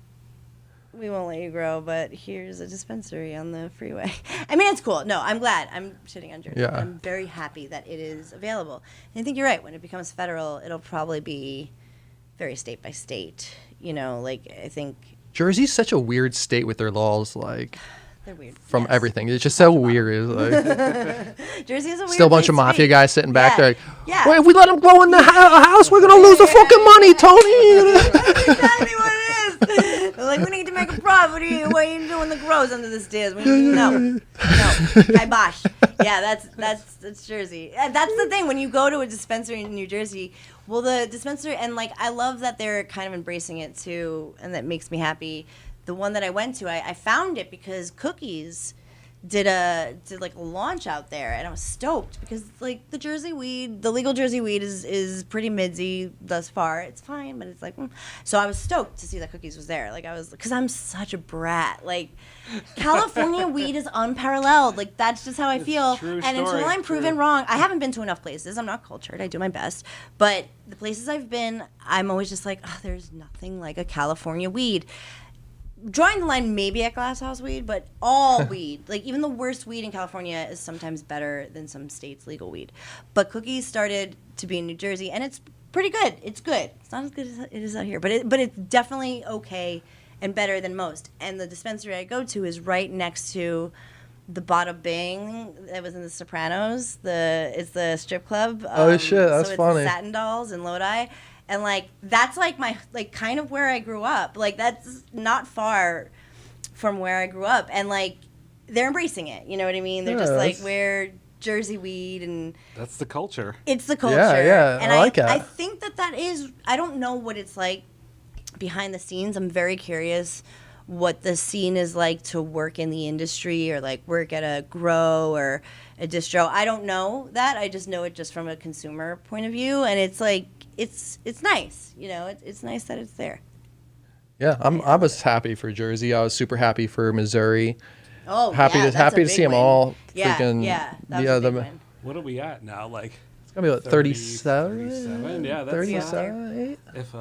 C: we won't let you grow, but here's a dispensary on the freeway. I mean, it's cool. No, I'm glad. I'm shitting on Jersey.
A: Yeah.
C: But I'm very happy that it is available. And I think you're right. When it becomes federal, it'll probably be very state by state. You know, like I think
A: Jersey's such a weird state with their laws, like
C: they're weird.
A: from
C: Yes.
A: everything. It's just so weird. It's like
C: Jersey is a weird
A: still a bunch
C: place
A: of
C: to
A: mafia
C: be.
A: guys sitting back
C: Yeah.
A: there. Like,
C: Yeah.
A: wait, if we let them grow in the house, we're gonna lose the fucking money, Tony.
C: That's exactly what it is. They're like, we need to make a profit. What are you doing the grows under the stairs? No, kibosh. Yeah, that's Jersey. And that's the thing. When you go to a dispensary in New Jersey, well, the dispensary, and like, I love that they're kind of embracing it too, and that makes me happy. The one that I went to, I found it because Cookies did like a launch out there, and I was stoked because like the Jersey weed, the legal Jersey weed is pretty midsy thus far. It's fine, but it's like so I was stoked to see that Cookies was there. Like I was, because I'm such a brat. Like California weed is unparalleled. Like that's just how I feel.
B: true
C: And
B: story,
C: until I'm proven
B: true.
C: wrong, I haven't been to enough places. I'm not cultured. I do my best, but the places I've been, I'm always just like, oh, there's nothing like a California weed. Drawing the line maybe at Glass House weed, but all weed, like even the worst weed in California is sometimes better than some states' legal weed. But Cookies started to be in New Jersey, and it's pretty good. It's good. It's not as good as it is out here, but it's definitely okay and better than most. And the dispensary I go to is right next to the Bada Bing that was in The Sopranos. It's the strip club.
A: Oh, shit, that's
C: so it's
A: funny.
C: The Satin Dolls in Lodi. And like that's like my like kind of where I grew up. Like that's not far from where I grew up, and like they're embracing it. You know what I mean? They're
A: Yeah,
C: just like
A: that's-
C: we're Jersey weed, and
B: That's the culture.
C: it's the culture.
A: yeah,
C: And
A: I like that.
C: I think that is. I don't know what it's like behind the scenes. I'm very curious what the scene is like to work in the industry or like work at a grow or a distro. I don't know that. I just know it just from a consumer point of view, and it's like it's nice. You know, it's nice that it's there.
A: Yeah, I was happy for Jersey. I was super happy for Missouri.
C: Oh,
A: Happy
C: yeah,
A: to
C: that's
A: happy
C: a
A: to
C: big
A: see them
C: win.
A: all.
C: Yeah,
A: freaking,
C: yeah, that was a big win.
B: What are we at now? Like
A: It's gonna be what 37.
B: 37? Yeah, that's
A: 37.
B: if
A: It's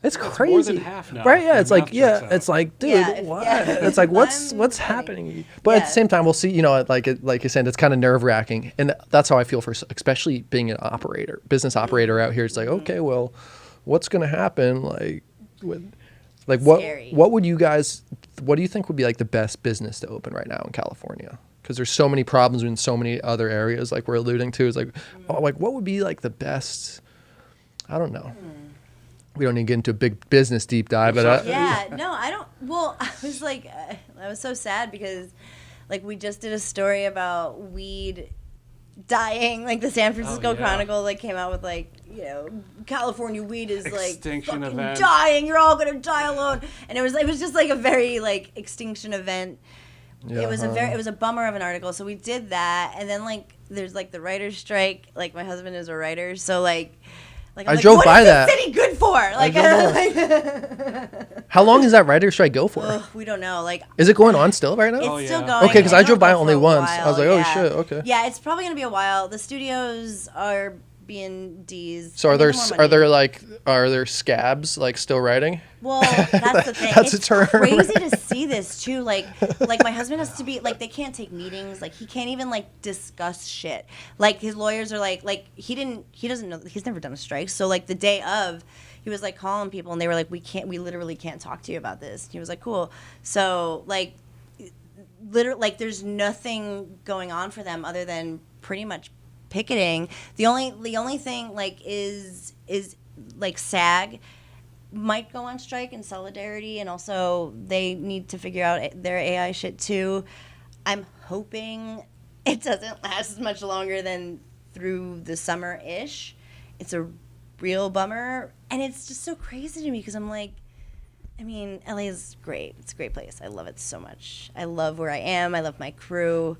B: That's
A: crazy.
B: more than half now.
A: Right? Yeah,
B: The
A: it's like
B: math checks out.
A: it's like, dude,
C: Yeah,
A: what?
C: yeah.
A: It's like what's
C: I'm
A: what's
C: ready.
A: happening? But at
C: Yeah.
A: the same time, we'll see. You know, like you're saying, it's kind of nerve wracking, and that's how I feel for, especially being an operator, business operator out here. It's like, okay, well, what's gonna happen? Like, like
C: Scary.
A: what would you guys? What do you think would be like the best business to open right now in California? Because there's so many problems in so many other areas, like we're alluding to. Is like, oh, like what would be like the best? I don't know. we don't need to get into a big business deep dive, but
C: No, I don't. Well, I was like, I was so sad because, like, we just did a story about weed dying. Like, the San Francisco Chronicle, like, came out with, like, you know, California weed is like
B: Extinction
C: fucking
B: event.
C: dying. You're all gonna die alone. And it was just like a very like extinction event.
A: Yeah,
C: it was a bummer of an article. So we did that, and then like there's like the writer's strike. Like my husband is a writer, so like I'm
A: I
C: like,
A: drove
C: what
A: by
C: is
A: that.
C: this city good for? Like,
A: How long does that writer's strike go for?
C: ugh, we don't know. Like,
A: Is it going on still right now?
C: it's still
B: yeah.
C: going.
A: Okay, 'cause I drove by
C: it'll go
A: only
C: for a
A: once. I was
C: while,
A: like, oh,
C: yeah.
A: shit, okay.
C: Yeah, it's probably gonna be a while. The studios are being D's.
A: So are
C: there
A: there scabs like still writing?
C: Well, that's the thing.
A: That's a
C: It's
A: term.
C: crazy to see this too. Like my husband has to be like, they can't take meetings. Like he can't even like discuss shit. Like his lawyers are like he doesn't know, he's never done a strike. So like the day of, he was like calling people and they were like, we literally can't talk to you about this. He was like, cool. So like literally, like there's nothing going on for them other than pretty much picketing. The only thing like is like SAG might go on strike in solidarity, and also they need to figure out their AI shit too. I'm hoping it doesn't last much longer than through the summer-ish. It's a real bummer, and it's just so crazy to me because I'm like, I mean, LA is great. It's a great place. I love it so much. I love where I am. I love my crew.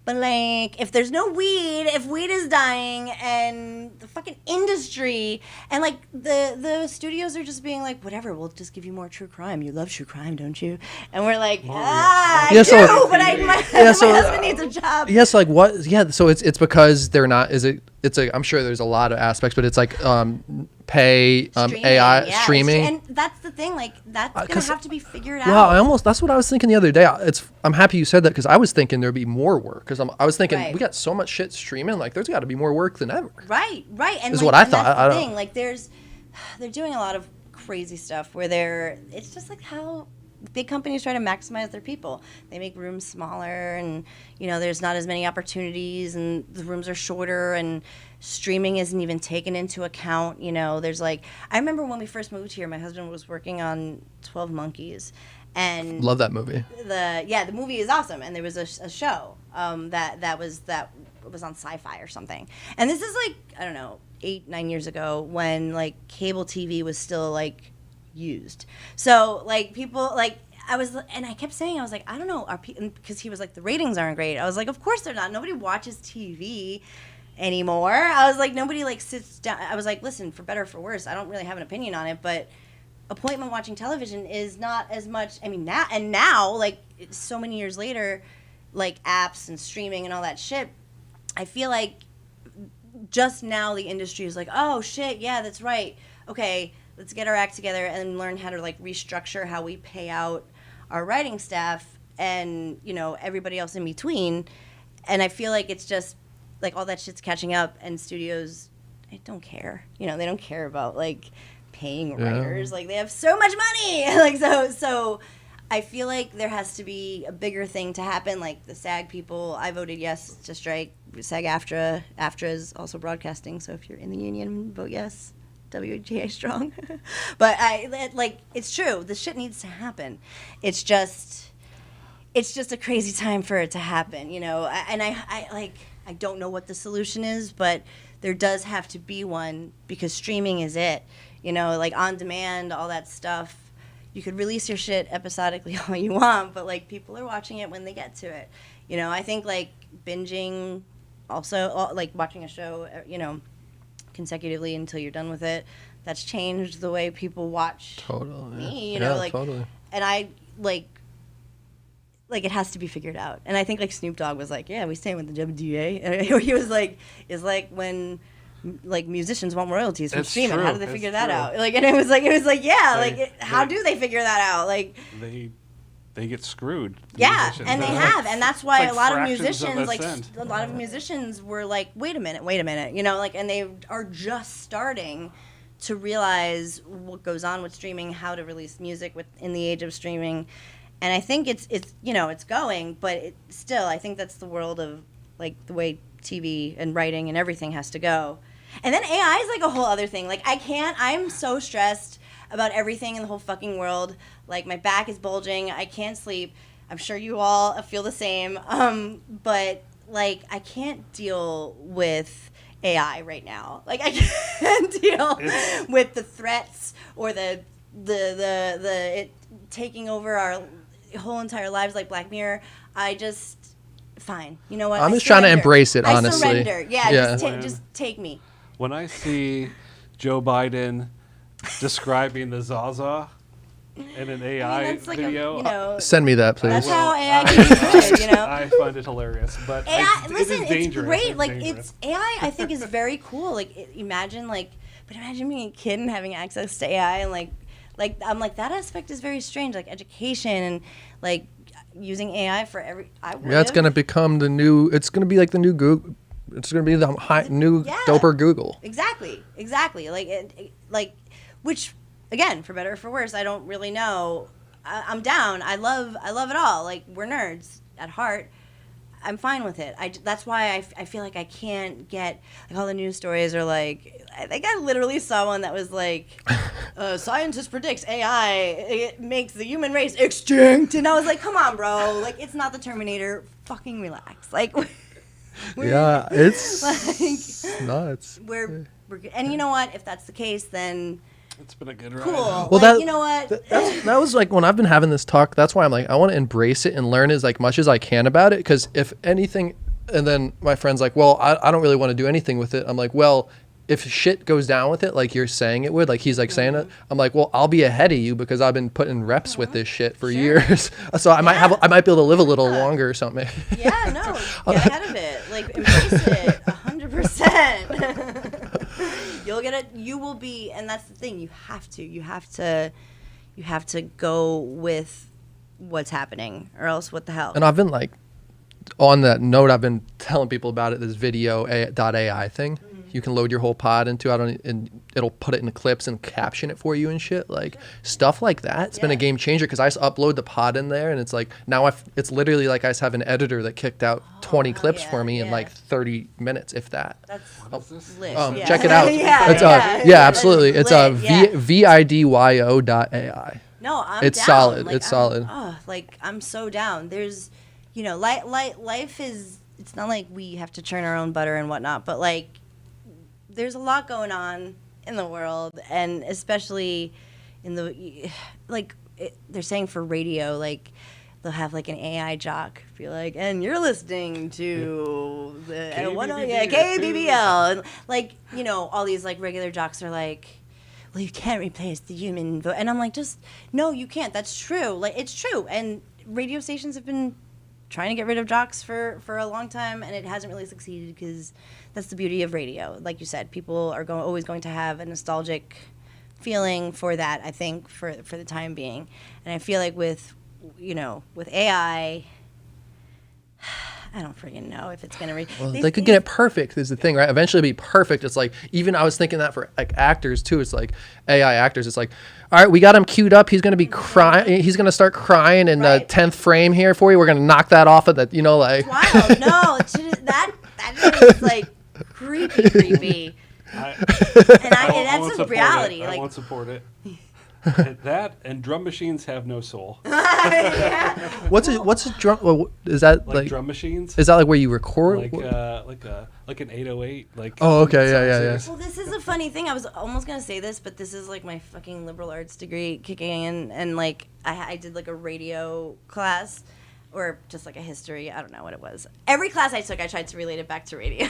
C: But, like, if there's no weed, if weed is dying and the fucking industry and, like, the studios are just being like, whatever, we'll just give you more true crime. You love true crime, don't you? And we're like, I
A: Yeah,
C: do,
A: so-
C: but my husband needs a job.
A: Yes, like what? Yeah, so it's because they're not. I'm sure there's a lot of aspects, but it's like pay
C: Streaming,
A: AI
C: yeah.
A: streaming.
C: And that's the thing, like, that's going to
A: 'cause-
C: have to be figured
A: Wow,
C: out.
A: that's what I was thinking the other day. I'm happy you said that because I was thinking there'd be more work because I was thinking
C: Right.
A: we got so much shit streaming, like there's got to be more work than ever.
C: Right. And
A: Is
C: like,
A: what I
C: and
A: thought.
C: That's
A: I
C: the
A: don't-
C: thing. Like, they're doing a lot of crazy stuff where it's just like how big companies try to maximize their people. They make rooms smaller, and you know, there's not as many opportunities, and the rooms are shorter, and streaming isn't even taken into account. You know, there's like, I remember when we first moved here, my husband was working on 12 Monkeys, and
A: Love that movie.
C: the movie is awesome, and there was a show that was on Sci-Fi or something, and this is like, I don't know, 8-9 years ago when like cable TV was still like used. So like people like I kept saying, I was like, I don't know, because he was like, the ratings aren't great. I was like, of course they're not. Nobody watches TV anymore. I was like, nobody like sits down. I was like, listen, for better or for worse, I don't really have an opinion on it, but appointment watching television is not as much. I mean, now like so many years later, like apps and streaming and all that shit, I feel like just now the industry is like, oh shit, yeah, that's right. Okay, let's get our act together and learn how to like restructure how we pay out our writing staff and, you know, everybody else in between. And I feel like it's just like all that shit's catching up, and studios, I don't care. You know, they don't care about like paying writers. Like they have so much money. Like so I feel like there has to be a bigger thing to happen. Like the SAG people, I voted yes to strike. SAG-AFTRA. AFTRA is also broadcasting, so if you're in the union, vote yes. WGA strong. But it's true. The shit needs to happen. It's just a crazy time for it to happen, you know. I don't know what the solution is, but there does have to be one, because streaming is it. You know, like on demand, all that stuff. You could release your shit episodically all you want, but like people are watching it when they get to it. You know, I think like binging, also like watching a show, you know, consecutively until you're done with it, that's changed the way people watch me, you know, like,
A: totally.
C: and I like it has to be figured out. And I think like Snoop Dogg was like, yeah, we stand with the WGA, and he was like, it's like when like musicians want royalties from
B: It's
C: streaming.
B: true.
C: How do they
B: It's
C: figure that
B: true.
C: out? Like, and it was like, yeah, how
B: they-
C: do they figure that out? Like,
B: They get screwed.
C: yeah,
B: musicians.
C: and they
B: They're
C: have, and that's why
B: like
C: a lot of
B: fractions of a
C: musicians, like
B: cent.
C: a lot of musicians, were like, wait a minute, you know, like, and they are just starting to realize what goes on with streaming, how to release music in the age of streaming, and I think it's you know, it's going, but still, I think that's the world of like the way TV and writing and everything has to go. And then AI is like a whole other thing. Like I'm so stressed about everything in the whole fucking world. Like my back is bulging. I can't sleep. I'm sure you all feel the same. But like I can't deal with AI right now. Like I can't deal with the threats or the it taking over our whole entire lives like Black Mirror. Fine. You know what?
A: I'm just trying to embrace it, honestly.
C: I surrender. Yeah. Just take me.
B: When I see Joe Biden describing the Zaza in an AI
C: that's like
B: video,
A: send me that, please.
C: That's how AI can be,
B: I find it hilarious. But
C: AI, listen,
B: it is dangerous.
C: it's great.
B: It's
C: Like
B: dangerous.
C: AI, I think is very cool. Like imagine being a kid and having access to AI and like I'm like that aspect is very strange. Like education and like using AI for
A: it's gonna become the new. It's gonna be like the new Google. It's gonna be the new doper Google.
C: Exactly. Like which again, for better or for worse, I don't really know. I'm down. I love it all. Like we're nerds at heart. I'm fine with it. That's why I feel like I can't get like all the news stories are like. I think I literally saw one that was like, scientist predicts AI it makes the human race extinct, and I was like, come on, bro. Like it's not the Terminator. Fucking relax. Like.
A: It's
C: like,
A: nuts.
C: We're and you know what? If that's the case, then.
B: It's been a good ride.
C: Cool.
A: Well,
C: like, you know what?
A: That was like when I've been having this talk. That's why I'm like, I want to embrace it and learn as like much as I can about it. Because if anything, and then my friend's like, well, I don't really want to do anything with it. I'm like, well, if shit goes down with it, like you're saying it would, like he's like saying it. I'm like, well, I'll be ahead of you because I've been putting reps with this shit for years. So I might I might be able to live a little longer or something.
C: Yeah, no, get ahead of it. Like embrace it, 100%. You'll get it. You will be, and that's the thing. You have to go with what's happening, or else what the hell?
A: And I've been like, on that note, I've been telling people about it. This video.ai thing. You can load your whole pod into and it'll put it in clips and caption it for you and shit. Like stuff like that. It's been a game changer because I just upload the pod in there and it's like now it's literally like I just have an editor that kicked out 20 clips for me in like 30 minutes, if that.
C: That's lit.
A: Check it out. Absolutely. It's vidyo.ai.
C: No, I'm
A: it's
C: down.
A: solid.
C: Like,
A: it's solid.
C: Like I'm so down. There's, life is. It's not like we have to churn our own butter and whatnot, but like. There's a lot going on in the world, and especially in the they're saying for radio, like they'll have like an AI jock be like, and you're listening to the KBBL, and like all these like regular jocks are like, well, you can't replace the human voice, and I'm like, just no, you can't. That's true. Like it's true, and radio stations have been trying to get rid of jocks for a long time, and it hasn't really succeeded because that's the beauty of radio. Like you said, people are always going to have a nostalgic feeling for that, I think, for the time being. And I feel like with AI, I don't freaking know if it's going to
A: well, they could get it perfect is the thing, right? Eventually it'll be perfect. It's like, even I was thinking that for like actors too. It's like AI actors. It's like, all right, we got him queued up. He's going to be crying. He's going to start crying in the 10th frame here for you. We're going to knock that off of that, like.
C: It's wild. No, that is like creepy. That's a reality.
B: I won't support it. That and drum machines have no soul.
A: What's a drum? Is that like
B: drum machines?
A: Is that like where you record?
B: Like an 808. Like
A: oh, okay, yeah.
C: Well, this is a funny thing. I was almost gonna say this, but this is like my fucking liberal arts degree kicking in, and like I did like a radio class. Or just like a history, I don't know what it was. Every class I took, I tried to relate it back to radio.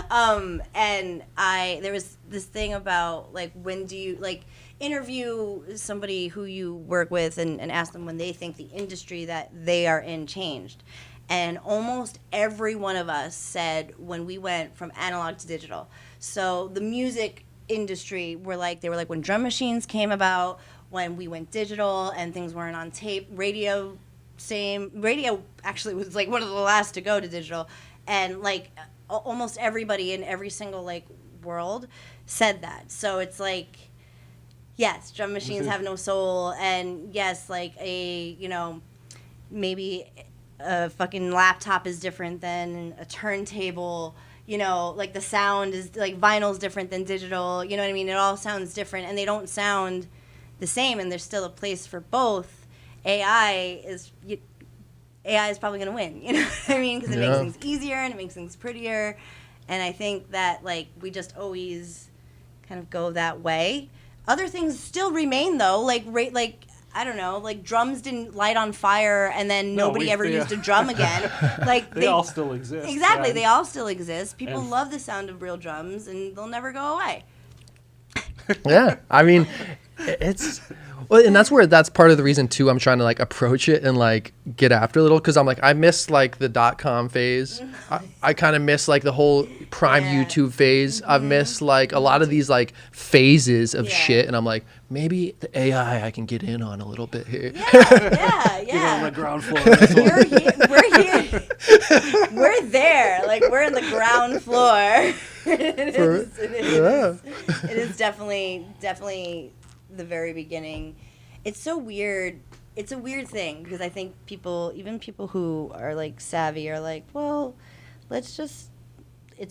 C: And there was this thing about like, when do you like interview somebody who you work with and ask them when they think the industry that they are in changed. And almost every one of us said when we went from analog to digital. So the music industry they were like when drum machines came about, when we went digital and things weren't on tape, radio actually was like one of the last to go to digital, and like almost everybody in every single like world said that. So it's like, yes, drum machines have no soul, and yes, like maybe a fucking laptop is different than a turntable. you know, like the sound is like vinyl's different than digital. You know what I mean? It all sounds different, and they don't sound the same. And there's still a place for both. AI is probably going to win. You know what I mean? Because it makes things easier and it makes things prettier. And I think that like we just always kind of go that way. Other things still remain though, like I don't know, like drums didn't light on fire and then nobody ever used a drum again. Like
B: they all still exist.
C: Exactly,
B: and,
C: they all still exist. People love the sound of real drums and they'll never go away.
A: Yeah, I mean, it's well, and that's part of the reason too. I'm trying to like approach it and like get after a little because I'm like I miss like the .com phase. I kind of miss like the whole prime YouTube phase. I've missed like a lot of these like phases of shit, and I'm like maybe the AI I can get in on a little bit here.
C: Yeah.
B: Get on the ground floor.
C: We're here. We're there. Like we're in the ground floor. It is definitely the very beginning. It's so weird. It's a weird thing because I think even people who are like savvy are like, well, it's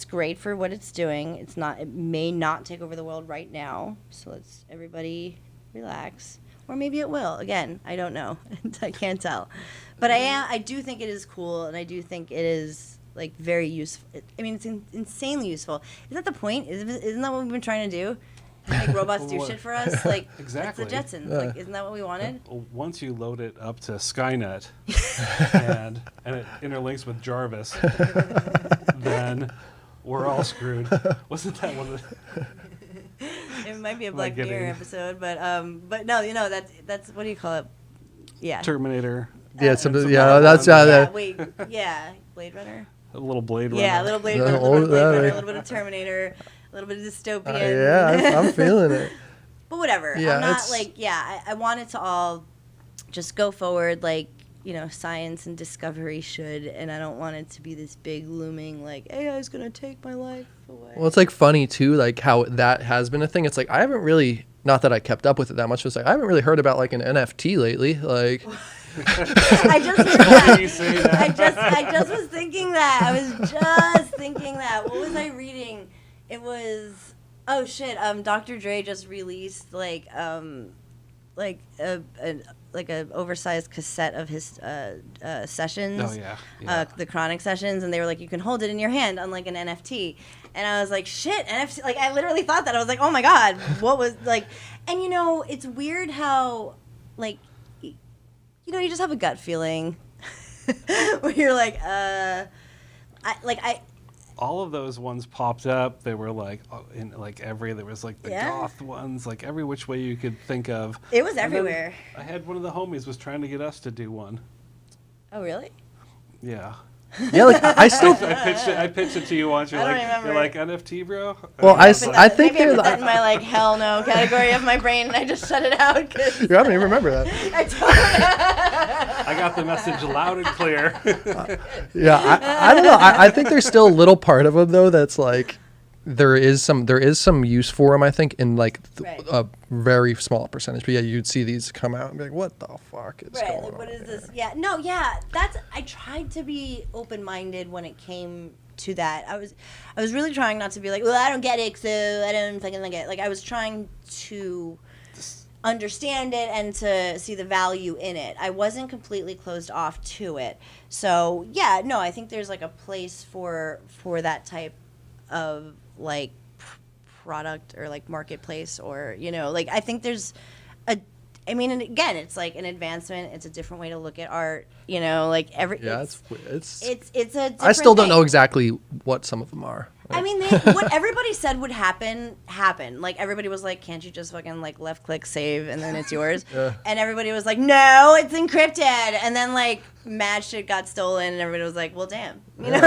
C: great for what it's doing. It may not take over the world right now. So let's everybody relax. Or maybe it will. Again, I don't know. I can't tell. But I do think it is cool, and I do think it is like very useful. I mean, it's insanely useful. Isn't that the point? Isn't that what we've been trying to do? Make robots do shit for us? Like,
B: exactly.
C: That's the Jetsons. Like, isn't that what we wanted?
B: Once you load it up to Skynet and it interlinks with Jarvis, then we're all screwed. Wasn't that one of the...
C: It might be a Black Mirror episode, but no, you know, that's what do you call it? Yeah.
B: Terminator.
A: Yeah, that's
C: Blade Runner.
B: A little Blade Runner.
C: Yeah, a little Blade Runner, a little bit of Terminator, a little bit of dystopian.
A: Yeah, I'm feeling it.
C: But whatever.
A: Yeah,
C: I'm not like, I want it to all just go forward like, you know, science and discovery should, and I don't want it to be this big looming like AI is going to take my life away. Well,
A: it's like funny too, like how that has been a thing. It's like I haven't really, not that I kept up with it that much, but it's like I haven't really heard about like an NFT lately. Like
C: I just heard that. You say that. I just was thinking that. I was just thinking that. What was I reading? It was Dr. Dre just released like an oversized cassette of his sessions.
B: Oh yeah.
C: The Chronic sessions, and they were like, you can hold it in your hand, unlike an NFT. And I was like, shit, NFT. Like I literally thought that. I was like, oh my god, what was like? And you know, it's weird how like, you know, you just have a gut feeling where you're like,
B: all of those ones popped up. They were like in like there was like the goth ones, like every which way you could think of.
C: It was everywhere.
B: I had one of the homies was trying to get us to do one.
C: Oh really?
B: Yeah.
A: Yeah, like I still.
B: I pitched it to you once. You're like NFT, bro.
A: Well, I think
C: maybe I put that in my like hell no category of my brain, and I just shut it out.
A: You don't even remember that.
C: I
B: got the message loud and clear.
A: I don't know. I think there's still a little part of them though that's like there is some use for them. I think in like a very small percentage. But yeah, you'd see these come out and be like, what the fuck is going on?
C: What is this? Yeah, no, yeah. I tried to be open-minded when it came to that. I was really trying not to be like, well, I don't get it, so I don't fucking like it. Like I was trying to understand it and to see the value in it. I wasn't completely closed off to it. So yeah, no, I think there's like a place for that type of like product or like marketplace, or you know, like I think there's I mean, and again, it's like an advancement. It's a different way to look at art. You know, like it's a different
A: I still don't
C: thing.
A: know exactly what some of them are.
C: I mean, what everybody said would happen happened. Like everybody was like, "Can't you just fucking like left click save and then it's yours?" And everybody was like, "No, it's encrypted." And then like mad shit got stolen, and everybody was like, "Well, damn." You know?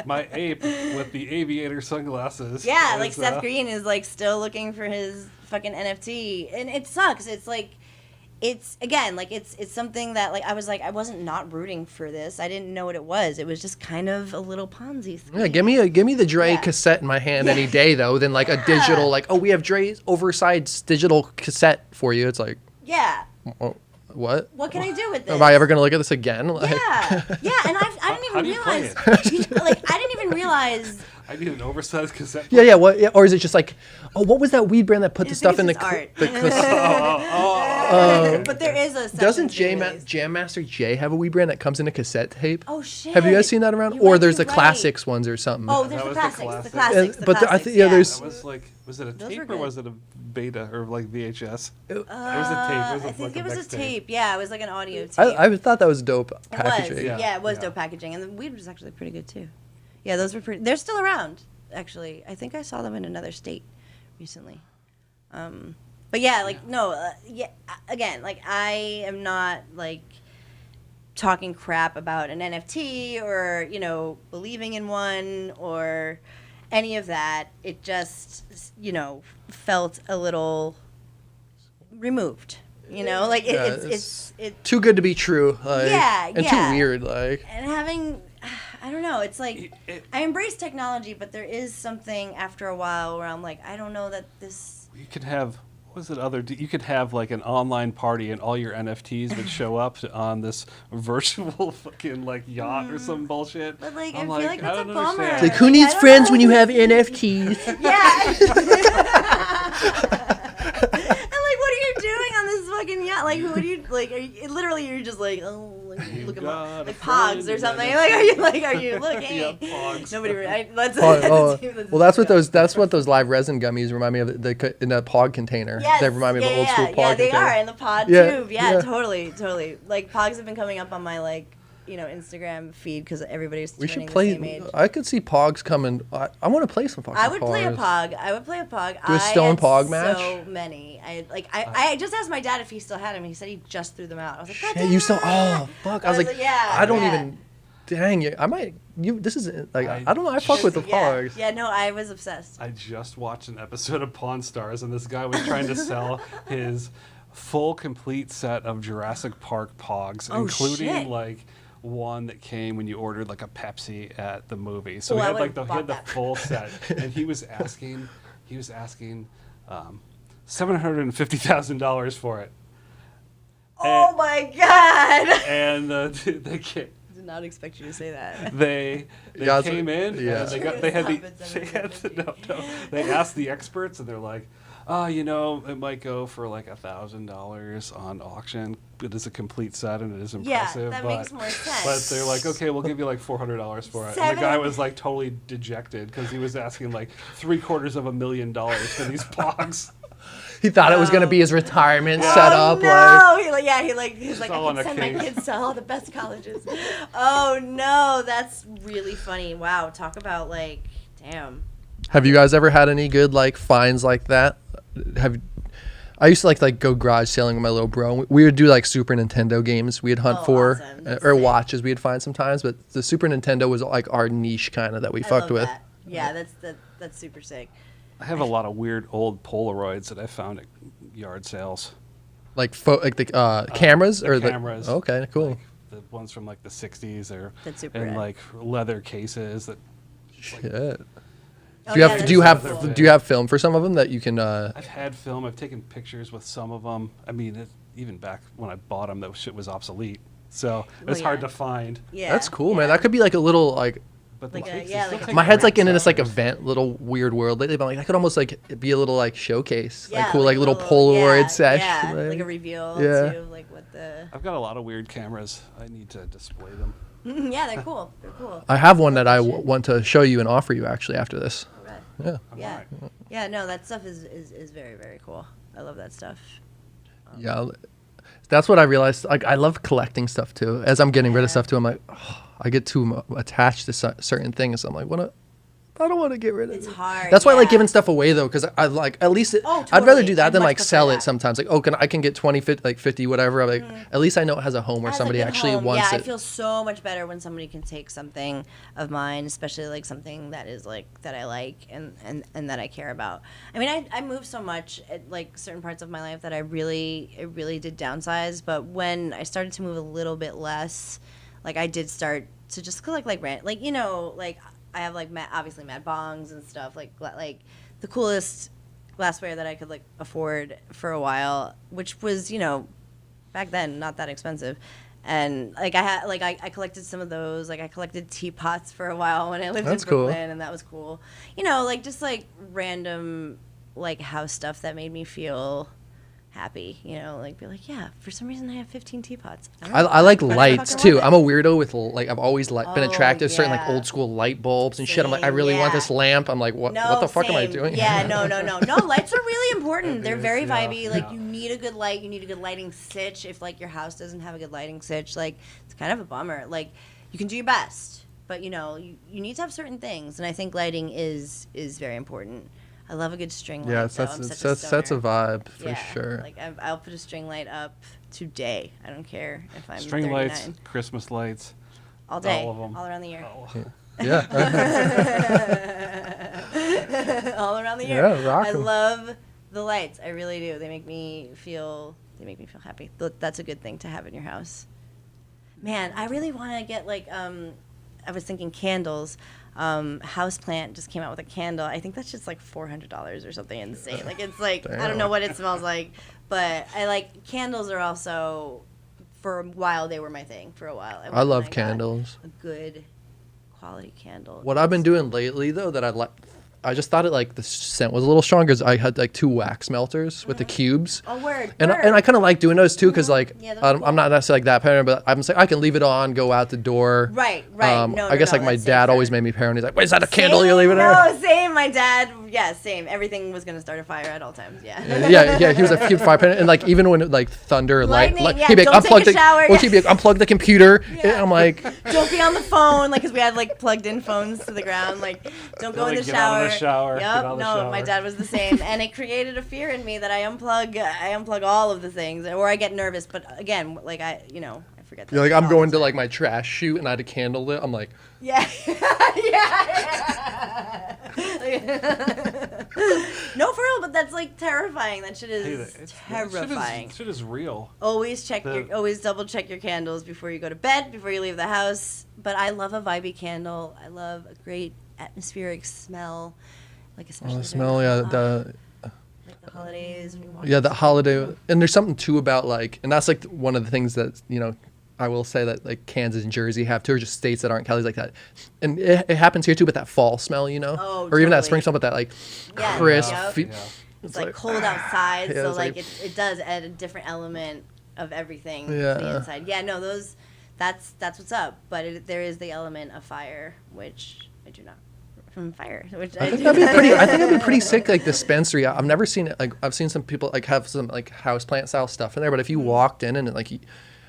B: my ape with the aviator sunglasses.
C: Yeah, like Seth Green is like still looking for his fucking NFT, and it sucks. It's like. It's again like it's something that like I wasn't not rooting for this. I didn't know what it was. It was just kind of a little Ponzi scheme.
A: Yeah, give me the Dre cassette in my hand any day though than like a digital like, oh, we have Dre's oversized digital cassette for you. It's like,
C: yeah.
A: Oh, what?
C: What can I do with this?
A: Am I ever gonna look at this again? Like,
C: Yeah, and I
B: How
C: didn't
B: do
C: even
B: you play
C: realize. Like I didn't even realize.
B: I need an oversized cassette.
A: yeah, yeah. What? Yeah, or is it just like, oh, what was that weed brand that put
C: I
A: the
C: think
A: stuff
C: it's
A: in the?
C: just art.
B: Oh,
C: But there is a.
A: Doesn't
C: section release.
A: Jam Master Jay have a weed brand that comes in a cassette tape?
C: Oh shit!
A: Have you guys seen that around?
C: You
A: Or
C: might
A: there's
C: be
A: the
C: right.
A: classics ones or something.
C: Oh, there's
B: That
C: the
B: was the
C: classics. The
B: classic.
C: classics.
A: But
C: The
A: I
C: classics.
A: think- yeah, there's-
B: That was like, was it a
C: Those
B: tape
C: were
B: or
C: good.
B: was it a beta or like VHS? It was a tape. It was
C: I
B: like
C: think
B: a
C: it was a
B: mixtape.
C: tape. Yeah, it was like an audio tape.
A: I thought that was dope
C: It
A: packaging.
C: was.
B: Yeah.
C: Yeah, it was
B: Yeah.
C: dope packaging, and the weed was actually pretty good too. Yeah, those were pretty. They're still around, actually. I think I saw them in another state recently. But yeah, like no, yeah. Again, like I am not like talking crap about an NFT or believing in one or any of that. It just felt a little removed. Like
A: Yeah,
C: it's
A: Too good to be true. Like,
C: Yeah,
A: and
C: yeah.
A: too weird. Like,
C: and having I don't know, it's like
B: It-
C: I embrace technology, but there is something after a while where I'm like, I don't know that this
B: You could have, what was it other? You could have like an online party and all your NFTs would show up on this virtual fucking like yacht or some bullshit.
C: but like
B: I'm
C: I feel like that's a
B: don't
C: bummer.
B: understand.
A: it's like who
C: Like,
A: needs
C: I don't
A: friends
C: know.
A: when you have NFTs?
C: Yeah. And like, what are you doing on this fucking yacht? Like, who are you like? Are you, literally, you're just like, oh, like,
B: You
C: look at
B: got
C: my
B: a
C: like Pogs or
B: friend
C: something.
B: in
C: Like, are you looking?
B: Yeah, Pogs.
C: Nobody. That's
A: Well, that's what those live resin gummies remind me of. In a pod container.
C: Yes,
A: They remind me of
C: yeah,
A: an old school
C: yeah,
A: pod
C: yeah, they
A: container.
C: are in the pod
A: Yeah,
C: tube. Yeah,
A: yeah.
C: totally. Like Pogs have been coming up on my Instagram feed because everybody's
A: We
C: turning
A: should play.
C: the same age.
A: I could see Pogs coming. I want to play some fucking
C: I would play a
A: Pogs.
C: Pog. I would play a Pog.
A: Do a
C: I
A: stone
C: had
A: Pog match?
C: So many. I just asked my dad if he still had them. He said he just threw them out. I was like, God
A: Yeah,
C: damn
A: you still.
C: it.
A: Oh fuck! I was like,
C: yeah.
A: I don't
C: yeah.
A: even. Dang it! I might. This is like I don't know. I fuck with the
C: Yeah.
A: Pogs.
C: Yeah, no, I was obsessed.
B: I just watched an episode of Pawn Stars, and this guy was trying to sell his full, complete set of Jurassic Park Pogs,
C: Oh,
B: including
C: shit.
B: like one that came when you ordered like a Pepsi at the movie. So
C: Oh,
B: he
C: I
B: had like
C: would've
B: he had the
C: bought that.
B: full set, and he was asking $750,000 for it.
C: Oh my God!
B: And they came.
C: Did not expect you to say that.
B: They
A: Yeah, it's-
B: came in
A: yeah.
B: and they had
C: Stop it,
B: they asked the experts and they're like, it might go for like $1,000 on auction. It is a complete set and it is
C: Yeah,
B: impressive.
C: that
B: but,
C: makes more sense.
B: But they're like, okay, we'll give you like $400 for it. And the guy was like totally dejected because he was asking like $750,000 for these Pogs.
A: He thought it was gonna be his retirement
C: Oh,
A: setup.
C: no! He's like,
B: all
C: I
B: on a
C: can send my
B: case.
C: kids to all the best colleges. Oh no, that's really funny. Wow, talk about like, damn.
A: Have you guys ever had any good like finds like that? I used to like go garage sailing with my little bro. We would do like Super Nintendo games. We'd hunt
C: Oh,
A: for
C: awesome. That's
A: or
C: sick.
A: watches. We'd find sometimes, but the Super Nintendo was like our niche kind of that we
C: I
A: fucked
C: love
A: with.
C: that. Yeah, that's super sick.
B: I have a lot of weird old Polaroids that I found at yard sales.
A: Like the cameras
B: the
A: or
B: cameras.
A: the okay, cool.
B: Like the ones from like the 60s or
C: That's super
B: and
C: rad.
B: like leather cases that
A: Shit.
C: Oh,
A: Do you
C: yeah,
A: have
C: that's
A: do you have
B: super
A: do you have film for some of them that you can?
B: I've had film. I've taken pictures with some of them. I mean, even back when I bought them, that shit was obsolete. So it's hard
C: yeah.
B: to find.
C: Yeah,
A: That's cool, man.
C: yeah.
A: That could be like a little like.
B: But
C: Like
B: the
C: a-
B: takes-
C: yeah,
B: it still
C: like a-
B: takes
A: My head's like
B: great
A: in this like
B: photos.
A: event little weird world lately, but I'm like that could almost like be a little like showcase,
C: Yeah,
A: like cool like
C: a
A: little Polaroid
C: yeah,
A: sesh.
C: Yeah, like a reveal
A: Yeah.
C: too, like what the.
B: I've got a lot of weird cameras. I need to display them.
C: Yeah, they're cool. They're cool.
A: I have one that I want to show you and offer you actually after this.
C: Alright.
A: Yeah.
C: Yeah,
B: Alright.
C: yeah. No, that stuff is very very cool. I love that stuff.
A: Yeah, that's what I realized. Like, I love collecting stuff too. As I'm getting rid of
C: Yeah.
A: stuff too, I'm like, oh, I get too attached to certain things. I'm like, I don't want to get rid of
C: It's
A: it.
C: hard.
A: That's why I like
C: yeah.
A: giving stuff away though, because I like at least
C: Oh,
A: I'd rather
C: totally.
A: do that
C: I'd
A: than
C: much
A: like
C: prefer
A: sell
C: that.
A: it sometimes. Like, oh, I can get 20, 50, like 50, whatever. I'm like, at least I know it has a home where
C: Has a
A: somebody
C: good
A: actually
C: home.
A: wants
C: yeah,
A: it.
C: I feel so much better when somebody can take something of mine, especially like something that is like that I like and that I care about. I mean, I moved so much at like certain parts of my life that it really did downsize. But when I started to move a little bit less, like I did start to just collect like rent, like like I have like obviously mad bongs and stuff like the coolest glassware that I could like afford for a while, which was back back then, not that expensive. And like I collected some of those. Like I collected teapots for a while when I lived
A: That's
C: in Brooklyn,
A: cool.
C: and that was cool. You know, like just like random like house stuff that made me feel happy. You know, like be like, yeah, for some reason I have 15 teapots.
A: I like
C: But I
A: lights
C: fucking
A: too.
C: love it.
A: I'm a weirdo with like I've always been
C: Oh,
A: attracted to certain like
C: yeah.
A: old school light bulbs and shit. I'm like, I
C: Same,
A: really want
C: yeah.
A: this lamp. I'm like, what the fuck am I
C: same.
A: doing?
C: Yeah, no. No, lights are really important. They're very
B: yeah,
C: vibey. Like
B: yeah.
C: you need a good light. You need a good lighting switch. If like your house doesn't have a good lighting switch, like it's kind of a bummer. Like you can do your best, but you know you need to have certain things. And I think lighting is very important. I love a good string light.
A: Yeah,
C: though. I'm such a
A: that's a
C: stoner.
A: vibe for
C: Yeah,
A: sure.
C: Like I'll put a string light up today. I don't care if I'm
B: String
C: 39.
B: lights, Christmas lights.
C: All day,
B: all of 'em.
C: all around the year.
A: Yeah.
C: All around the year.
A: Yeah, rock
C: I
A: 'em.
C: love the lights. I really do. They make me feel happy. That's a good thing to have in your house. Man, I really want to get like I was thinking candles. Houseplant just came out with a candle. I think that's just like $400 or something insane. Like it's like I don't know what it smells like, but I like candles are also for a while they were my thing for a while.
A: I
C: went and
A: love
C: got
A: candles.
C: A good quality candle.
A: What I've been doing lately though that I just thought it like the scent was a little stronger. Is I had like 2 wax melters with the cubes.
C: Oh, word.
A: And I kind of like doing those too because like
C: Yeah, those are cool.
A: I'm not necessarily like that paranoid, but I'm just like I can leave it on, go out the door.
C: Right.
A: I guess like my
C: that's
A: dad
C: safer.
A: always made me paranoid. He's like, "Wait, is that a candle you're leaving there?"
C: No, same. My dad, yeah, same. Everything was gonna start a fire at all times. Yeah.
A: yeah. He was a huge fire paranoid, and like even when it, like thunder,
C: Lightning,
A: like
C: yeah,
A: he'd be like,
C: don't take
A: unplug
C: a
A: the,
C: shower,
A: or he'd be
C: yeah.
A: like, unplug the computer.
C: Yeah.
A: And I'm like,
C: Don't be on the phone, like, cause we had like plugged-in phones to the ground. Like, don't go in the
B: Like, get out
C: shower.
B: of the shower, get out
C: Yep.
B: of the
C: No,
B: shower.
C: my dad was the same, and it created a fear in me that I unplug all of the things, or I get nervous. But again, like I forget that.
A: you're like I'm
C: all
A: going
C: the
A: to like
C: time.
A: my trash chute, and I had a candle lit. I'm like,
C: Yeah. No, for real, but that's like terrifying. That shit is terrifying.
B: Shit is real.
C: Always
B: The-
C: always double check your candles before you go to bed, before you leave the house. But I love a vibey candle. I love a great atmospheric smell, like especially
A: the
C: during
A: smell, yeah,
C: like the holidays. When you walk
A: the
C: into
A: holiday, and there's something too about like, and that's like one of the things that I will say that like Kansas and Jersey have too, or just states that aren't Cali's like that, and it happens here too. But that fall smell,
C: Oh,
A: or even that
C: totally.
A: spring smell, but that like
C: Yeah,
A: crisp.
C: yep.
A: fe-
B: Yeah.
C: It's like cold outside,
A: Yeah,
C: so
A: it's
C: like
A: like-
C: it does add a different element of everything to
A: Yeah.
C: the inside. Yeah, no, that's what's up. But there is the element of fire, which I do not. From fire, which
A: I think
C: do
A: that'd be
C: not.
A: pretty. I think that'd be pretty sick. Like dispensary. I've never seen it. Like I've seen some people like have some like house plant style stuff in there. But if you walked in and like,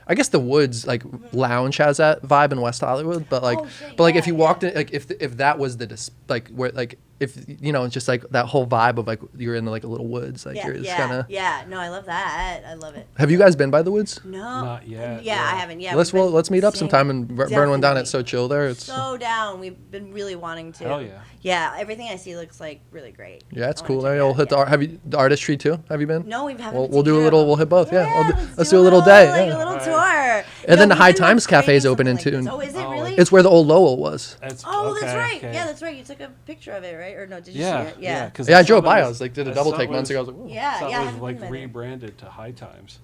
A: I guess the Woods like lounge has that vibe in West Hollywood. But like,
C: Oh, shit,
A: but like
C: yeah,
A: if you walked in, like if that was the like where like if it's just like that whole vibe of like you're in like a little woods. Like you're just kind of.
C: Yeah. No, I love that. I love it.
A: Have you guys been by the Woods?
C: No,
B: Not yet,
C: Yeah,
B: yeah.
C: I haven't. Yeah,
A: let's
C: we've been
A: let's meet up
C: seeing-
A: sometime and burn one down at
C: Definitely.
A: So Chill there. It's
C: So down. We've been really wanting to.
B: Hell yeah.
C: Yeah, everything I see looks like really great.
A: yeah, it's
C: I wanna
A: cool.
C: check it
A: We'll
C: out,
A: hit
C: yeah.
A: have you the artistry too? Have you been?
C: No, we haven't.
A: We'll do a little. We'll hit both. Yeah, let's do a
C: a
A: little day.
C: Like
A: yeah.
C: a little
B: Alright.
C: tour.
A: And then the
C: we've
A: High
C: been
A: Times
C: craving
A: Cafe is open
C: something
A: in
C: like
A: too.
C: this. Oh, is it
B: Oh,
C: really?
A: It's where the old Lowell was.
B: That's,
C: Oh, that's
B: okay,
C: right.
B: okay.
C: Yeah, that's right. You took a picture of it, right? Or no? Did you
B: Yeah,
C: see it? Yeah.
B: 'cause
A: Yeah, I
B: saw
A: drove
B: it
A: by.
B: was-
A: I was like, did a
B: I
A: double
B: saw
A: take
B: it
A: months
B: was-
A: ago. I was like, "Ooh."
C: Yeah,
B: saw
C: yeah. I
B: it
C: haven't
B: was like
C: been there.
B: rebranded to High Times.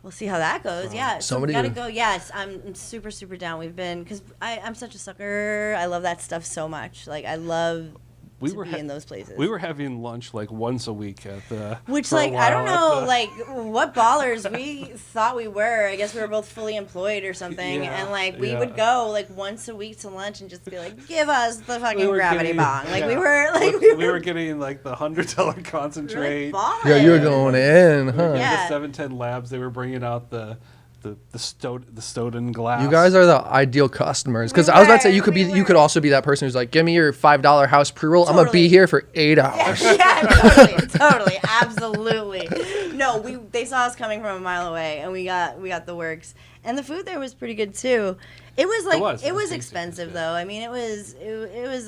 C: We'll see how that goes. Yeah, so we
A: Somebody-
C: gotta go. Yes, I'm super, super down. We've been because I'm such a sucker. I love that stuff so much. Like I love
B: We
C: to
B: were
C: be
B: ha-
C: in those places.
B: We were having lunch like once a week at the.
C: Which,
B: for a
C: like, I don't
B: while
C: know,
B: at the-
C: like, what ballers we thought we were. I guess we were both fully employed or something.
B: Yeah,
C: And, like, we
B: yeah.
C: would go, like, once a week to lunch and just be like, give us the fucking
B: we were
C: gravity
B: getting-
C: bong. Like,
B: yeah.
C: we were, like,
B: we were getting like the $100 concentrate.
C: ballers.
A: Yeah, you were going in,
B: We were
A: huh?
B: getting
C: Yeah.
B: The 710 Labs. They were bringing out the Stoughton glass.
A: You guys are the ideal customers because
C: We
A: I was about to say
C: were,
A: you could
C: we
A: be you
C: were.
A: could also be that person who's like, give me your $5 house pre-roll. I'm gonna be
C: Totally.
A: here for 8 hours.
C: Yeah, totally, absolutely. No, they saw us coming from a mile away, and we got the works, and the food there was pretty good too. It was like
B: was.
C: it
B: It
C: was
B: was tasty,
C: expensive
B: yeah.
C: though. I mean, it was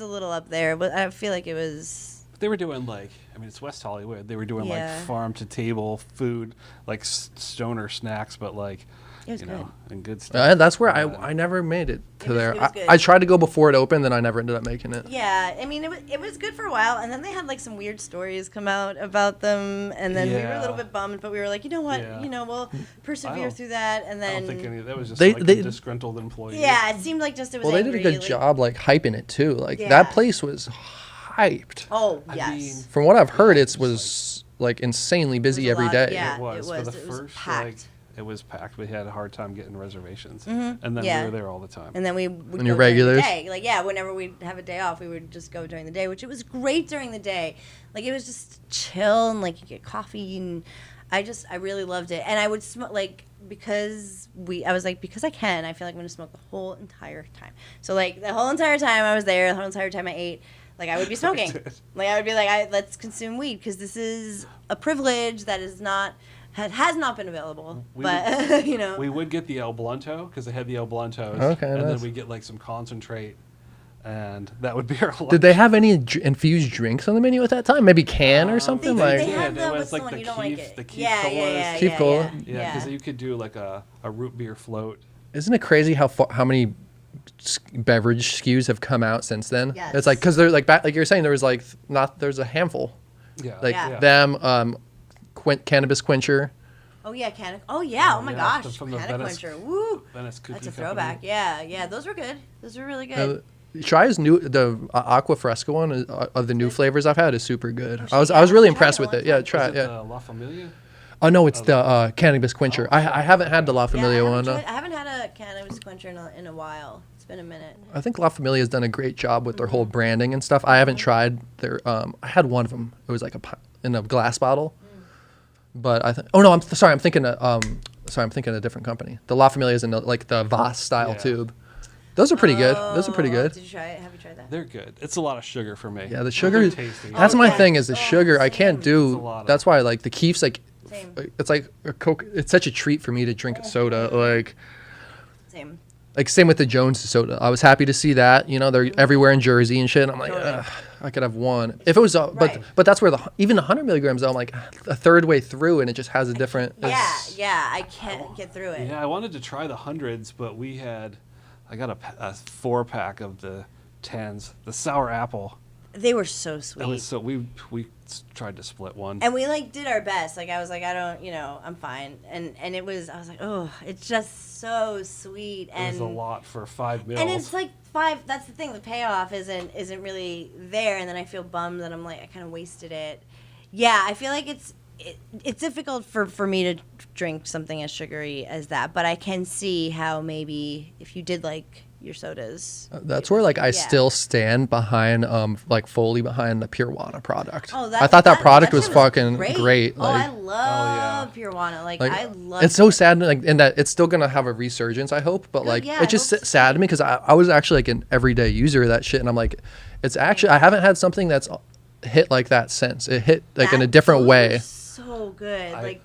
C: a little up there, but I feel like it was.
B: They were doing like, I mean, it's West Hollywood. They were doing
C: Yeah.
B: like farm to table food, like stoner snacks, but like
C: It was good.
B: and good stuff.
A: That's where I never made it to there.
C: It was good.
A: I tried to go before it opened, then I never ended up making it.
C: Yeah, I mean, it was good for a while, and then they had like some weird stories come out about them, and then we were a little bit bummed, but we were like, you know what, we'll persevere through that, and then
B: I don't think any of that was just
A: They-
B: like
A: they-
B: a disgruntled employee.
C: yeah, it seemed like just it was.
A: Well, they did a
C: angry,
A: good
C: like-
A: job like hyping it too. Like
C: Yeah.
A: that place was hyped.
C: Oh
B: I
C: yes.
B: mean,
A: From what I've heard,
B: it's
A: it was like insanely
C: There was
A: busy
C: a
A: every
C: lot-
A: day.
C: yeah.
B: It was.
C: it
B: For
C: was-
B: the
C: it was
B: first,
C: packed.
B: it was packed. We had a hard time getting reservations.
C: Mhm.
B: And then
C: Yeah.
B: we were there all the time.
C: And then we would
A: And
C: go
A: your
C: during the
A: regulars?
C: day. Like, yeah, whenever we'd have a day off, we would just go during the day, which it was great during the day. Like, it was just chill and, like, you get coffee, and I really loved it. And I would smoke, like, because I can, I feel like I'm going to smoke the whole entire time. So, like, the whole entire time I was there, the whole entire time I ate, like, I would be smoking. Like, I would be like, let's consume weed, because this is a privilege that is not... has not been available, but
B: We would get the El Blunto because they had the El Bluntos.
A: Okay,
B: and
A: nice.
B: then we get like some concentrate, and that would be our lunch.
A: Did they have any infused drinks on the menu at that time? Maybe can or something
C: They
A: like.
C: had
B: Yeah,
C: the,
B: it was
C: what's the
B: like
C: one
B: the
C: you don't like
B: Keef-
C: it?
B: the Keef
C: yeah,
B: colas.
C: yeah,
A: Keef
C: yeah,
A: cola?
B: Yeah, because you could do like a root beer float.
A: Isn't it crazy how many beverage SKUs have come out since then?
C: Yes.
A: It's like because they're like back like you're saying there was like there's a handful
B: Yeah.
A: like
C: Yeah.
A: them cannabis quencher.
C: Oh yeah, Oh yeah. Oh my
B: Yeah,
C: gosh,
B: from the
C: Canna
B: Venice-
C: Quencher. Woo.
B: Venice Cookie
C: That's a
B: Company.
C: throwback. Yeah. Those were good. Those were really good.
A: Try the aqua fresca one of the new flavors I've had is super good. I was
C: yeah,
A: really
C: I've tried
A: impressed
C: it
A: with
C: one
A: it. Yeah,
C: time.
A: try
B: Is
A: it.
B: it
A: Yeah.
B: the La Familia?
A: Oh no, it's the cannabis quencher. I haven't had the La
C: Yeah,
A: Familia one.
C: I haven't had a Cannabis Quencher in a while. It's been a minute.
A: I think La Familia has done a great job with their whole branding and stuff. I haven't tried their. I had one of them. It was like in a glass bottle, but I think. Oh no, I'm sorry. I'm thinking. I'm thinking of a different company. The La Familia is in like the Voss style
B: Yeah.
A: tube. Those are pretty good. Those are pretty
C: Oh,
A: good.
C: Did you try it? Have you tried that?
B: They're good. It's a lot of sugar for me.
A: Yeah, the
B: But
A: sugar.
B: they're tasty.
A: That's
C: Oh,
A: my
C: yeah.
A: thing is the
C: Oh,
A: sugar. I can't
C: same.
A: do.
B: It's a lot of
A: That's why like the Keef's like.
C: Same.
A: It's like a Coke. It's such a treat for me to drink a soda.
C: Same.
A: Like same with the Jones soda. I was happy to see that. You know, they're everywhere in Jersey and shit. And I'm like,
C: Totally.
A: ugh, I could have one. If it was,
C: Right.
A: but that's where even the 100 milligrams. Though, I'm like a third way through, and it just has a different.
C: Yeah. I can't get through it.
B: Yeah, I wanted to try the hundreds, but I got a 4-pack of the 10s, the sour apple.
C: They were so sweet.
B: That was so we tried to split one.
C: And we like did our best. Like I was like, I don't, I'm fine. And I was like, oh, it's just so sweet.
B: It
C: And
B: was a lot for 5 mils.
C: And it's like 5. That's the thing. The payoff isn't really there. And then I feel bummed that I'm like I kind of wasted it. Yeah, I feel like it's difficult for me to drink something as sugary as that. But I can see how maybe if you did like your sodas.
A: That's where like I
C: Yeah.
A: still stand behind like fully behind the Pure Water product.
C: Oh,
A: I thought that product was
C: shit
A: fucking great.
C: Oh, I
A: Like,
C: love Pure Wana. Like I love.
A: it's so sad, like in that it's still gonna have a resurgence, I hope. But like,
C: yeah, I
A: it's just
C: hope so.
A: sad to me because I was actually like an everyday user of that shit, and I'm like, it's actually I haven't had something that's hit like that since. It hit like in a different
C: those
A: way.
C: were so good. Like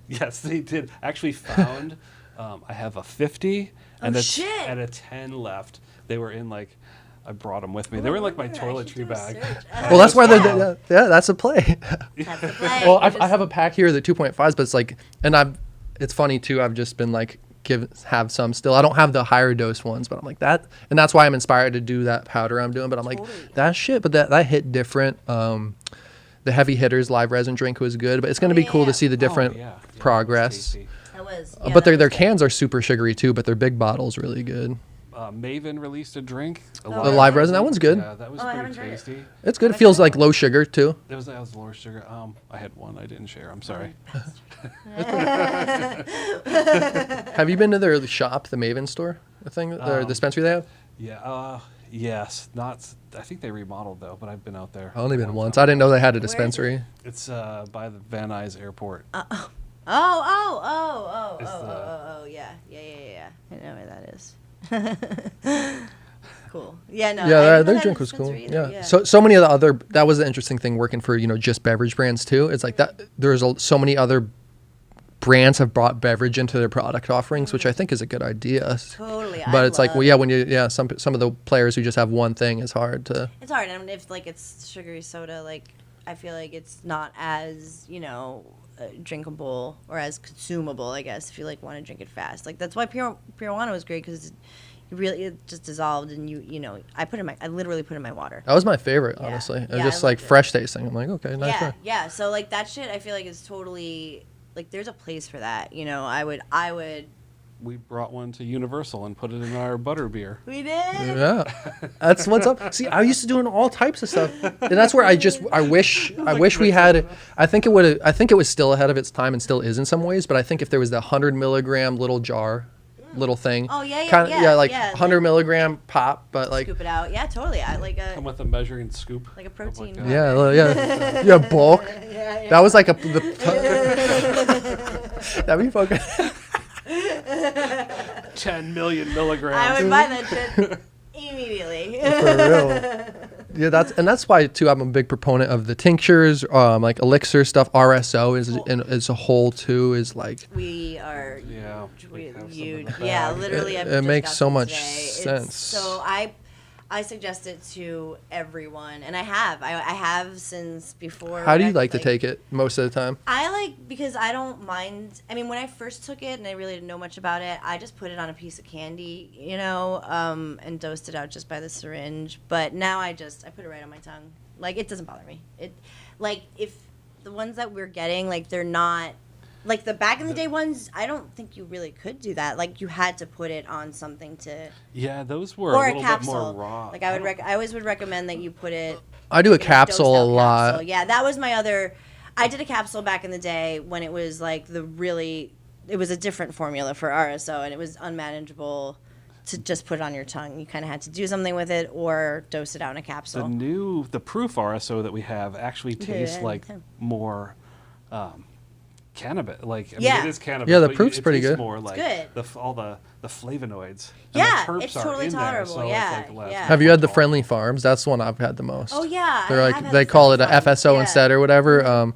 B: yes, they did. Actually found I have a 50 and,
C: Oh,
B: a,
C: shit.
B: and a 10 left. They were in like I brought them with me. They were in like my
C: I should
B: toiletry
C: do a
B: bag.
C: search.
A: Well, that's why
C: Wow.
A: yeah, that's a play.
C: That's the play.
A: Well,
C: You
A: I have a pack here, the 2.5s, but it's like, and it's funny too. I've just been like, have some still. I don't have the higher dose ones, but I'm like that, and that's why I'm inspired to do that powder I'm doing. But I'm like,
C: Totally.
A: that shit, but that hit different. The heavy hitters live resin drink was good, but it's gonna be cool
C: yeah.
A: to see the different
B: Oh, yeah. Yeah,
A: progress.
B: it was tasty.
C: That was.
A: But their
C: that was good.
A: cans are super sugary too, but their big bottles really good.
B: Maven released a drink.
C: Oh,
A: The live resin, that one's good.
B: Yeah, that was
C: Oh, I
B: pretty
C: haven't tried it.
B: tasty.
A: It's good. It
C: I
A: feels
C: tried
A: like low sugar too.
B: That was lower sugar. I had one. I didn't share. I'm sorry.
A: Have you been to their shop, the Maven store, the thing, or dispensary they have?
B: Yeah. Yes. Not. I think they remodeled though, but I've been out there.
A: I've only
B: a
A: been
B: long
A: once.
B: time.
A: I didn't know they had a
C: Where is it?
A: dispensary.
B: It's by the Van Nuys Airport.
C: Oh, yeah. I know where that is. Cool. Yeah, no. I
A: Yeah,
C: haven't
A: their
C: had a
A: drink was cool.
C: dispensary either,
A: Yeah. So many of the other, that was the interesting thing working for, just beverage brands too. It's like that there's so many other brands have brought beverage into their product offerings, which I think is a good idea.
C: Totally.
A: But it's like, well, yeah, some of the players who just have one thing is hard to.
C: It's hard, and if like it's sugary soda, like I feel like it's not as drinkable or as consumable, I guess, if you like want to drink it fast. Like that's why Pure was great, because it just dissolved, and I literally put it in my water.
A: That was my favorite,
C: Yeah.
A: honestly. It was
C: Yeah,
A: just
C: I
A: like
C: loved it.
A: fresh tasting. I'm like, okay, nice.
C: Yeah,
A: try.
C: yeah. So like that shit, I feel like is totally like there's a place for that. I would.
B: We brought one to Universal and put it in our butterbeer.
C: We did.
A: Yeah, that's what's up. See, I used to doing all types of stuff, and that's where I wish we had. I think it was still ahead of its time and still is in some ways. But I think if there was the 100 milligram little jar, little thing.
C: Oh yeah,
A: Like
C: yeah,
A: 100 milligram pop, but like.
C: Scoop it out. Yeah, totally. I like a.
B: Come with a measuring scoop.
C: Like a protein.
B: God.
A: Yeah, bulk.
C: Yeah.
A: That was like that'd be fucking.
B: 10 million milligrams.
C: I would buy that shit immediately.
A: For real. Yeah, that's why too. I'm a big proponent of the tinctures, like elixir stuff. RSO is as a whole too is like.
C: We are.
B: Yeah. we have some in the
C: Yeah,
B: bag.
C: literally. I've
A: It
C: just
A: makes
C: got
A: so
C: them
A: much
C: today.
A: sense.
C: So I suggest it to everyone, and I have since before.
A: How do you like to take it most of the time?
C: I like, because I don't mind. I mean, when I first took it and I really didn't know much about it, I just put it on a piece of candy, and dosed it out just by the syringe. But now I put it right on my tongue. Like, it doesn't bother me. If the ones that we're getting, like, they're not. Like, the back in the day ones, I don't think you really could do that. Like, you had to put it on something to.
B: Yeah, those were
C: Or
B: a
C: a
B: little
C: capsule.
B: bit more raw.
C: Like, I always would recommend that you put it.
A: I do a
C: in dosed
A: capsule a
C: out
A: lot.
C: capsule. Yeah, that was my other. I did a capsule back in the day when it was like it was a different formula for RSO, and it was unmanageable to just put it on your tongue. You kind of had to do something with it or dose it out in a capsule.
B: The proof RSO that we have actually tastes like
C: yeah.
B: more cannabis. Like, I
C: Yeah.
B: mean, it is cannabis.
A: Yeah, the
B: but
A: proof's
B: it
A: pretty
B: tastes
A: good.
B: More like
C: good.
B: all the flavonoids.
C: Yeah,
B: and the terps
C: it's
B: are
C: totally
B: in
C: tolerable,
B: There, so
C: yeah,
B: it's like less
C: yeah.
A: Have you had the
B: tolerable.
A: Friendly Farms? That's the one I've had the most.
C: Oh yeah,
A: They're
C: I
A: like
C: have had
A: they
C: the
A: call it a
C: Friendly Farms.
A: FSO
C: Yeah.
A: instead or whatever.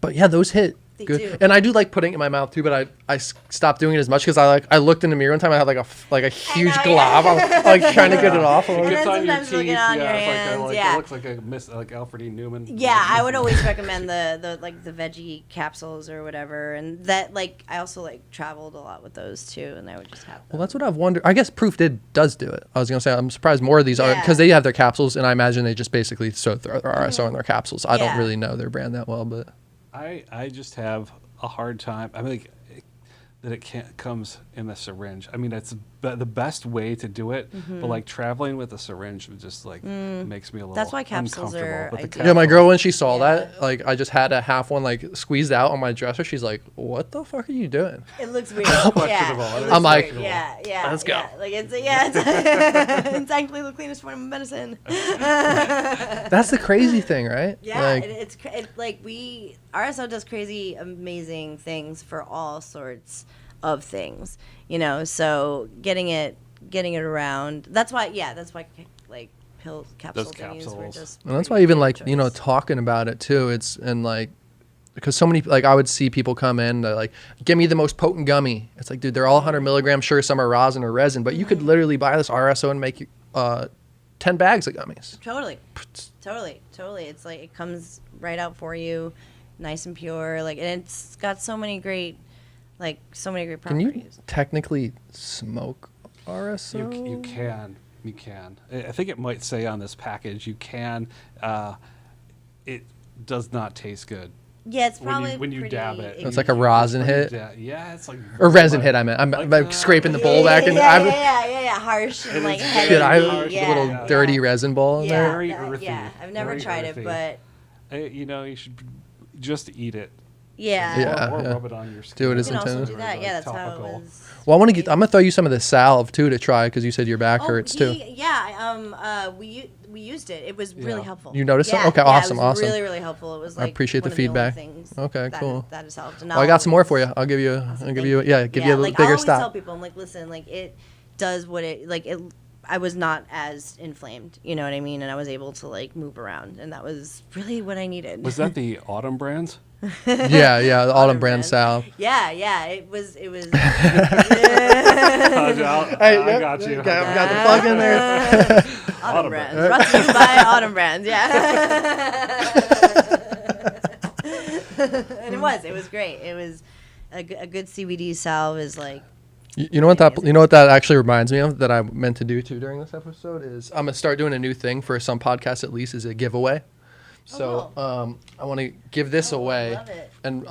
A: But yeah, those hit
C: They
A: good.
C: do.
A: And I do like putting it in my mouth too, but I stopped doing it as much because I looked in the mirror one time. I had like a huge
C: know,
A: glob.
C: yeah.
A: I'm like trying to get it off.
C: And
B: It
C: then
B: gets on your
C: sometimes look it
B: teeth.
C: on your
B: yeah,
C: hands,
B: it's
C: yeah.
B: It looks like a like Alfred E. Newman.
C: Yeah, I would always recommend the veggie capsules or whatever, and that I also traveled a lot with those too, and I would just have them.
A: Well, that's what I've wondered. I guess Proof does do it. I was gonna say I'm surprised more of these are
C: Yeah.
A: because they have their capsules, and I imagine they just basically throw their RSO in their capsules. I don't
C: Yeah.
A: really know their brand that well, but
B: I just have a hard time. I mean, that it comes in a syringe. I mean, that's the best way to do it. But traveling with a syringe just makes me a little.
C: That's why capsules
B: uncomfortable.
C: are
B: But the
C: ideal.
A: yeah, my girl when she saw
C: Yeah.
A: that, I just had a half one squeezed out on my dresser. She's like, "What the fuck are you doing?"
C: It looks weird.
B: questionable.
C: Yeah, it
B: I'm
C: looks
A: like,
C: weird. Yeah.
A: let's go.
C: Yeah. It's actually the cleanest form of medicine.
A: That's the crazy thing, right?
C: Yeah, RSO does crazy, amazing things for all sorts of things, So getting it around. That's why pill capsule
B: Those
C: thingies were
B: capsules.
C: just.
A: And that's
C: pretty
A: why even
C: good choice.
A: talking about it too. It's because so many I would see people come in give me the most potent gummy. It's like, dude, they're all 100 milligrams. Sure, some are rosin or resin, but you could literally buy this RSO and make 10 bags of gummies.
C: Totally. It's it comes right out for you, nice and pure. And it's got so many great properties.
A: Can you technically smoke RSO?
B: You can. You can. I think it might say on this package you can. It does not taste good.
C: Yeah, it's probably
B: when you
C: pretty
B: dab it.
A: It's like a rosin hit?
B: Yeah, it's like.
A: Or resin hit, I meant. I'm scraping the bowl back, and
C: harsh and
B: It is
C: heavy.
A: shit, I
B: Harsh,
A: have
C: yeah,
A: a little
C: yeah.
A: dirty resin ball in
C: Yeah,
A: there.
B: Very earthy,
C: Yeah, I've never
B: very
C: tried
B: earthy.
C: it, but
B: You should just eat it.
C: yeah.
A: Yeah.
B: Or rub it on your skin.
A: Do it
C: You
A: as
C: can also
A: intended.
C: do that. Yeah, that's how it
B: Topical.
C: was.
A: Well, I'm gonna throw you some of the salve too to try because you said your back hurts too.
C: Yeah, we used it. It was really
B: Yeah.
C: helpful.
A: You noticed
C: yeah,
A: that? Okay,
C: yeah,
A: awesome,
C: it was
A: awesome.
C: Really, really helpful. It was
A: I appreciate
C: one
A: the
C: of only
A: feedback.
C: things
A: Okay,
C: that
A: cool.
C: That has helped. And
A: Well, I got some more for
C: always-
A: you. I'll give you
C: Awesome,
A: a
C: thank
A: bigger
C: I'll always tell
A: stop.
C: people, I'm like, listen, it does what it I was not as inflamed, you know what I mean, and I was able to move around, and that was really what I needed.
B: Was that the Autumn brands?
A: Yeah, the autumn brand
C: brand.
A: salve.
C: Yeah, it was.
B: I
A: Yep.
B: got you.
A: Got the plug in there.
C: Autumn Brands. Brought to you by Autumn Brands. Yeah. And it was great. It was a good CBD salve is like.
A: You know what that actually reminds me of that I meant to do too during this episode is I'm gonna start doing a new thing for some podcasts at least is a giveaway. So I want to give this away,
C: love it.
A: and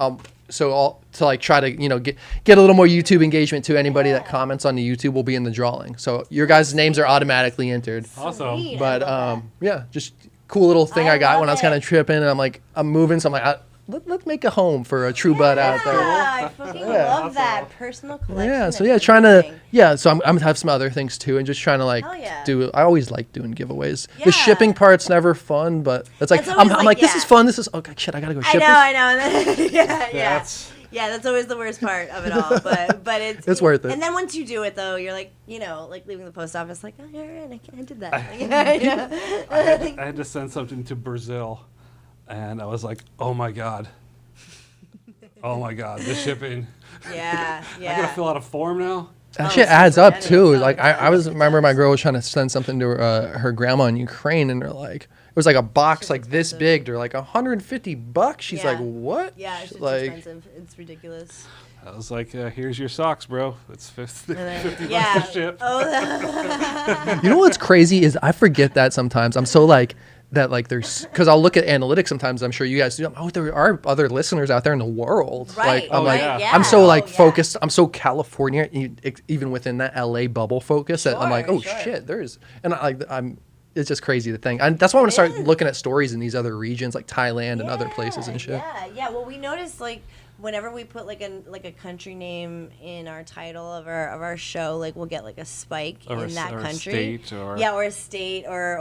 A: to like try to get a little more YouTube engagement to anybody that comments on the YouTube will be in the drawing. So your guys' names are automatically entered.
B: Awesome.
C: Sweet, I
A: But
C: love that.
A: yeah, just cool little thing I got
C: love
A: when I was
C: it.
A: kind of tripping, and I'm moving, so I'm like, let's make a home for a true bud out there.
C: Yeah, I fucking love that
B: Awesome.
C: personal collection.
A: Yeah, so
C: of
A: yeah, trying to
C: everything.
A: so I'm gonna have some other things too, and just trying to like
C: Hell yeah.
A: do. I always like doing giveaways.
C: Yeah.
A: The shipping part's never fun, but it's like
C: That's always
A: I'm like this
C: yeah.
A: is fun. This is okay. Shit, I gotta go ship
C: I
A: this.
C: know. And then, yeah.
B: That's
C: Yeah, that's always the worst part of it all. But
A: It's worth it.
C: And then once you do it, though, you're like, like leaving the post office, like, oh, all right, I did that.
B: I had to send something to Brazil, and I was like, oh my god, the shipping.
C: Yeah.
B: I gotta fill out a form now.
A: That
C: Oh,
A: shit
C: it's
A: adds
C: super
A: up
C: heavy.
A: too.
C: No,
A: Like
C: it
A: I was
C: does.
A: remember my girl was trying to send something to her grandma in Ukraine, and they're like, it was like a box
C: Shit's
A: like this
C: expensive.
A: big. They're like $150. She's
C: Yeah.
A: like, what?
C: Yeah, it's
A: like,
C: expensive. It's ridiculous.
B: I was like, here's your socks, bro. It's 50
C: And then-
B: bucks
C: yeah.
B: to ship.
C: Oh,
A: you know what's crazy is I forget that sometimes. I'm so like that like there's because I'll look at analytics sometimes. I'm sure you guys do. Oh, there are other listeners out there in the world.
C: right.
A: Like I'm
B: right,
A: like
B: yeah.
A: I'm so like
C: Oh, yeah.
A: focused. I'm so California, even within that LA bubble focus. That I'm like,
C: Sure,
A: oh
C: sure.
A: shit, there's and I'm. It's just crazy to think. And that's why I want to
C: It
A: start
C: is.
A: looking at stories in these other regions like Thailand and other places and shit.
C: Yeah. Well, we noticed like whenever we put like a country name in our title of our show, like we'll get like a spike
B: Or
C: in that
B: or
C: country.
B: state, or
C: Or a state, or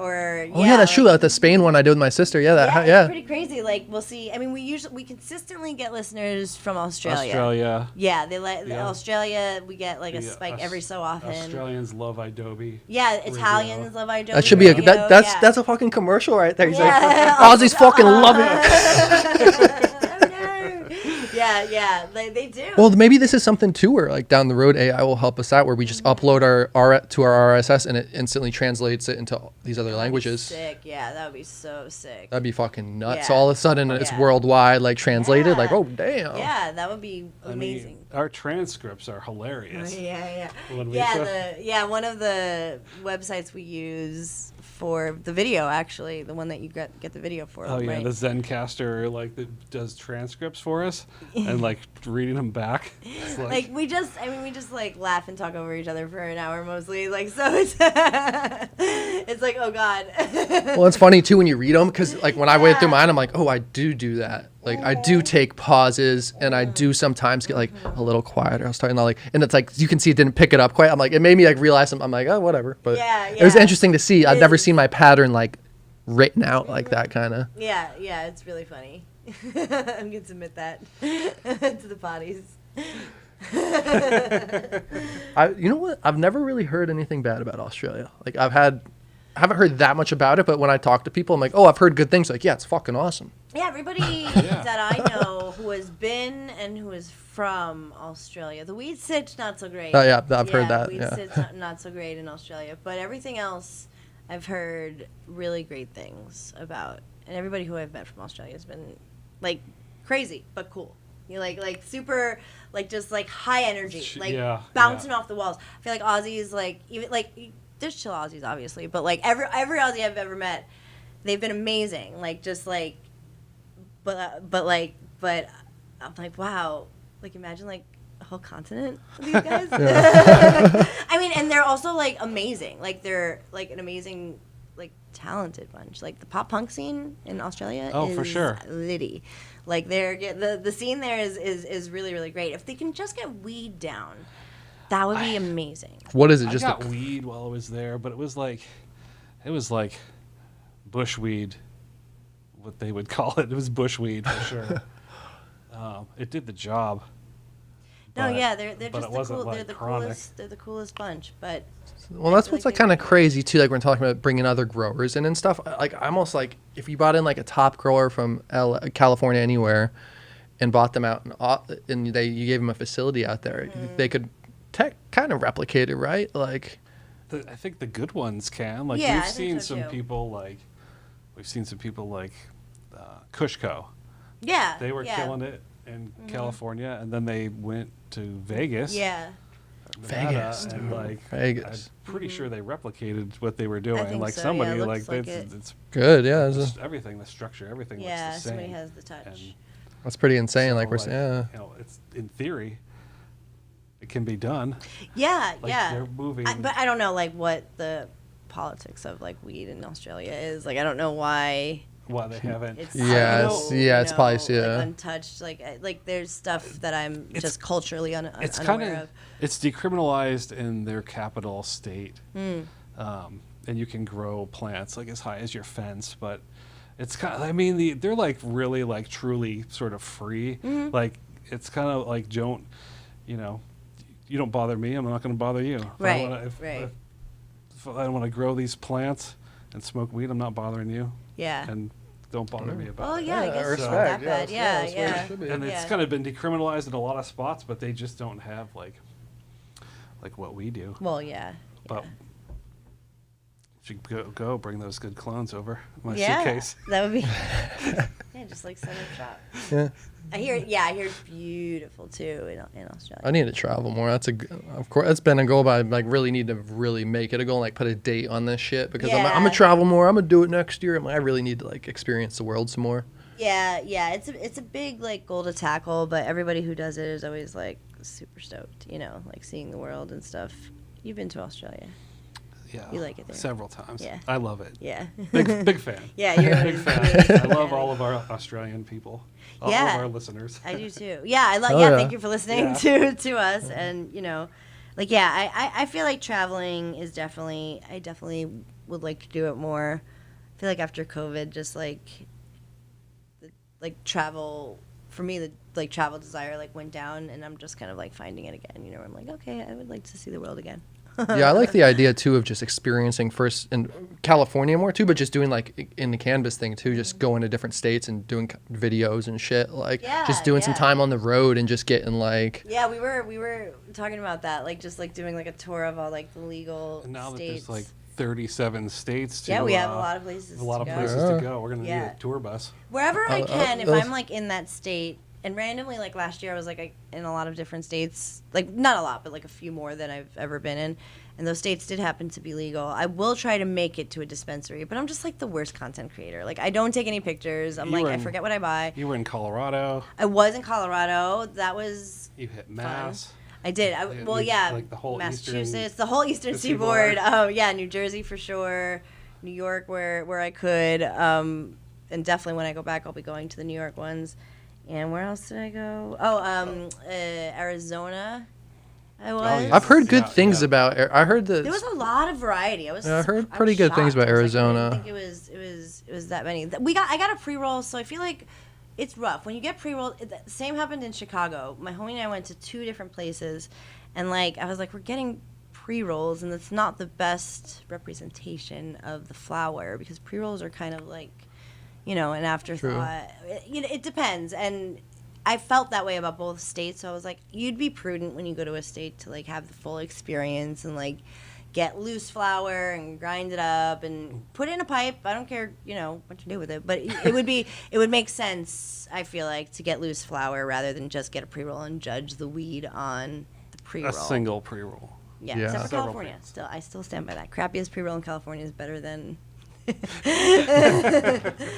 A: Oh yeah, that's
C: like,
A: true. The Spain one I did with my sister. Yeah, that
C: It's pretty crazy. Like we'll see. I mean, we consistently get listeners from Australia.
B: Australia.
C: Yeah, they like
B: Yeah.
C: Australia. We get like a
B: Yeah,
C: spike every so often.
B: Australians love Adobe.
C: Yeah,
B: Radio.
C: Italians love Adobe.
A: That should be
C: Radio, yeah.
A: that's a fucking commercial right there. He's
C: Yeah.
A: like, Aussies fucking love it.
C: Yeah, they do.
A: Well, maybe this is something too, where like down the road, AI will help us out, where we just upload our to our RSS and it instantly translates it into these other languages.
C: Sick, yeah, that would be so sick.
A: That'd be fucking nuts.
C: Yeah.
A: All of a sudden, it's
C: Yeah.
A: worldwide, like translated.
C: Yeah.
A: Like, oh damn.
C: Yeah, that would be
B: I
C: amazing.
B: mean, our transcripts are hilarious.
C: Yeah.
B: When we
C: Yeah, one of the websites we use for the video, actually, the one that you get the video for.
B: Oh yeah,
C: right?
B: the Zencaster that does transcripts for us and like reading them back. It's
C: Like we just like laugh and talk over each other for an hour mostly. Like so, it's it's like oh god.
A: Well, it's funny too when you read them because like when I went through mine, I'm like, oh, I do that. Like I do take pauses and I do sometimes get like a little quieter. I was talking like, and it's like you can see it didn't pick it up quite. I'm like, it made me like realize I'm like, oh, whatever. But it was
C: Yeah.
A: interesting to see. I've never seen my pattern like written out like that kind of.
C: Yeah, it's really funny. I'm gonna submit that to the potties.
A: You know what? I've never really heard anything bad about Australia. Like I haven't heard that much about it, but when I talk to people, I'm like, oh, I've heard good things. Like, yeah, it's fucking awesome.
C: Yeah, everybody that I know who has been and who is from Australia, the weed sitch not so great.
A: Oh, yeah, I've heard that,
C: Weed
A: yeah.
C: sitch not so great in Australia, but everything else I've heard really great things about, and everybody who I've met from Australia has been like crazy but cool. You like super like just like high energy, like
B: Yeah,
C: bouncing off the walls. I feel like Aussies like even like there's chill Aussies obviously, but like every Aussie I've ever met, they've been amazing. Like just like. But I'm like, wow, like imagine like a whole continent of these guys. I mean, and they're also like amazing. Like they're like an amazing, like talented bunch. Like the pop punk scene in Australia
B: Oh,
C: is
B: for sure.
C: litty. Like the scene there is really, really great. If they can just get weed down, that would be amazing.
A: What is it?
B: I
A: Just
B: got weed while I was there, but it was like bushweed, what they would call it. It was bushweed for sure. It did the job.
C: No,
B: but-
C: yeah, they're
B: but
C: just
B: it
C: the
B: wasn't,
C: cool.
B: like,
C: They're the
B: chronic.
C: coolest. They're the coolest bunch. But
A: Well, that's
C: feel
A: what's
C: like
A: like
C: they
A: kind of
C: would-
A: crazy too. Like when talking about bringing other growers in and stuff. Like almost like if you bought in like a top grower from California anywhere, and bought them out and you gave them a facility out there, they could kind of replicate it, right? Like
B: I think the good ones can. Like
C: Yeah, I
B: we've
C: think
B: seen
C: so,
B: some
C: too.
B: people like Kushco
C: Yeah.
B: They were
C: yeah.
B: killing it in California, and then they went to Vegas.
C: Yeah.
B: Nevada,
A: Vegas,
B: and
A: dude.
B: I'm
A: Vegas.
B: pretty sure they replicated what they were doing.
C: think
B: Like
C: so,
B: somebody,
C: yeah,
B: like
C: looks like
B: it's
A: Good, yeah.
B: everything, the structure, everything
C: Yeah,
B: looks the same.
C: somebody has the touch.
B: And
A: That's pretty insane.
B: so,
A: Like we're yeah.
B: you know, it's in theory, it can be done.
C: Yeah,
B: Like
C: yeah.
B: they're moving.
C: But I don't know like what the politics of like weed in Australia is. Like I don't know why
B: Why they haven't?
C: it's
A: Yes,
C: you
A: yeah, it's probably
C: like,
A: yeah.
C: untouched. Like there's stuff that I'm just culturally
B: It's
C: unaware
B: kind
C: of.
B: it's decriminalized in their capital state,
C: Hmm.
B: and you can grow plants like as high as your fence, but it's kind of, I mean, they're like really like truly sort of free.
C: Mm-hmm.
B: Like it's kind of like don't, you know, you don't bother me, I'm not going to bother you.
C: Right,
B: If
C: right.
B: if I want to grow these plants and smoke weed, I'm not bothering you,
C: Yeah.
B: and don't bother me about
C: Oh
B: it.
C: yeah, I
A: Yeah,
C: guess it's not
A: respect,
C: that bad. Yeah,
A: that's where it
C: yeah.
A: should be.
B: And it's
C: Yeah.
B: kind of been decriminalized in a lot of spots, but they just don't have like what we do.
C: Well, yeah.
B: But should go bring those good clones over in my
C: Yeah,
B: suitcase.
C: that would be. Yeah, just like set up shop.
A: Yeah.
C: I hear it's beautiful too in Australia.
A: I need to travel more. That's of course that's been a goal, but I like really need to really make it a goal, and like put a date on this shit because I'm
C: Yeah.
A: gonna travel more. I'm gonna do it next year. I really need to like experience the world some more.
C: Yeah, it's a big like goal to tackle, but everybody who does it is always like super stoked, like seeing the world and stuff. You've been to Australia.
B: Yeah,
C: You like it there.
B: several times.
C: Yeah.
B: I love it.
C: Yeah.
B: Big fan.
C: Yeah, you're
B: Big fan. I love all of our Australian people. All
C: Yeah.
B: of our listeners.
C: I do too. Yeah, I love.
A: Oh,
C: Yeah,
A: yeah.
C: thank you for listening to us, and like I feel like traveling is definitely. I definitely would like to do it more. I feel like after COVID, just like travel for me, the like travel desire like went down, and I'm just kind of like finding it again. I'm like, okay, I would like to see the world again.
A: Yeah, I like the idea too of just experiencing first in California more too, but just doing like in the cannabis thing too, just going to different states and doing videos and shit, like just doing some
C: Yeah.
A: time on the road and just getting like
C: Yeah, we were talking about that, like just like doing like a tour of all like the legal
B: And now that
C: states.
B: there's like 37 states to
C: Yeah, we have a lot of places
B: a lot
C: to
B: of
C: go.
B: places
A: Yeah.
B: to go. We're going to
C: Yeah.
B: need a tour bus.
C: Wherever I can, if
A: those-
C: I'm like in that state, and randomly like last year I was like in a lot of different states, like not a lot, but like a few more than I've ever been in, and those states did happen to be legal. I will try to make it to a dispensary, but I'm just like the worst content creator. Like I don't take any pictures. I'm
B: You
C: like
B: were
C: I
B: in-
C: forget what I buy.
B: You were in Colorado.
C: I was in Colorado. That was
B: You hit Mass.
C: I did. Well,
B: you-
C: yeah,
B: like the whole
C: Massachusetts, the whole Eastern
B: the
C: Seaboard.
B: seaboard.
C: Oh, yeah, New Jersey for sure, New York where I could, and definitely when I go back, I'll be going to the New York ones. And where else did I go? Oh, Arizona. I was.
B: yeah.
A: I've heard good
B: Yeah,
A: things
B: yeah.
A: about. I heard that
C: There was a lot of variety. I
A: heard
C: was
A: pretty good things
C: shocked.
A: about
C: I was like, I
A: Arizona.
C: didn't think it was that many. I got a pre-roll, so I feel like it's rough when you get pre-roll. The same happened in Chicago. My homie and I went to 2 different places, and like I was like, we're getting pre-rolls, and it's not the best representation of the flower because pre-rolls are kind of like, an afterthought. It depends, and I felt that way about both states. So I was like, you'd be prudent when you go to a state to like have the full experience and like get loose flower and grind it up and put it in a pipe. I don't care, what you do with it, but it would make sense. I feel like to get loose flower rather than just get a pre-roll and judge the weed on the pre-roll.
B: A single pre-roll.
C: Yeah,
A: Yeah.
C: except for
B: Several
C: California.
B: plants.
C: I still stand by that. Crappiest pre-roll in California is better than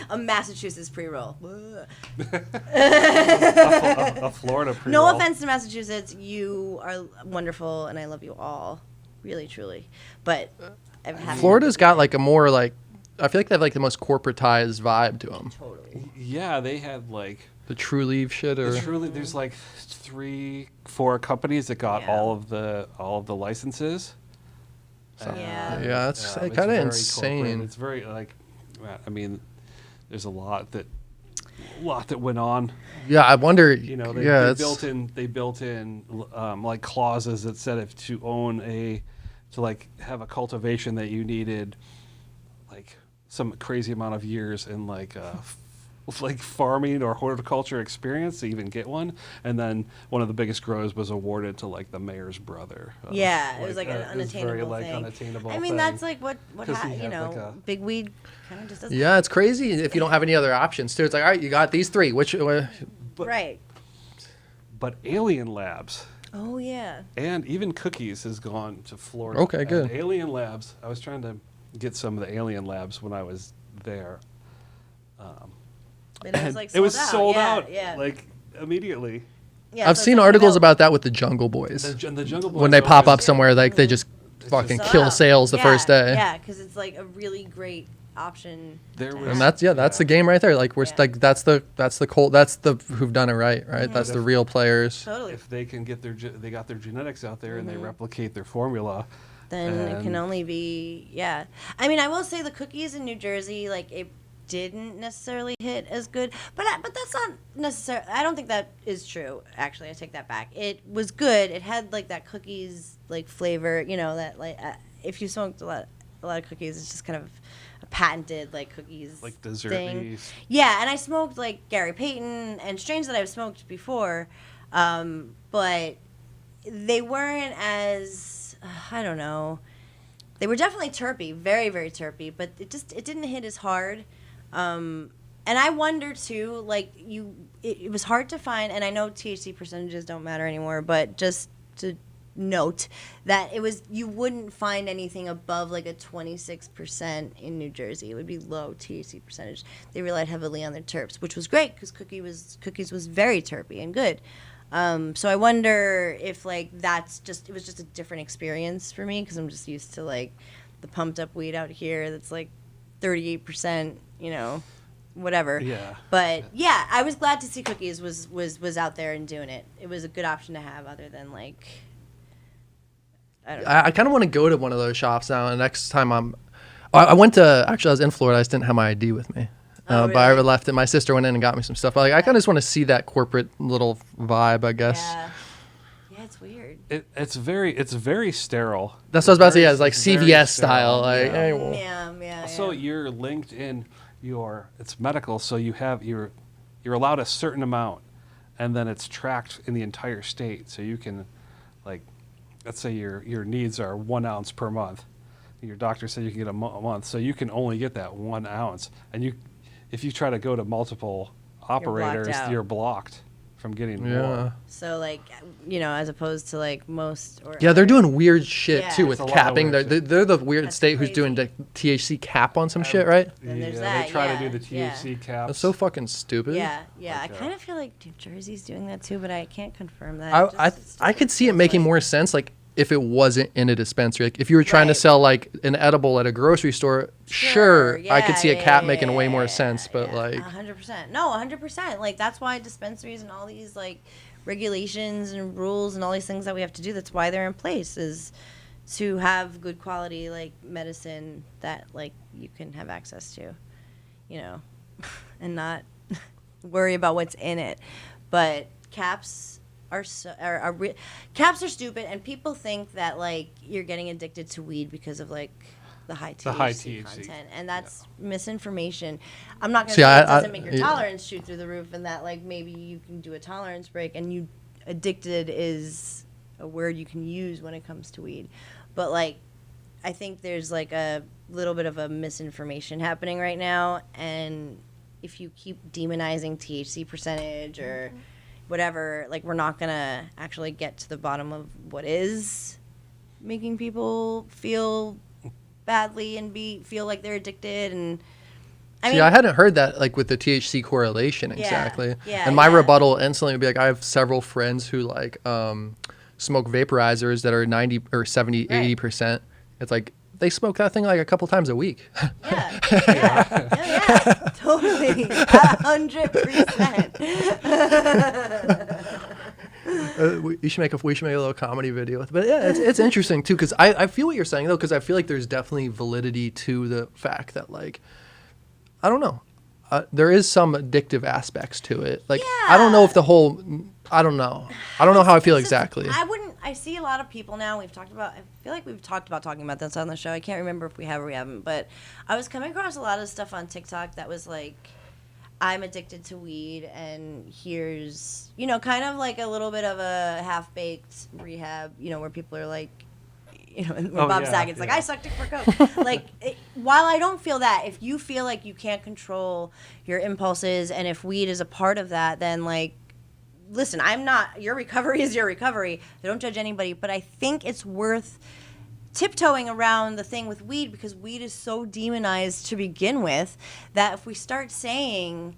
C: a Massachusetts pre-roll.
B: A Florida pre-roll.
C: No offense to Massachusetts, you are wonderful, and I love you all, really, truly. But I've had
A: Florida's got like a more like I feel like they have like the most corporatized vibe to them.
C: totally.
B: Yeah, they had like
A: The True Leaf shit or
B: truly. There's like 3-4 companies that got
C: Yeah.
B: all of the licenses.
C: Yeah.
A: yeah, that's
B: It's
A: kind of
B: very
A: insane.
B: corporate. It's very like, I mean, there's a lot that went on.
A: Yeah, I wonder.
B: They
A: yeah,
B: they built in like clauses that said if to like have a cultivation that you needed like some crazy amount of years in like like farming or horticulture experience to even get one. And then one of the biggest grows was awarded to like the mayor's brother.
C: Yeah, it was like an
B: it was very,
C: unattainable
B: like,
C: thing.
B: unattainable
C: I mean,
B: thing.
C: that's like what
B: 'Cause he
C: you
B: had,
C: know,
B: like, a-
C: big weed kind of just doesn't.
A: Yeah, it's crazy if you don't have any other options too. It's like, all right, you got these three. Which
C: Right.
B: But Alien Labs
C: Oh yeah.
B: and even Cookies has gone to Florida.
A: Okay, good.
B: And Alien Labs, I was trying to get some of the Alien Labs when I was there.
C: But it was
B: And
C: like
B: it was
C: out.
B: sold
C: Yeah,
B: out
C: Yeah.
B: like immediately.
C: Yeah,
A: I've
C: so
A: seen
C: it's
A: articles
C: about
A: about that with the Jungle Boys.
B: The Jungle Boys
A: When they pop
B: opened-
A: up somewhere, like they just fucking
B: just
A: kill
C: sold out.
A: sales the
C: Yeah,
A: first day.
C: Yeah, because it's like a really great option.
B: There
C: to
B: was-
C: have.
A: And that's the game right there. Like we're
C: Yeah.
A: like that's the who've done it right. That's the real players.
C: Totally.
B: If they can get they got their genetics out there and
C: Mm-hmm.
B: they replicate their formula,
C: Then it can
B: and-
C: only be I mean, I will say the Cookies in New Jersey, like it didn't necessarily hit as good, but that's not necessarily. I don't think that is true. Actually, I take that back. It was good. It had like that cookies like flavor. You know that like if you smoked a lot of cookies, it's just kind of a patented like cookies
B: like dessert
C: thing. Yeah, and I smoked like Gary Payton and strains that I've smoked before, but they weren't as I don't know. They were definitely terpy, very very terpy, but it didn't hit as hard. And I wonder too, like it was hard to find, and I know THC percentages don't matter anymore, but just to note that you wouldn't find anything above like a 26% in New Jersey. It would be low THC percentage. They relied heavily on their terps, which was great because Cookies was very terpy and good. So I wonder if like it was just a different experience for me because I'm just used to like the pumped up weed out here that's like 38%, you know, whatever.
B: Yeah.
C: But yeah, I was glad to see Cookies was out there and doing it. It was a good option to have other than like I don't know.
A: I kind of want to go to one of those shops now. And next time I went to actually I was in Florida. I just didn't have my ID with me.
C: Oh,
A: But I
C: really?
A: left it. My sister went in and got me some stuff. Like I kind of just want to see that corporate little vibe. I guess.
C: Yeah, it's weird.
B: It's very sterile.
A: That's what I was about to say. Yeah, it's like
B: It's very
A: CVS
B: sterile,
A: style. Like,
B: yeah.
A: hey, well,
C: Yeah.
B: So you're linked in it's medical, so you're allowed a certain amount, and then it's tracked in the entire state. So you can, like, let's say your needs are 1 ounce per month. Your doctor said you can get a month, so you can only get that 1 ounce. And if you try to go to multiple operators,
C: out.
B: you're blocked from getting
A: yeah.
B: more.
C: So like, you know, as opposed to like most or
A: Yeah, they're doing weird shit
C: Yeah.
A: too with
B: It's a lot of
A: capping.
B: weird
A: They're the weird
C: That's
A: state who's doing
C: crazy.
A: the THC cap on some shit, right?
C: Then there's
B: Yeah,
C: that,
B: they try
C: yeah,
B: to do the
C: yeah.
B: THC caps.
A: That's so fucking stupid.
C: Yeah.
B: Like,
C: I kind of feel like New Jersey's doing that too, but I can't confirm that.
A: I could see it making more sense like if it wasn't in a dispensary. Like if you were trying to
C: Right.
A: sell like an edible at a grocery store, sure, I could see a cap making way more
C: yeah,
A: sense. But like
C: 100%. No, 100%. Like that's why dispensaries and all these like regulations and rules and all these things that we have to do. That's why they're in place is to have good quality like medicine that like you can have access to, you know, and not worry about what's in it. But caps caps are stupid, and people think that like you're getting addicted to weed because of like the high THC content, and that's misinformation. I'm not gonna
A: See,
C: say
A: I-
C: it doesn't
A: I-
C: make your
A: yeah.
C: tolerance shoot through the roof, and that like maybe you can do a tolerance break, and you addicted is a word you can use when it comes to weed, but like I think there's like a little bit of a misinformation happening right now, and if you keep demonizing THC percentage or whatever, like we're not gonna actually get to the bottom of what is making people feel badly and feel like they're addicted. And I mean,
A: I hadn't heard that like with the THC correlation
C: Yeah,
A: exactly.
C: yeah,
A: and my
C: yeah.
A: rebuttal instantly would be like, I have several friends who like smoke vaporizers that are 90 or 70,
C: Right.
A: 80%. It's like they smoke that thing like a couple times a week.
C: yeah, totally, 100%.
A: We should make a little comedy video with it. But yeah, it's interesting too because I feel what you're saying though because I feel like there's definitely validity to the fact that like I don't know there is some addictive aspects to it. Like I don't know if the whole I don't know how I feel
C: It's just-
A: exactly.
C: I see a lot of people now. I feel like we've talked about talking about this on the show. I can't remember if we have or we haven't, but I was coming across a lot of stuff on TikTok that was like, I'm addicted to weed, and here's, you know, kind of like a little bit of a half-baked rehab, you know, where people are like, you know, and where Bob Saget's like, I sucked dick for coke. Like, while I don't feel that, if you feel like you can't control your impulses, and if weed is a part of that, then, like, listen, your recovery is your recovery. I don't judge anybody, but I think it's worth tiptoeing around the thing with weed, because weed is so demonized to begin with that if we start saying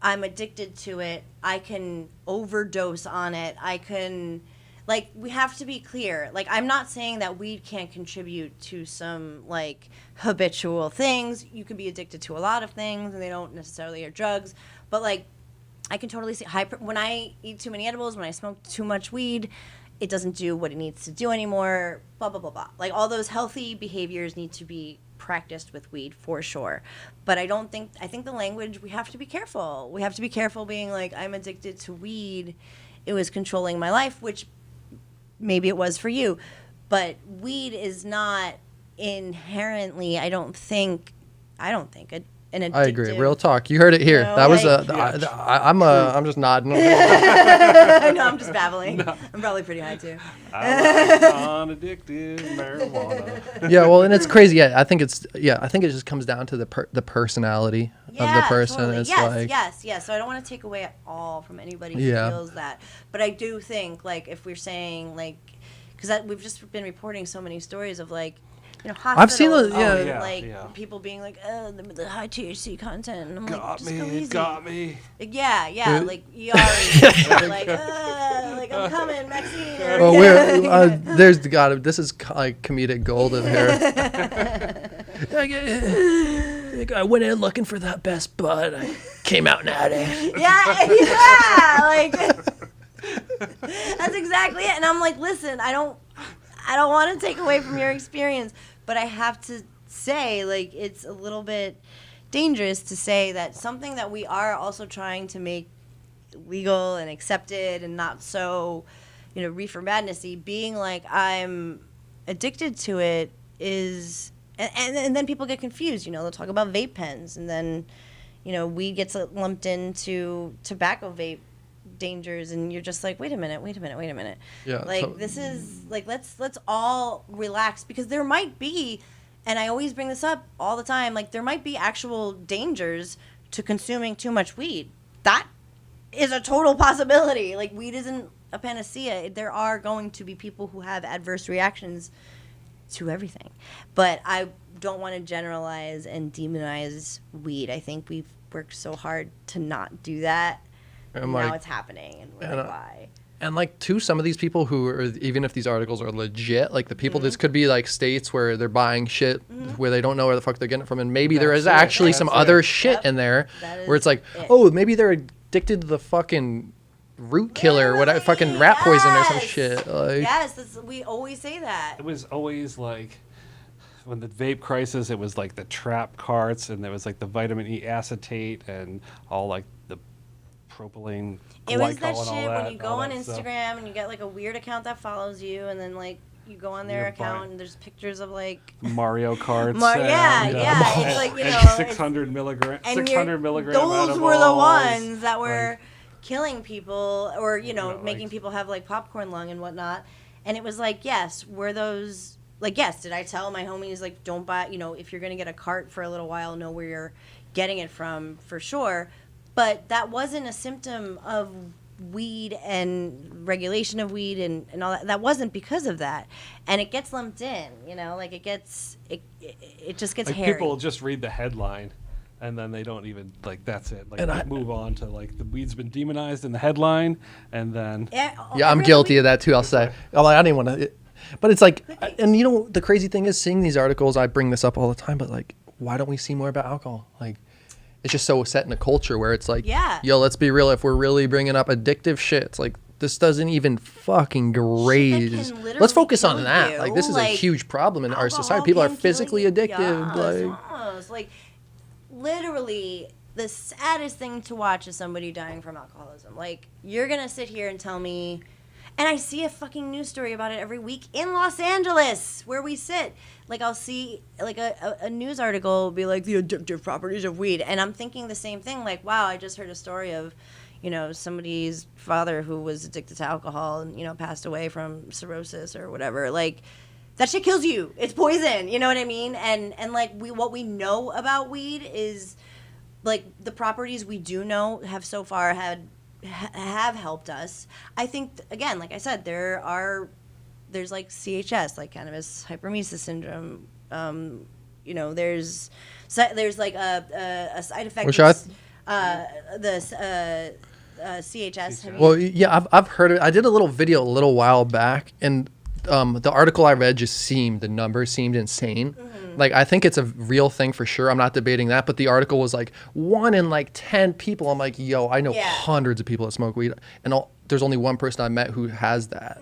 C: I'm addicted to it, I can overdose on it, I can, like, we have to be clear. Like, I'm not saying that weed can't contribute to some, like, habitual things. You can be addicted to a lot of things and they don't necessarily are drugs, but, like, I can totally see when I eat too many edibles, when I smoke too much weed, it doesn't do what it needs to do anymore, blah, blah, blah, blah. Like, all those healthy behaviors need to be practiced with weed for sure. But I think the language, we have to be careful. We have to be careful being like, I'm addicted to weed. It was controlling my life, which maybe it was for you. But weed is not inherently, I don't think, an addictive.
A: I agree. Real talk. You heard it here.
C: You know,
A: that was
C: like,
A: I'm just nodding.
C: I know, I'm just babbling. No. I'm probably pretty high too.
B: Non-addictive marijuana.
A: Yeah, well, and it's crazy. Yeah, I think it just comes down to the personality of the person.
C: Totally.
A: It's
C: yes. So I don't want to take away at all from anybody who feels that, but I do think, like, if we're saying, like, because we've just been reporting so many stories of, like, you know, hospitals,
A: I've seen
C: people being like, the high THC content. And I'm
B: got
C: like,
B: me,
C: just go easy.
B: got me.
C: Like, like ER, like I'm coming, Maxine.
A: Well, this is like comedic gold in here. I went in looking for that best bud. I came out an addict.
C: Like that's exactly it. And I'm like, listen, I don't want to take away from your experience, but I have to say, like, it's a little bit dangerous to say that something that we are also trying to make legal and accepted and not so, you know, reefer madnessy, being like, I'm addicted to it is, and then people get confused, you know, they'll talk about vape pens, and then, you know, weed gets lumped into tobacco vape dangers, and you're just like, wait a minute.
A: Yeah.
C: Like, this is, like, let's all relax, because there might be, and I always bring this up all the time, like, there might be actual dangers to consuming too much weed. That is a total possibility. Like, weed isn't a panacea. There are going to be people who have adverse reactions to everything. But I don't want to generalize and demonize weed. I think we've worked so hard to not do that. And now it's happening, and we're like, why?
A: And, like, too, some of these people who are, even if these articles are legit, like, the people, this could be, like, states where they're buying shit where they don't know where the fuck they're getting it from, and maybe there is actually some other shit in there where it's like, oh, maybe they're addicted to the fucking root killer, whatever, fucking rat poison or some shit. Like,
C: we always say that.
B: It was always like, when the vape crisis, it was like the trap carts, and there was like the vitamin E acetate and all like the propylene
C: it was that
B: glycol and all
C: shit
B: that,
C: when you go on Instagram
B: stuff.
C: and you get like a weird account that follows you, and then like you go on their account and there's pictures of like
B: Mario Karts.
C: It's like, you know,
B: 600 milligram.
C: Those were the ones that were killing people, or, you know, making people have like popcorn lung and whatnot. And it was like, yes, were those, like, yes, did I tell my homies, like, don't buy, you know, if you're going to get a cart for a little while, know where you're getting it from, for sure. But that wasn't a symptom of weed and regulation of weed and all that. That wasn't because of that. And it gets lumped in, you know, like, it just gets
B: like
C: hairy.
B: People just read the headline, and then they don't even, like, that's it. Like, they move on to, like, the weed's been demonized in the headline, and then...
A: Yeah, I'm guilty of that, too, I'll say. I didn't want to... But it's like... And, you know, the crazy thing is, seeing these articles, I bring this up all the time, but, like, why don't we see more about alcohol? Like, it's just so set in a culture where it's like, yo, let's be real. If we're really bringing up addictive shit, it's like, this doesn't even fucking graze. Let's focus on that. Like, this is a huge problem in our society. People are physically addicted.
C: Like, literally, the saddest thing to watch is somebody dying from alcoholism. Like, you're going to sit here and tell me, And I see a fucking news story about it every week in Los Angeles, where we sit. Like, I'll see, like, a news article will be like, the addictive properties of weed. And I'm thinking the same thing, like, wow, I just heard a story of, you know, somebody's father who was addicted to alcohol and, you know, passed away from cirrhosis or whatever. Like, that shit kills you. It's poison. You know what I mean? And like, what we know about weed is, like, the properties we do know have so far have helped us. I think, again, like I said, there's like CHS, like cannabis hyperemesis syndrome. You know, there's like a side effect.
A: Which I
C: CHS.
A: Well, yeah, I've heard it. I did a little video a little while back, and the article I read the numbers seemed insane. Like, I think it's a real thing for sure. I'm not debating that, but the article was like 1 in like 10 people. I'm like, yo, I know hundreds of people that smoke weed, and there's only one person I met who has that.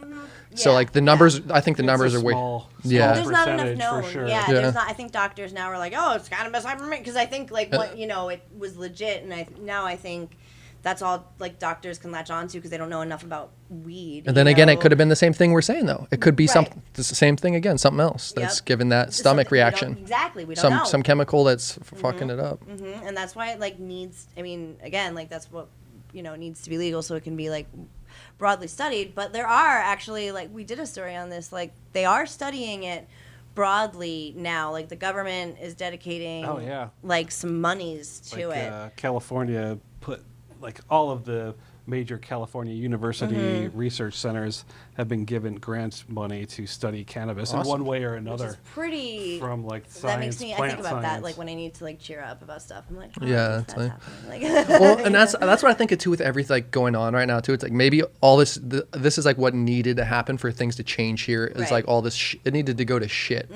A: So like the numbers, I think the numbers are way.
B: Small
C: There's not enough known.
B: for sure.
C: There's not. I think doctors now are like, oh, it's cannabis hyperemesis, because I think like what, you know, it was legit, and I think that's all like doctors can latch on to because they don't know enough about weed.
A: And then again, it could have been the same thing we're saying though. It could be the same thing again, something else that's given that stomach reaction.
C: Exactly, we don't know.
A: Some chemical that's fucking it up.
C: And that's why it like needs. I mean, again, like that's what, you know, needs to be legal so it can be like broadly studied. But there are actually, like, we did a story on this. Like, they are studying it broadly now. Like, the government is dedicating like some monies to it.
B: California put like all of the major California university research centers have been given grant money to study cannabis in one way or another.
C: Which is pretty.
B: From like science,
C: that makes me. I think about
B: science.
C: that like when I need to like cheer up about stuff. I'm like, oh,
A: Yeah,
C: that's
A: like-
C: happening. Like,
A: Well, and that's what I think too with everything like going on right now too. It's like maybe all this is like what needed to happen for things to change here. Is
C: Right.
A: like all this it needed to go to shit,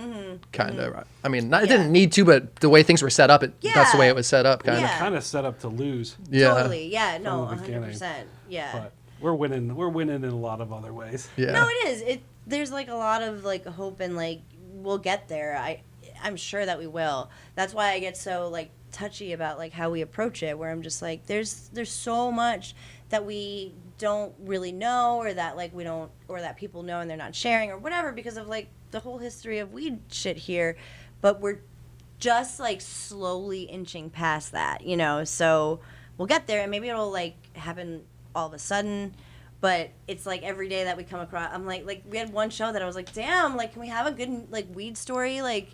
A: kind of. I mean, it didn't need to, but the way things were set up, that's the way it was set up, kind of.
C: Yeah.
B: Kind of set up to lose.
A: Yeah.
C: Totally. Yeah. No.
B: From the beginning.
C: 100%. Yeah.
B: But we're winning. We're winning in a lot of other ways.
A: Yeah.
C: No, it is. There's like a lot of like hope and like we'll get there. I'm sure that we will. That's why I get so like touchy about like how we approach it, where I'm just like there's so much that we don't really know, or that like we don't, or that people know and they're not sharing or whatever because of like the whole history of weed shit here. But we're just like slowly inching past that, you know. So we'll get there, and maybe it'll like happen all of a sudden. But it's like every day that we come across, I'm like we had one show that I was like, damn, like can we have a good like weed story? Like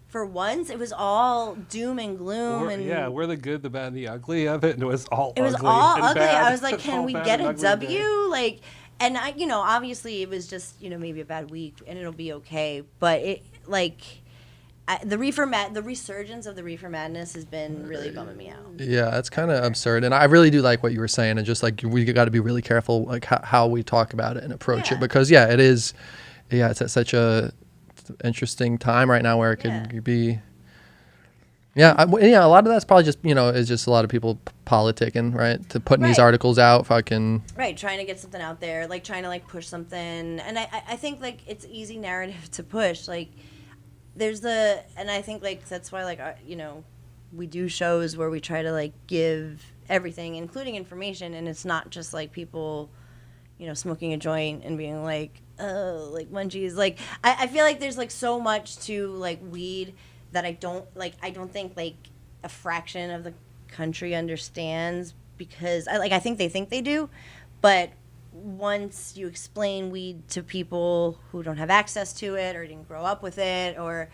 C: for once, it was all doom and gloom.
B: We're the good, the bad, and the ugly of it, and it was all ugly.
C: It was all
B: and
C: ugly.
B: bad.
C: I was like,
B: All
C: can we
B: bad
C: get
B: and
C: a
B: ugly
C: W?
B: day.
C: Like, and I, you know, obviously it was just, you know, maybe a bad week and it'll be okay. But it like. The resurgence of the reefer madness has been really bumming me out.
A: Yeah, it's kind of absurd, and I really do like what you were saying, and just like we got to be really careful, like how we talk about it and approach it, because it is, it's at such a interesting time right now where it could be. Yeah, a lot of that's probably just is just a lot of people politicking, right? To putting these articles out, fucking.
C: Right, trying to get something out there, like trying to like push something, and I think like it's easy narrative to push, like. And I think like that's why like we do shows where we try to like give everything, including information, and it's not just like people smoking a joint and being like, oh, like munchies. Like I feel like there's like so much to like weed that I don't think like a fraction of the country understands, because I think they do, but once you explain weed to people who don't have access to it or didn't grow up with it, or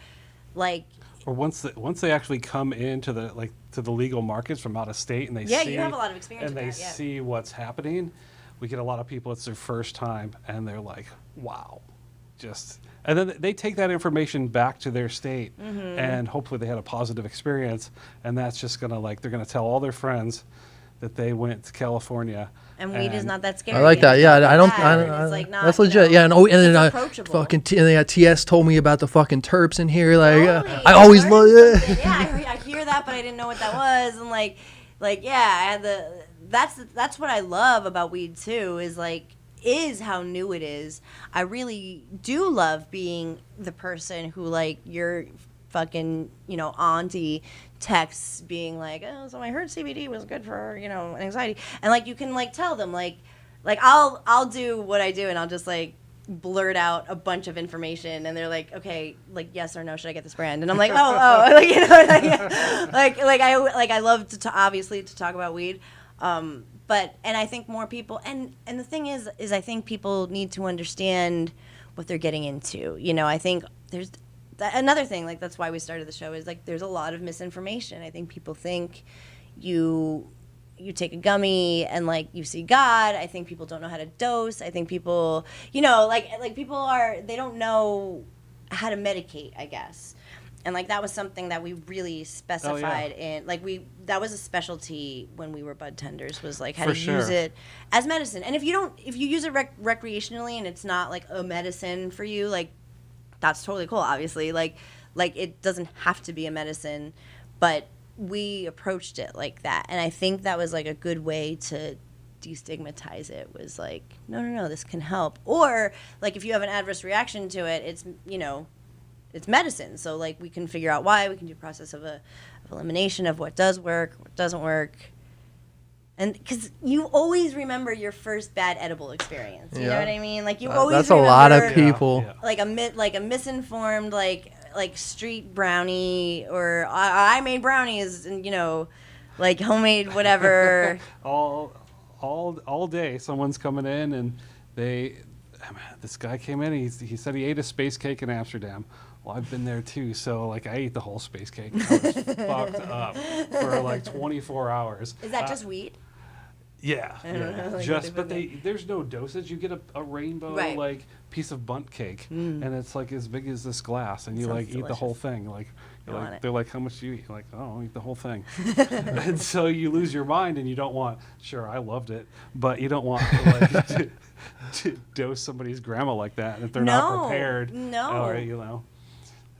B: once they actually come into the legal markets from out of state, and they see,
C: you have a lot of experience
B: and
C: with
B: they
C: that,
B: see what's happening, we get a lot of people, it's their first time and they're like, wow, and then they take that information back to their state, and hopefully they had a positive experience, and that's just gonna they're gonna tell all their friends that they went to California.
C: And weed is not that scary.
A: I like that. Yeah, I don't.
C: It's like not,
A: that's legit. Yeah, and then
C: approachable.
A: fucking TS told me about the fucking terps in here. Like,
C: Totally.
A: I always love it.
C: Yeah, I hear that, but I didn't know what that was. And like yeah, I had that's what I love about weed too. Is how new it is. I really do love being the person who like your fucking auntie texts being like, oh, so I heard CBD was good for anxiety, and like you can like tell them like like I'll do what I do, and I'll just like blurt out a bunch of information, and they're like, okay, like yes or no, should I get this brand? And I'm like, oh, like, you know, like I love to obviously to talk about weed, but and I think more people, and the thing is I think people need to understand what they're getting into. You know, I think there's another thing, like that's why we started the show, is like there's a lot of misinformation. I think people think you take a gummy and like you see God. I think people don't know how to dose. I think people, you know, like people they don't know how to medicate, I guess. And like that was something that we really specified in, like that was a specialty when we were bud tenders, was like how to use it as medicine. And if you use it recreationally and it's not like a medicine for you, like that's totally cool, obviously. Like it doesn't have to be a medicine, but we approached it like that. And I think that was like a good way to destigmatize it, was like, no, this can help. Or like if you have an adverse reaction to it, it's, you know, it's medicine. So like we can figure out why, we can do a process of elimination of what does work, what doesn't work. And because you always remember your first bad edible experience, you know what I mean? Like you always
A: that's
C: remember,
A: a lot of people.
C: like a misinformed like street brownie, or I made brownies, and you know, like homemade whatever.
B: all day someone's coming in and this guy came in, he said he ate a space cake in Amsterdam. Well, I've been there too, so like I ate the whole space cake. I was fucked up for like 24 hours.
C: Is that just weed?
B: Yeah, but there's no dosage. You get a rainbow like piece of bunt cake, and it's like as big as this glass, and you like eat the whole thing. Like, they're like, how much do you eat? You're like, oh, I'll eat the whole thing. And so you lose your mind, and you don't want. Sure, I loved it, but you don't want to dose somebody's grandma like that, and if they're not prepared, or you know.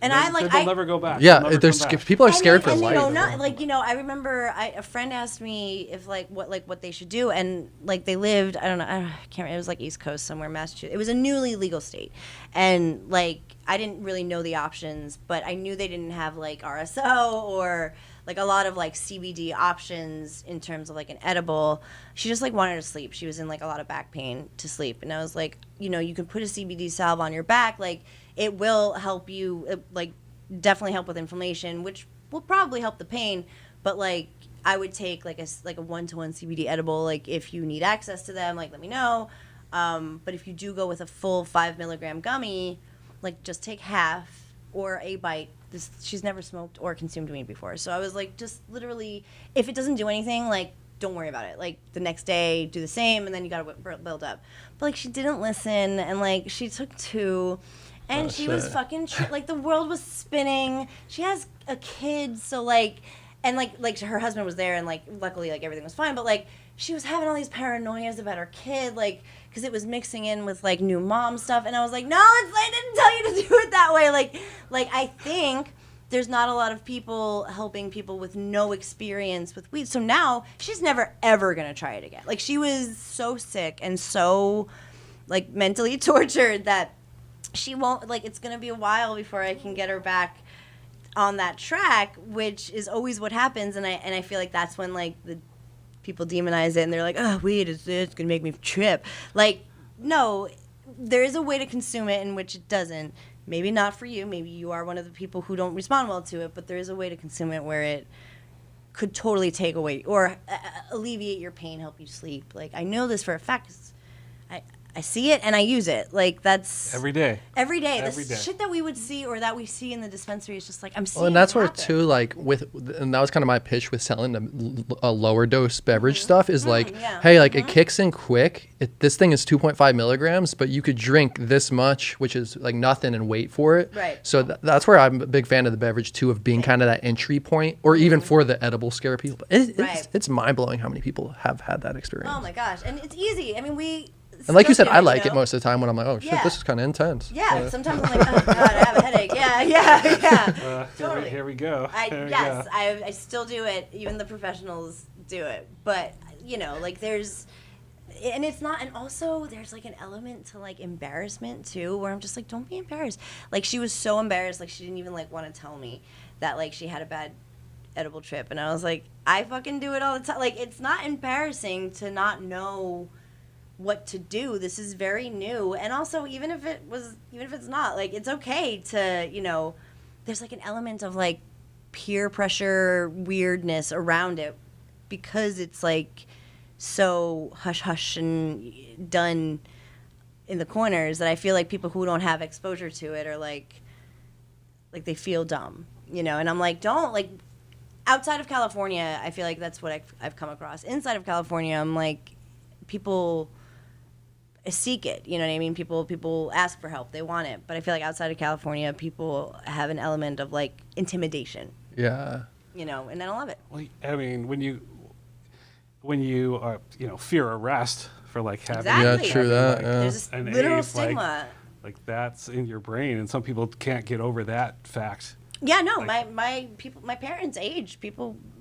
C: And
B: they'll never go back.
A: Yeah, people are scared for life.
C: I remember a friend asked me if what they should do, and like they lived, I can't remember, it was like East Coast somewhere, Massachusetts. It was a newly legal state, and like I didn't really know the options, but I knew they didn't have like RSO or like a lot of like CBD options in terms of like an edible. She just like wanted to sleep. She was in like a lot of back pain to sleep, and I was like, you know, you can put a CBD salve on your back, like it will help you, like definitely help with inflammation, which will probably help the pain. But like I would take like a 1-to-1 CBD edible, like if you need access to them, like let me know. But if you do go with a full 5 milligram gummy, like just take half or a bite. She's never smoked or consumed weed before, so I was like, just literally, if it doesn't do anything, like don't worry about it. Like the next day, do the same, and then you gotta build up. But like she didn't listen, and like she took 2. And she was fucking like the world was spinning. She has a kid, so like, and like her husband was there, and like luckily like everything was fine. But like she was having all these paranoias about her kid, like because it was mixing in with like new mom stuff. And I was like, no, I didn't tell you to do it that way. Like I think there's not a lot of people helping people with no experience with weed. So now she's never ever gonna try it again. Like she was so sick and so like mentally tortured that she won't, like it's gonna be a while before I can get her back on that track, which is always what happens. And I feel like that's when like the people demonize it, and they're like, oh, weed it's gonna make me trip. Like, no, there is a way to consume it in which it doesn't. Maybe not for you. Maybe you are one of the people who don't respond well to it, but there is a way to consume it where it could totally take away or alleviate your pain, help you sleep. Like I know this for a fact. 'Cause I see it and I use it. Like that's
B: every day.
C: Every day. The shit that we would see or that we see in the dispensary is just like I'm seeing.
A: Well, and that's where too, like and that was kind of my pitch with selling a lower dose beverage stuff is like, hey, like it kicks in quick. This thing is 2.5 milligrams, but you could drink this much, which is like nothing, and wait for it.
C: Right.
A: So that's where I'm a big fan of the beverage too, of being kind of that entry point, or even for the edible scare people. It's mind blowing how many people have had that experience.
C: Oh my gosh, and it's easy. I mean
A: and like you said, I like it most of the time when I'm like, oh shit, this is kind of intense.
C: Yeah, sometimes I'm like, oh god, I have a headache. Yeah. Totally.
B: Here we go.
C: I still do it. Even the professionals do it. But you know, like there's, and it's not, and also there's like an element to like embarrassment too, where I'm just like, don't be embarrassed. Like she was so embarrassed, like she didn't even like want to tell me that like she had a bad edible trip, and I was like, I fucking do it all the time. Like it's not embarrassing to not know what to do. This is very new. And also, even if it's not, like, it's okay to, there's like an element of like peer pressure weirdness around it because it's like so hush hush and done in the corners that I feel like people who don't have exposure to it are like they feel dumb, and I'm like, don't, like, outside of California, I feel like that's what I've come across. Inside of California, I'm like, people seek it, you know what I mean? People ask for help, they want it, but I feel like outside of California, people have an element of like intimidation.
A: Yeah.
C: And I don't love it.
B: Well, I mean, when you are, fear arrest for like having
C: Exactly.
A: Yeah, true that. Yeah.
C: There's this
B: an
C: literal
B: ace,
C: stigma.
B: like that's in your brain, and some people can't get over that fact.
C: Yeah, no,
B: Like-
C: my parents' age,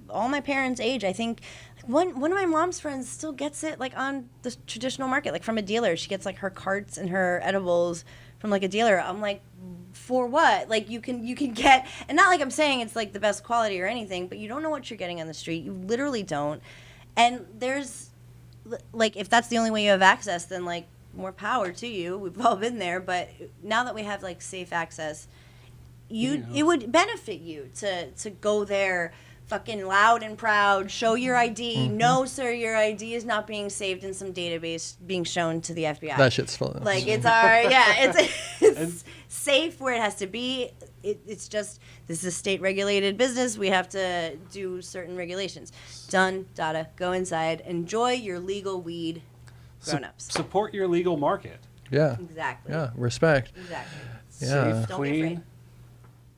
C: all my parents' age, I think one of my mom's friends still gets it like on the traditional market, like from a dealer. She gets like her carts and her edibles from like a dealer. I'm like, for what? Like you can get, and not like I'm saying it's like the best quality or anything, but you don't know what you're getting on the street. You literally don't. And there's like, if that's the only way you have access, then like more power to you. We've all been there, but now that we have like safe access, it would benefit you to go there fucking loud and proud, show your ID.
A: Mm-hmm.
C: No, sir, your ID is not being saved in some database being shown to the FBI.
A: That shit's fun.
C: Like, it's it's safe where it has to be. It's just, this is a state-regulated business. We have to do certain regulations. Done, data, go inside, enjoy your legal weed, grown-ups.
B: Support your legal market.
A: Yeah.
C: Exactly.
A: Yeah. Respect.
C: Exactly.
A: Yeah.
B: Safe,
C: Don't be
B: clean
C: afraid.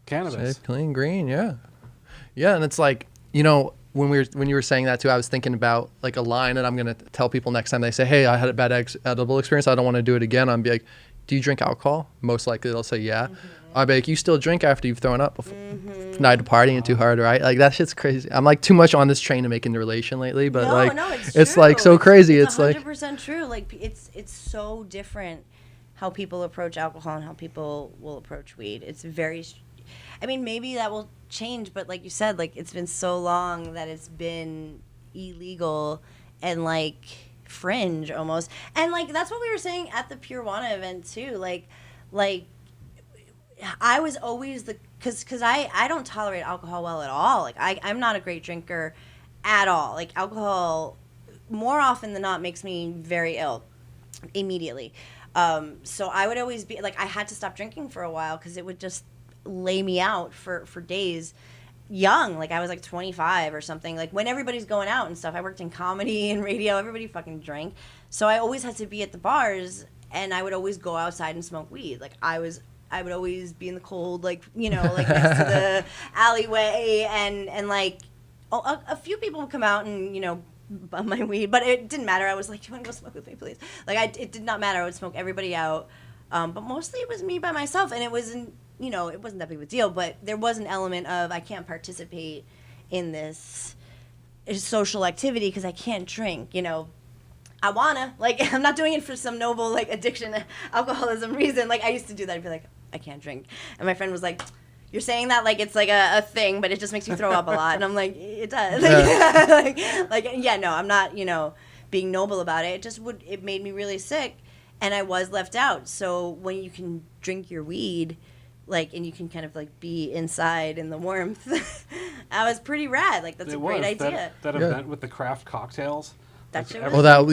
B: cannabis.
A: Safe, clean, green. Yeah. Yeah, and it's like, when you were saying that too, I was thinking about like a line that I'm gonna tell people next time they say, "Hey, I had a bad edible experience. I don't want to do it again." I'll be like, "Do you drink alcohol?" Most likely they'll say, "Yeah."
C: Mm-hmm.
A: I'll be like, "You still drink after you've thrown up before night of partying too hard, right?" Like that shit's crazy. I'm like too much on this train to make into relation lately, but it's
C: true.
A: like so crazy. It's like
C: 100% true. Like it's so different how people approach alcohol and how people will approach weed. It's very, I mean, maybe that will change, but like you said, like it's been so long that it's been illegal and like fringe almost, and like that's what we were saying at the Pure Wana event too. Like I was always because I don't tolerate alcohol well at all. Like I'm not a great drinker at all. Like alcohol more often than not makes me very ill immediately. So I would always be like, I had to stop drinking for a while because it would just lay me out for days. Young, like I was like 25 or something, like when everybody's going out and stuff. I worked in comedy and radio, everybody fucking drank, so I always had to be at the bars, and I would always go outside and smoke weed. Like I would always be in the cold, like like next to the alleyway, and like a few people would come out and bum my weed, but it didn't matter. I was like, "Do you want to go smoke with me, please?" Like it did not matter. I would smoke everybody out, but mostly it was me by myself, and it wasn't. It wasn't that big of a deal, but there was an element of I can't participate in this social activity because I can't drink. I wanna, like, I'm not doing it for some noble, like, addiction, alcoholism reason. Like, I used to do that. I'd be like, I can't drink. And my friend was like, you're saying that like it's like a thing, but it just makes you throw up a lot. And I'm like, it does. Yeah. No, I'm not, being noble about it. It made me really sick, and I was left out. So when you can drink your weed, and you can kind of like be inside in the warmth, that was pretty rad. Like that's a great idea.
B: That event with the craft cocktails.
C: That shit
A: Oh, that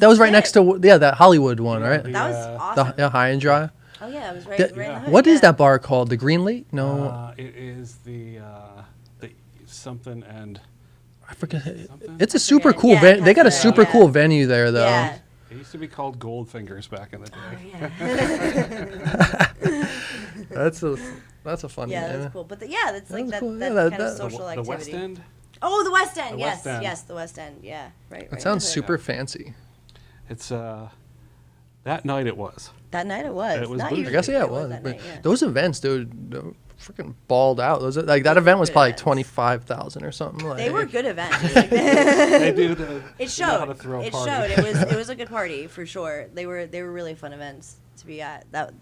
A: was right next to that Hollywood one, right?
B: the,
C: That was awesome.
A: The High and Dry.
C: Oh yeah, it was right,
A: That-
C: right in the hood.
A: What is
C: yeah.
A: that bar called? The Green Leaf? No,
B: It is the something and
A: I forget.
B: something?
A: It's a super
C: forget.
A: cool
C: Yeah,
A: venue. They got a
C: yeah.
A: super cool venue there, though.
C: Yeah.
B: It used to be called Goldfingers back in the day.
C: Oh, yeah.
A: That's a fun
C: Yeah,
A: name.
C: that's cool. But that's like
A: was
C: that,
A: cool.
C: that
A: Yeah,
C: kind of
A: that-
C: social
B: The
C: activity.
B: West End.
C: Oh, the West End.
B: The
C: Yes,
B: West End.
C: yes, the West End. Yeah, right.
A: That sounds super fancy.
B: It's that night it was.
C: That night it was.
B: It was
C: Not
B: bougie.
C: usually,
A: I guess
C: but
A: it was.
C: that
A: But
C: night, yeah.
A: those events, dude, freaking balled out. Those that event was
C: good
A: probably
C: events.
A: 25,000 or something. Like,
C: They were good events.
B: They do.
C: It
B: They know how
C: showed.
B: to throw a
C: It
B: party.
C: showed. It was a good party for sure. They were really fun events to be at. That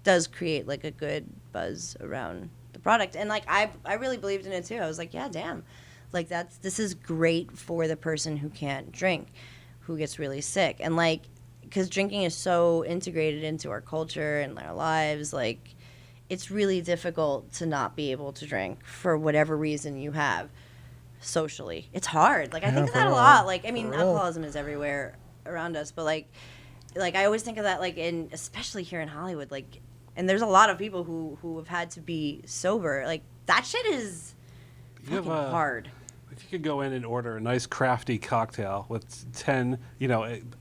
C: does create like a good buzz around the product. And like I really believed in it too. I was like, yeah, damn. Like this is great for the person who can't drink, who gets really sick. And like, because drinking is so integrated into our culture and our lives, like, it's really difficult to not be able to drink for whatever reason you have socially. It's hard. Like, I think of that a lot. Like, I mean, alcoholism is everywhere around us, but like I always think of that, like, in, especially here in Hollywood, like, and there's a lot of people who have had to be sober. Like, that shit is fucking hard.
B: If you could go in and order a nice crafty cocktail with 10,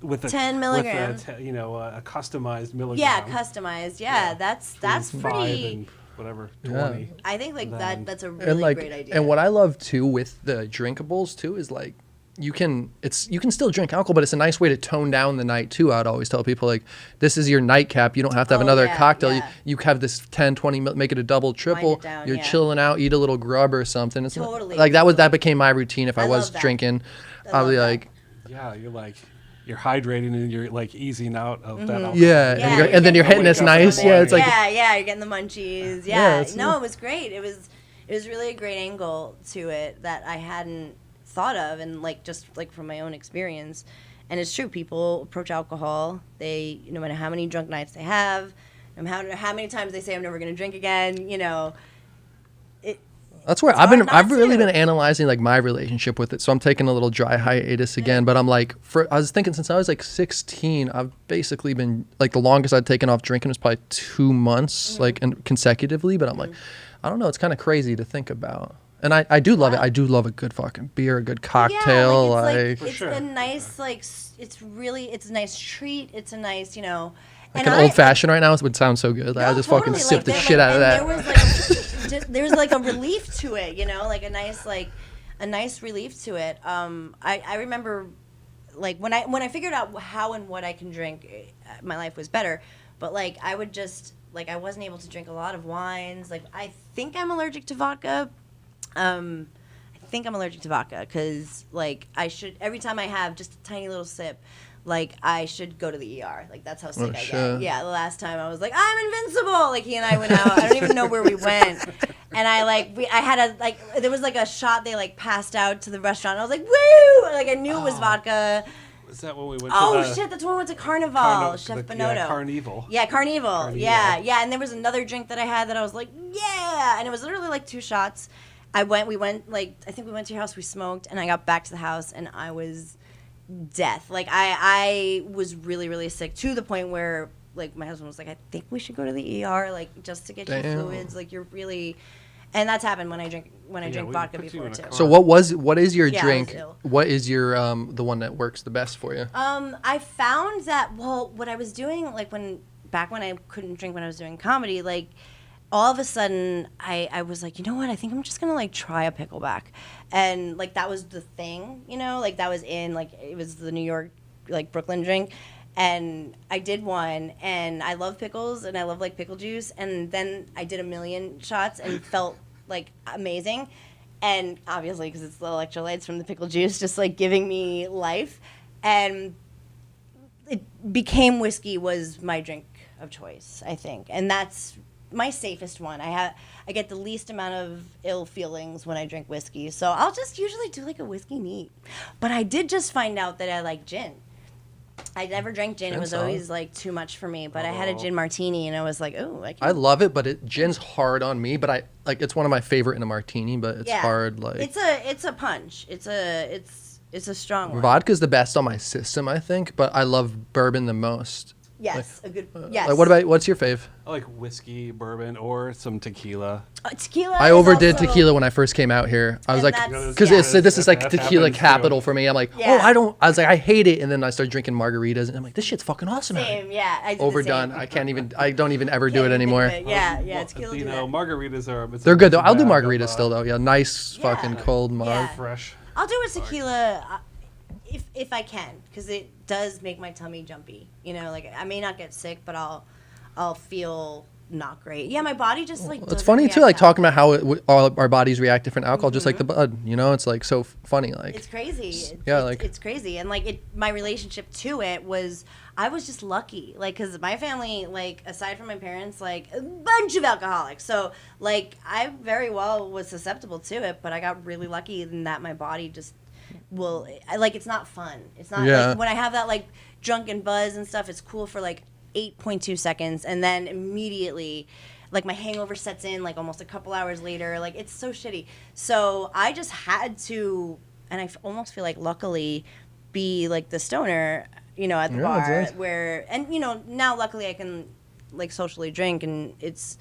B: with a
C: 10 milligrams,
B: with a customized milligram.
C: Yeah, customized. Yeah, that's pretty.
B: And whatever 20.
C: I think like that's a
A: And
C: really great idea.
A: and what I love too with the drinkables too is like you can still drink alcohol, but it's a nice way to tone down the night too. I'd always tell people, like, this is your nightcap. You don't have to have another cocktail.
C: Yeah.
A: You have this 10, 20, make it a double, triple.
C: Down,
A: You're chilling out, eat a little grub or something. It's
C: Totally.
A: like that became my routine if I was drinking. I'll be like,
B: Yeah, you're hydrating and you're like easing out of that alcohol.
A: yeah, and then you're hitting this nice. Yeah, it's like
C: you're getting the munchies. No, it was great. It was really a great angle to it that I hadn't thought of, and like just like from my own experience. And it's true, people approach alcohol, they, no matter how many drunk nights they have, no matter how many times they say I'm never going to drink again,
A: that's where I've really been analyzing like my relationship with it. So I'm taking a little dry hiatus again, but I'm like, I was thinking since I was like 16, I've basically been like, the longest I'd taken off drinking was probably 2 months, like, and consecutively. But I'm like, I don't know, it's kind of crazy to think about. And I do love it. I do love a good fucking beer, a good cocktail.
C: It's a nice, like, it's a nice treat. It's a nice,
A: like an old fashioned right now would sound so good. Like, I just fucking sip the shit out of that.
C: There was like a relief to it, like a nice relief to it. I remember, like, when I figured out how and what I can drink, my life was better. But like I would just, like, I wasn't able to drink a lot of wines. Like, I think I'm allergic to vodka. Because, like, I should, every time I have just a tiny little sip, like, I should go to the ER. Like, that's how sick I get. Yeah, the last time I was like, I'm invincible. Like, he and I went out. I don't even know where we went. And I had there was like a shot they like passed out to the restaurant. And I was like, woo! Like, I knew it was vodka.
B: Is that when we went
C: shit, that's when we went to Carnival. Chef Bonotto.
B: Yeah, Carnival.
C: Yeah, Carnival. Yeah. And there was another drink that I had that I was like, yeah. And it was literally like 2 shots. We went, like, I think we went to your house, we smoked, and I got back to the house, and I was death. Like, I was really, really sick, to the point where, like, my husband was like, I think we should go to the ER, like, just to get you fluids. Like, you're really... And that's happened when I drink vodka before, too.
A: So what is your drink? What is your, the one that works the best for you?
C: I found that, what I was doing, like, back when I couldn't drink when I was doing comedy, like... all of a sudden, I was like, you know what? I think I'm just going to, like, try a pickleback. And, like, that was the thing, like, that was in, like, it was the New York, like, Brooklyn drink. And I did one, and I love pickles, and I love, like, pickle juice. And then I did 1 million shots and felt, like, amazing. And obviously, because it's the electrolytes from the pickle juice, just, like, giving me life. And it became whiskey was my drink of choice, I think. And that's... my safest one. I get the least amount of ill feelings when I drink whiskey, so I'll just usually do like a whiskey neat. But I did just find out that I like gin. I never drank gin. It was always like too much for me. But I had a gin martini, and I was like, oh,
A: I love it, but gin's hard on me. But I like, it's one of my favorite in a martini, but it's hard. Like,
C: it's a punch. It's a strong one.
A: Vodka's the best on my system, I think, but I love bourbon the most.
C: Yes,
A: like, what's your fave?
B: I like whiskey, bourbon, or some tequila.
C: Tequila.
A: I overdid tequila when I first came out here. I was like, because this is like tequila capital for me. I'm like, I was like, I hate it, and then I started drinking margaritas, and I'm like, this shit's fucking awesome.
C: Same, yeah. I
A: overdone. I don't even ever do it anymore.
C: Tequila.
B: Margaritas are.
A: They're good though. I'll do margaritas still though. Yeah, nice fucking cold marg.
B: Fresh.
C: I'll do a tequila. If I can, because it does make my tummy jumpy. Like, I may not get sick, but I'll feel not great. Yeah, my body just like.
A: It's funny too, like talking about how all our bodies react different alcohol, just like the bud. It's like so funny. Like,
C: it's crazy.
A: It's
C: crazy, and like my relationship to it was, I was just lucky, like, because my family, like, aside from my parents, like, a bunch of alcoholics. So like, I very well was susceptible to it, but I got really lucky in that my body just it's not fun. It's not
A: Yeah.
C: like when I have that like drunken buzz and stuff, it's cool for like 8.2 seconds, and then immediately like my hangover sets in like almost a couple hours later. Like it's so shitty. So I just had to, and almost feel like luckily be like the stoner, you know, at the bar
A: nice.
C: where, and you know, now luckily I can like socially drink, and it's,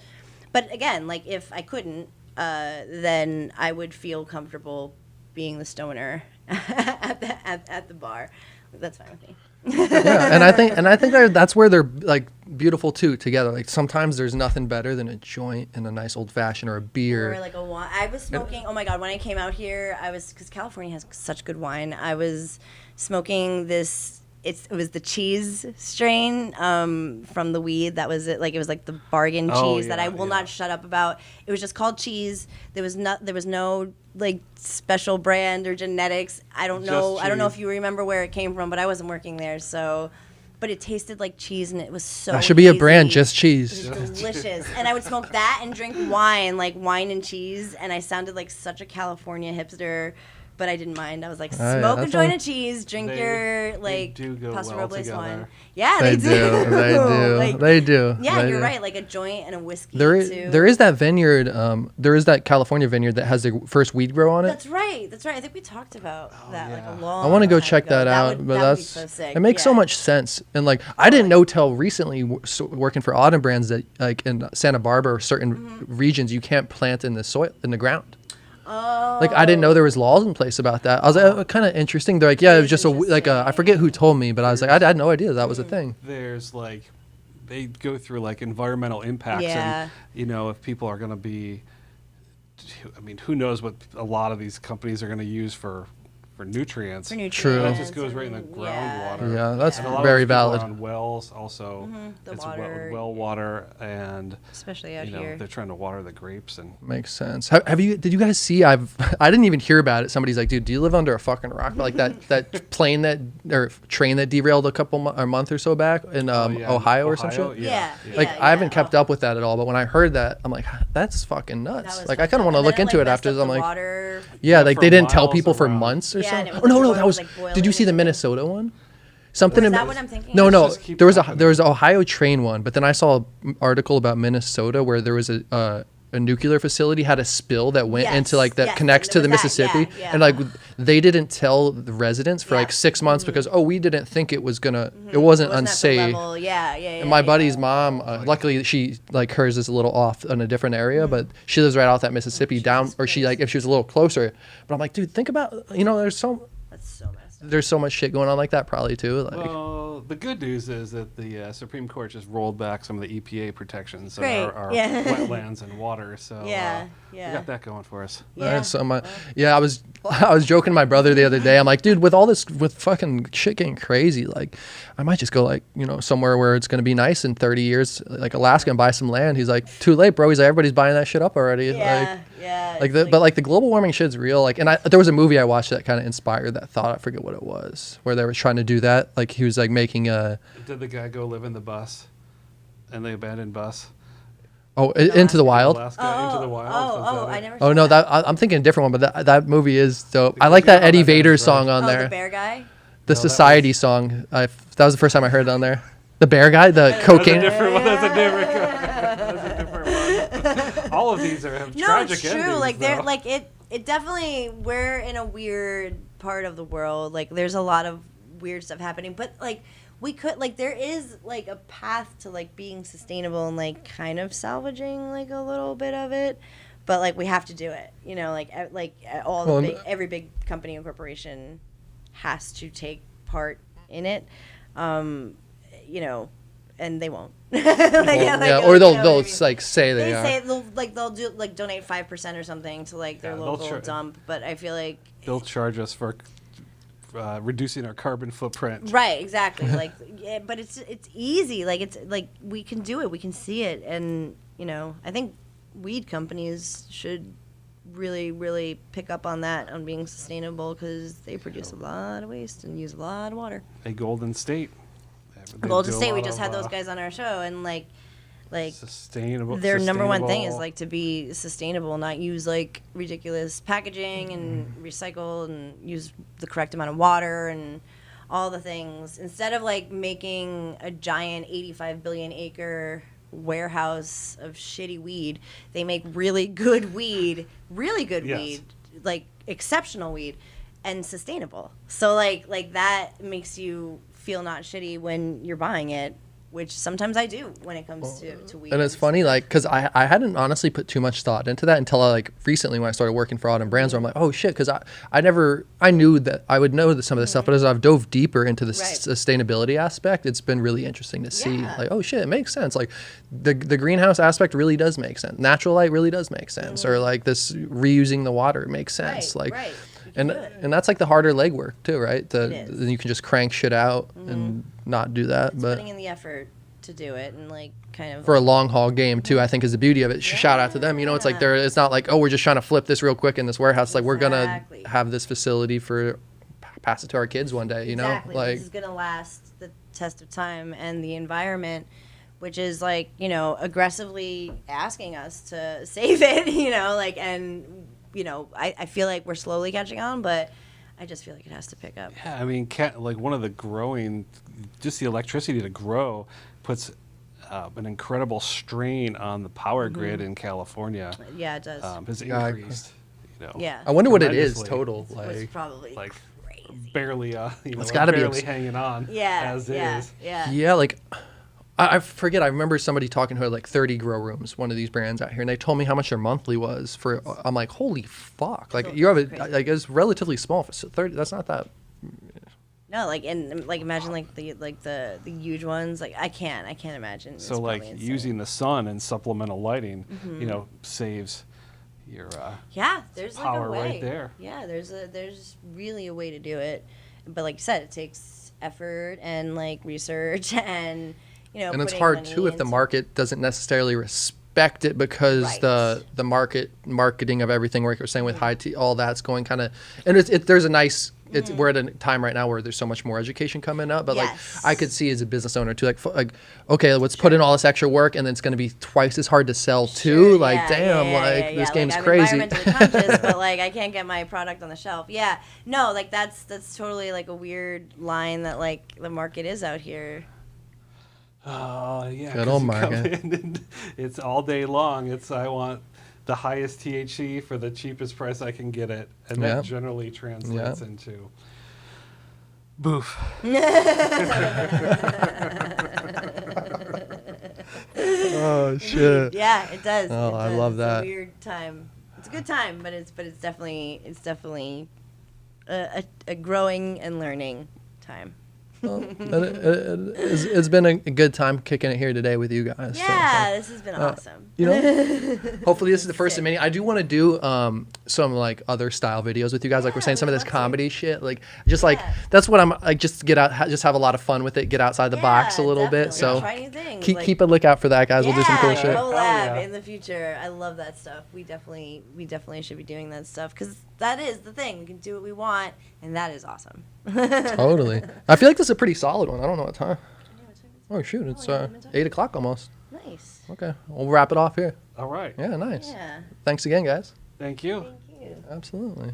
C: but again, like if I couldn't, then I would feel comfortable being the stoner at the bar. That's fine with me.
A: Yeah, and I think that's where they're like beautiful too together. Like sometimes there's nothing better than a joint and a nice old fashioned or a beer.
C: Or like a wine. I was smoking. Oh my god! When I came out here, because California has such good wine. I was smoking this. It was the cheese strain from the weed. That was it. Like it was like the bargain cheese that I will not shut up about. It was just called cheese. There was no like special brand or genetics. I don't know. I don't know if you remember where it came from, but I wasn't working there, so. But it tasted like cheese, and it was so.
A: That should be a brand,
C: easy.
A: just cheese.
C: It was delicious, and I would smoke that and drink wine, like wine and cheese, and I sounded like such a California hipster. But I didn't mind. I was like, smoke a joint of cheese, drink your like Paso Robles wine. Yeah, they do.
A: They do.
C: Like,
A: they do.
C: Yeah,
A: they
C: you're
A: do.
C: right. Like a joint and a whiskey
A: There
C: too.
A: is that vineyard. There is that California vineyard that has the first weed grow on it.
C: That's right. I think we talked about that like a long.
A: I want to go
C: time
A: check
C: ago.
A: that out,
C: would
A: but
C: be
A: that's
C: so sick.
A: it makes so much sense. And like I didn't know till recently working for Autumn Brands that like in Santa Barbara or certain regions you can't plant in the soil in the ground.
C: Oh.
A: Like I didn't know there was laws in place about that. I was like, kind of interesting. They're like, yeah, it was just I forget who told me, but I was like, I had no idea that was a thing.
B: There's like, they go through like environmental impacts, and you know, if people are going to be, I mean, who knows what a lot of these companies are going to use for nutrients.
A: True.
B: That just goes right in the groundwater.
A: Yeah, that's
B: And a lot
A: very
B: of those people
A: valid.
B: are on wells also.
C: The
B: It's
C: water.
B: well water, and
C: Especially out
B: you know,
C: here.
B: they're trying to water the grapes and.
A: Makes sense. Did you guys see? I didn't even hear about it. Somebody's like, dude, do you live under a fucking rock? But like that plane or train that derailed a month or so back in Ohio or some shit.
C: Yeah.
A: Like I haven't kept up with that at all, but when I heard that, I'm like, that's fucking nuts. Like I kind of want to look into it after. I'm like, yeah, like they didn't tell people for months or something.
C: and it
A: Oh no,
C: was
A: that was.
C: like boiling
A: Did you see the
C: and-
A: Minnesota one? Something.
C: Is that what I'm thinking?
A: No,
B: Let's just keep
A: there was
B: talking.
A: there was an Ohio train one, but then I saw an article about Minnesota where there was a nuclear facility had a spill that went into like that connects to the Mississippi, and like they didn't tell the residents for like 6 months because we didn't think it was gonna, it wasn't unsafe. And my buddy's mom, luckily she like hers is a little off in a different area, but she lives right off that Mississippi down, or she like if she was a little closer. But I'm like, dude, think about
C: That's so messed up.
A: there's so much shit going on like that probably too. Like,
B: Well, the good news is that the Supreme Court just rolled back some of the EPA protections on
C: Great.
B: our
C: Yeah.
B: wetlands and water. So we
C: Yeah.
B: got that going for us.
A: I was joking to my brother the other day. I'm like, dude, with fucking shit getting crazy, like I might just go like, you know, somewhere where it's gonna be nice in 30 years, like Alaska, and buy some land. He's like, too late, bro. He's like, everybody's buying that shit up already. But like the global warming shit's real. Like, and there was a movie I watched that kind of inspired that thought. I forget what it was, where they were trying to do that. Like he was like making a.
B: Did the guy go live in the bus, and the abandoned bus?
A: Into the Wild.
B: Alaska, Into the Wild.
C: I never.
A: Oh no, I'm thinking a different one, but that movie is dope. I like that Eddie Vedder song on there.
C: The bear guy.
A: The Society song. That was the first time I heard it on there. The bear guy, the cocaine.
B: That's a different one. All of these have tragic
C: it's true.
B: endings.
C: Like
B: though.
C: they're like it definitely, we're in a weird part of the world. Like there's a lot of weird stuff happening, but like we could, like, there is like a path to like being sustainable and like kind of salvaging like a little bit of it, but like we have to do it, you know, like every big company and corporation has to take part in it, you know, and they won't. Or
A: they'll like say they are.
C: They'll do like donate 5% or something to like their local dump, but I feel like
B: they'll charge us for reducing our carbon footprint.
C: Right, exactly. Like, yeah, but it's easy. Like it's like we can do it. We can see it, and you know, I think weed companies should really, really pick up on that, on being sustainable, because they produce a lot of waste and use a lot of water.
B: A Golden State.
C: Golden State, we just had those guys on our show, and like like
B: Sustainable.
C: their number one thing is
B: sustainable.
C: like to be sustainable, not use like ridiculous packaging and recycle and use the correct amount of water and all the things, instead of like making a giant 85 billion acre warehouse of shitty weed. They make really good weed,
B: Yes.
C: weed, like exceptional weed, and sustainable. So like that makes you feel not shitty when you're buying it, which sometimes I do when it comes to weed.
A: And it's funny, like, because I hadn't honestly put too much thought into that until like recently when I started working for Autumn Brands, where I'm like, oh shit, because I knew that I would know some of this stuff, but as I've dove deeper into the
C: Right.
A: sustainability aspect, it's been really interesting to see,
C: Yeah.
A: like, oh shit, it makes sense. Like the greenhouse aspect really does make sense. Natural light really does make sense, or like this reusing the water makes sense.
C: Right,
A: Like,
C: right. You can
A: and
C: do it.
A: and that's like the harder legwork too, right?
C: It is.
A: Then you can just crank shit out and not do that,
C: It's
A: but.
C: putting in the effort to do it and like kind of
A: For a long haul game too, I think is the beauty of it. Shout out to them. You know, it's like it's not like, oh, we're just trying to flip this real quick in this warehouse. Like we're gonna
C: Exactly.
A: have this facility for pass it to our kids one day. You
C: exactly.
A: know, like
C: This is gonna last the test of time, and the environment, which is like, you know, aggressively asking us to save it. You know, like, and you know, I feel like we're slowly catching on, but I just feel like it has to pick up.
B: Yeah, I mean, like one of the growing, just the electricity to grow puts an incredible strain on the power grid in California.
C: Yeah, it does.
B: Has
A: Yeah,
B: increased, you know.
C: Yeah.
A: I wonder what it is
B: tremendously.
A: total.
C: It's
A: Like
C: probably
B: like
C: crazy.
B: barely, you know,
A: It's gotta be
B: barely
A: abs-
B: hanging on.
C: Yeah,
B: as
C: yeah,
B: is.
C: yeah.
A: yeah, like I forget. I remember somebody talking who had like 30 grow rooms, one of these brands out here, and they told me how much their monthly was for. I'm like, holy fuck! Like
C: So
A: you have
C: crazy.
A: like it's relatively small for 30. That's not that.
C: No, like, and like imagine like the huge ones. Like I can't imagine.
B: So like using the sun and supplemental lighting, you know, saves your
C: yeah, there's like
B: power
C: a way
B: right there.
C: Yeah, there's really a way to do it, but like you said, it takes effort and like research and you know.
A: And it's
C: putting
A: hard
C: money
A: too if the
C: into-
A: market doesn't necessarily respect it because
C: Right.
A: the marketing of everything, like you're saying with high tea, all that's going kind of, and there's a nice. We're at a time right now where there's so much more education coming up, but
C: Yes.
A: like I could see as a business owner too, like okay, let's put in all this extra work, and then it's going to be twice as hard to sell too.
C: Sure,
A: Like
C: yeah,
A: damn,
C: yeah,
A: like
C: yeah,
A: this
C: yeah.
A: game's
C: like,
A: crazy.
C: I'm environmentally conscious, but like I can't get my product on the shelf. Yeah, no, like that's totally like a weird line that like the market is out here.
B: Oh yeah,
A: Good
B: 'cause
A: old
B: you come
A: market.
B: in and it's all day long. It's I want the highest THC for the cheapest price I can get it, and
A: Yeah.
B: that generally translates
A: Yeah.
B: into boof.
A: Oh shit.
C: Yeah, it does.
A: Oh,
C: it
A: I
C: does.
A: love
C: It's
A: that.
C: a weird time. It's a good time, but it's definitely a growing and learning time.
A: It's been a good time kicking it here today with you guys. so-
C: Yeah, this has been awesome.
A: You know, hopefully this is the first of many. I do want to do some like other style videos with you guys. Like we're
C: Yeah,
A: saying, some of
C: we'd
A: this
C: love to.
A: comedy shit. Like just like
C: Yeah.
A: that's what I'm like. Just to get out, just have a lot of fun with it. Get outside the box a
C: Yeah,
A: little bit.
C: definitely.
A: So
C: Try new things.
A: keep
C: like,
A: keep a lookout for that, guys. We'll do some cool
C: yeah,
A: shit.
C: collab
B: yeah.
C: in the future. I love that stuff. We definitely should be doing that stuff because that is the thing. We can do what we want, and that is awesome.
A: Totally. I feel like this is a pretty solid one. I don't know what time. Oh shoot, it's 8 o'clock almost.
C: Nice.
A: Okay, we'll wrap it off here.
B: All right.
A: Yeah, nice.
C: Yeah.
A: Thanks again, guys.
B: Thank you.
C: Thank you.
A: Absolutely.